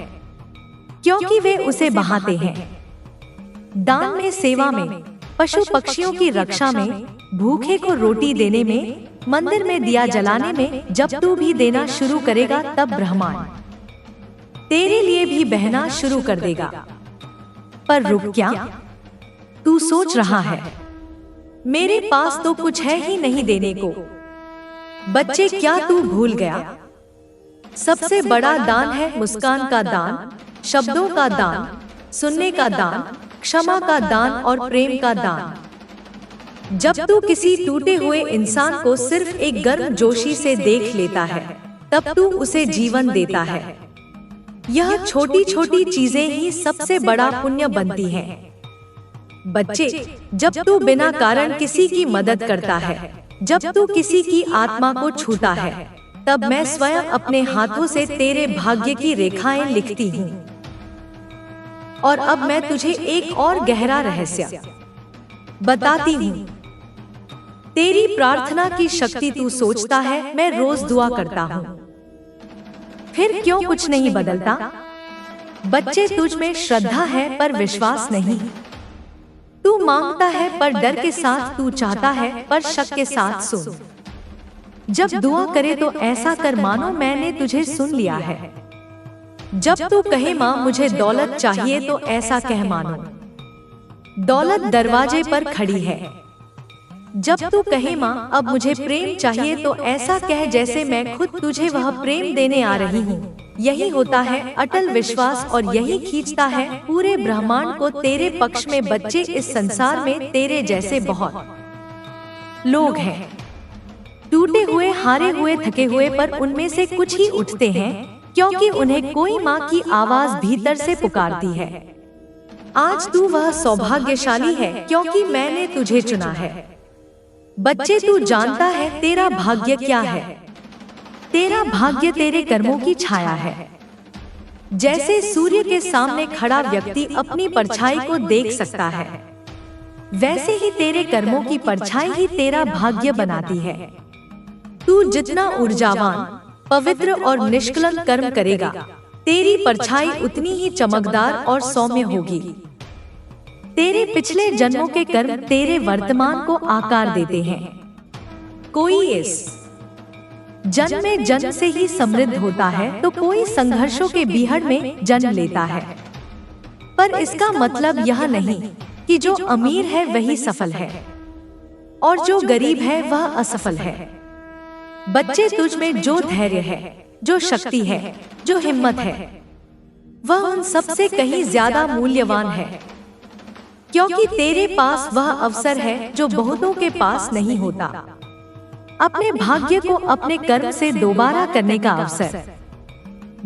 क्योंकि वे उसे बहाते हैं। दान में, सेवा में, पशु पक्षियों की रक्षा में, भूखे को रोटी देने में, मंदिर में दिया जलाने में। जब तू भी देना शुरू करेगा तब ब्रह्मांड तेरे लिए भी बहना शुरू कर देगा। पर रुक क्या? तू सोच रहा है मेरे पास तो कुछ है ही नहीं देने को। बच्चे, क्या तू भूल गया? सबसे बड़ा दान है मुस्कान का दान, शब्दों का दान, सुनने का दान, क्षमा का दान और प्रेम का दान। जब तू किसी टूटे हुए इंसान को सिर्फ एक गर्मजोशी से देख लेता है तब तू उसे जीवन देता है। यह छोटी छोटी चीजें ही सबसे बड़ा पुण्य बनती हैं। बच्चे, जब तू बिना कारण किसी की मदद करता है, जब तू किसी की आत्मा को छूता है, तब मैं स्वयं अपने हाथों से तेरे भाग्य की रेखाएं लिखती हूँ। और अब मैं तुझे एक और गहरा रहस्य बताती हूँ। तेरी प्रार्थना की शक्ति तू सोचता है मैं रोज दुआ करता हूँ, फिर क्यों कुछ नहीं बदलता? बच्चे, तुझ में श्रद्धा है पर विश्वास नहीं। तू मांगता है पर डर के साथ, तू चाहता है पर शक के साथ। सुन, जब दुआ करे तो ऐसा कर मानो मैंने तुझे सुन लिया है। जब तू कहे माँ मुझे दौलत चाहिए तो ऐसा कह मानो दौलत दरवाजे पर खड़ी है। जब तू कहे माँ अब मुझे प्रेम चाहिए तो ऐसा कह जैसे मैं खुद तुझे वह प्रेम देने आ रही हूँ। यही होता है अटल विश्वास और यही खींचता है पूरे ब्रह्मांड को तेरे पक्ष में। बच्चे, इस संसार में तेरे जैसे बहुत लोग हैं, टूटे हुए, हारे हुए, थके हुए, पर उनमें से कुछ ही उठते हैं क्योंकि उन्हें कोई माँ की आवाज भीतर से पुकारती है। आज तू वह सौभाग्यशाली है क्योंकि मैंने तुझे चुना है। बच्चे, तू जानता है तेरा भाग्य क्या है? तेरा भाग्य तेरे कर्मों की छाया है। जैसे सूर्य के सामने खड़ा व्यक्ति अपनी परछाई को देख सकता है, वैसे ही तेरे कर्मों की परछाई ही तेरा भाग्य बनाती है। तू जितना ऊर्जावान, पवित्र और निष्कलंक कर्म करेगा, तेरी परछाई उतनी ही चमकदार और सौम्य होगी। तेरे पिछले जन्मों के कर्म तेरे वर्तमान को आकार देते हैं। कोई इस जन्म में जन्म से ही समृद्ध होता है तो कोई संघर्षों के बीहड़ में जन्म लेता है। पर इसका मतलब यह नहीं कि जो अमीर है वही सफल है और जो गरीब है वह असफल है। बच्चे, तुझ में जो धैर्य है, जो शक्ति है, जो हिम्मत है, वह उन सबसे कहीं ज्यादा मूल्यवान है क्योंकि तेरे पास वह अवसर है जो बहुतों के पास नहीं होता। अपने भाग्य को अपने कर्म से दोबारा करने का अवसर।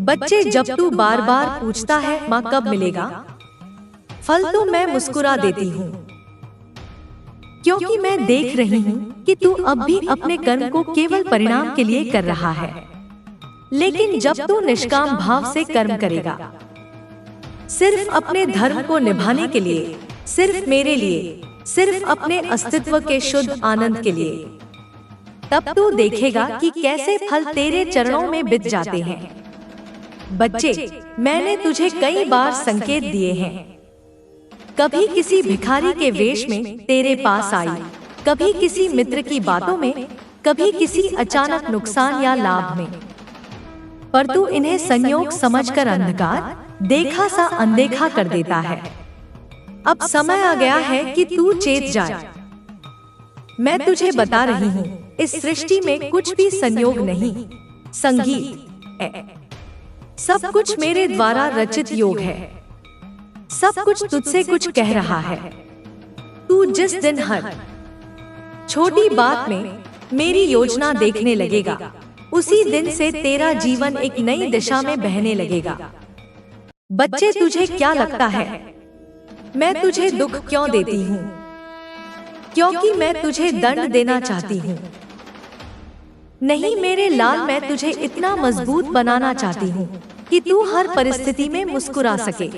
बच्चे, जब तू बार बार पूछता है माँ कब मिलेगा फल, तो मैं मुस्कुरा देती हूँ क्योंकि मैं देख रही हूँ कि तू अब भी अपने कर्म को केवल परिणाम के लिए कर रहा है। लेकिन जब तू निष्काम भाव से कर्म करेगा, सिर्फ अपने धर्म को निभाने के लिए, सिर्फ मेरे लिए, सिर्फ अपने अस्तित्व के शुद्ध आनंद के लिए, तब तू देखेगा कि कैसे फल तेरे चरणों में बिछ जाते हैं। बच्चे, मैंने तुझे कई बार संकेत दिए हैं, कभी किसी भिखारी के वेश में तेरे पास आई, कभी किसी मित्र की बातों में, कभी किसी अचानक नुकसान या लाभ में। पर तू इन्हें संयोग समझकर अंधकार देखा सा अनदेखा कर देता है। अब समय आ गया है कि तू चेत जाए। मैं तुझे बता रही हूँ, इस सृष्टि में कुछ भी संयोग नहीं, संगीत है। सब कुछ मेरे द्वारा रचित योग है। सब कुछ तुझसे कुछ कह रहा है। तू जिस दिन हर छोटी बात में मेरी योजना देखने लगेगा, उसी दिन से तेरा जीवन एक नई दिशा में बहने लगेगा। बच्चे, तुझे क्या लगता है मैं तुझे दुख क्यों देती हूँ? क्योंकि मैं तुझे दंड देना चाहती हूँ। नहीं मेरे लाल, मैं तुझे इतना मजबूत बनाना चाहती हूँ कि तू हर परिस्थिति में मुस्कुरा सके।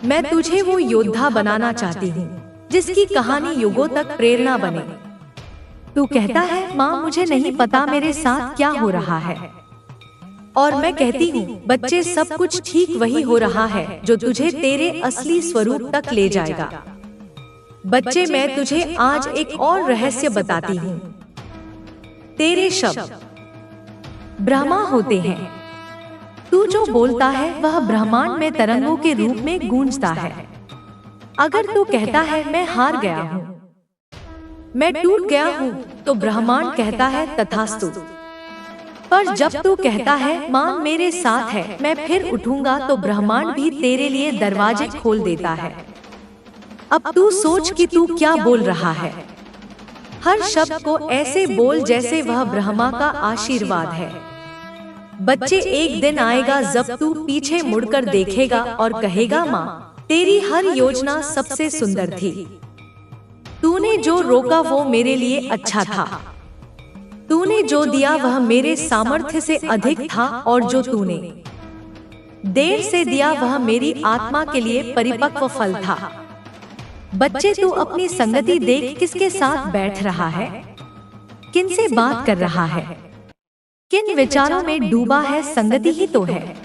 मैं तुझे वो योद्धा बनाना चाहती हूँ जिसकी कहानी युगों तक प्रेरणा बने। तू कहता है, माँ मुझे नहीं पता मेरे साथ क्या हो रहा है। और मैं कहती हूँ, बच्चे, सब कुछ ठीक वही हो रहा है जो तुझे तेरे असली स्वरूप तक ले जाएगा। बच्चे, मैं तुझे आज एक और रहस्य बताती हूँ। तेरे शब्द ब्रह्मा होते हैं। तू जो बोलता है वह ब्रह्मांड में तरंगों के रूप में गूंजता है। अगर तू कहता है मैं हार गया हूँ, मैं टूट गया हूँ, तो ब्रह्मांड कहता है तथास्तु। पर जब तू कहता है माँ मेरे साथ है, मैं फिर उठूंगा, तो ब्रह्मांड भी तेरे लिए दरवाजे खोल देता है। अब तू सोच कि तू क्या बोल रहा है। हर शब्द को ऐसे बोल जैसे वह ब्रह्मा का आशीर्वाद है। बच्चे, एक दिन आएगा जब तू पीछे मुड़कर देखेगा और कहेगा, माँ तेरी हर योजना सबसे सुंदर थी। तूने जो रोका वो मेरे लिए अच्छा था। तूने जो दिया वह मेरे सामर्थ्य से अधिक था, और जो तूने देर से दिया वह मेरी आत्मा के लिए परिपक्व फल था। बच्चे, तू अपनी संगति देख, किसके साथ बैठ रहा है, किनसे बात कर रहा है, किन विचारों में डूबा है। संगति ही तो है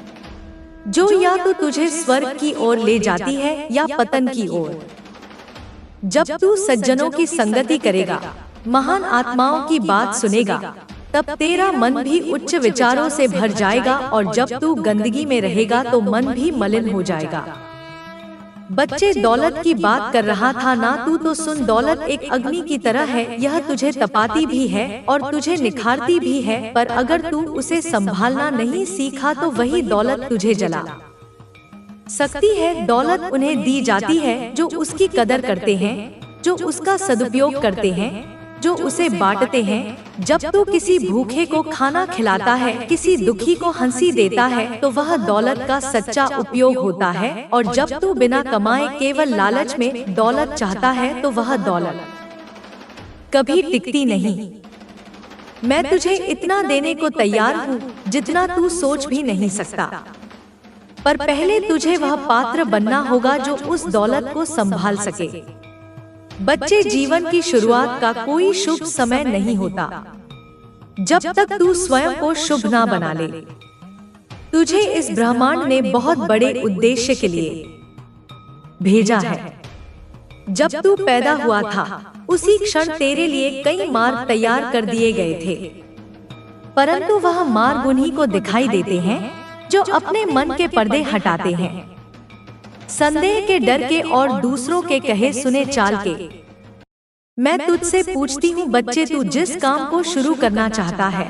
जो या तो तुझे स्वर्ग की ओर ले जाती है या पतन की ओर। जब तू सज्जनों की संगति करेगा, महान आत्माओं की बात सुनेगा, तब तेरा मन भी उच्च विचारों से भर जाएगा, और जब तू गंदगी में रहेगा तो मन भी मलिन हो जाएगा। बच्चे, दौलत की बात कर रहा था ना तू, तो सुन, दौलत एक अग्नि की तरह है। यह तुझे तपाती भी है और तुझे निखारती भी है, पर अगर तू उसे संभालना नहीं सीखा तो वही दौलत तुझे जला सकती है। दौलत उन्हें दी जाती है जो उसकी कदर करते हैं, जो उसका सदुपयोग करते हैं, जो उसे बांटते हैं। जब तू किसी भूखे को खाना खिलाता है, किसी दुखी को हंसी देता है, तो वह दौलत का सच्चा उपयोग होता है। और जब तू बिना कमाए केवल लालच में दौलत चाहता है, तो वह दौलत कभी टिकती नहीं। मैं तुझे इतना देने को तैयार हूँ जितना तू सोच भी नहीं सकता, पर पहले तुझे वह पात्र बनना होगा जो उस दौलत को संभाल सके। बच्चे, जीवन की शुरुआत का कोई शुभ समय नहीं होता जब तक तू स्वयं को शुभ ना बना ले। तुझे इस ब्रह्मांड ने बहुत बड़े उद्देश्य के लिए भेजा है। जब तू पैदा हुआ था, उसी क्षण तेरे लिए कई मार्ग तैयार कर दिए गए थे, परंतु वह मार्ग उन्हीं को दिखाई देते हैं जो अपने मन के पर्दे हटाते हैं, संदेह के, डर के और दूसरों के कहे सुने चाल के। मैं तुझसे पूछती हूँ बच्चे, तू जिस काम को शुरू करना चाहता है,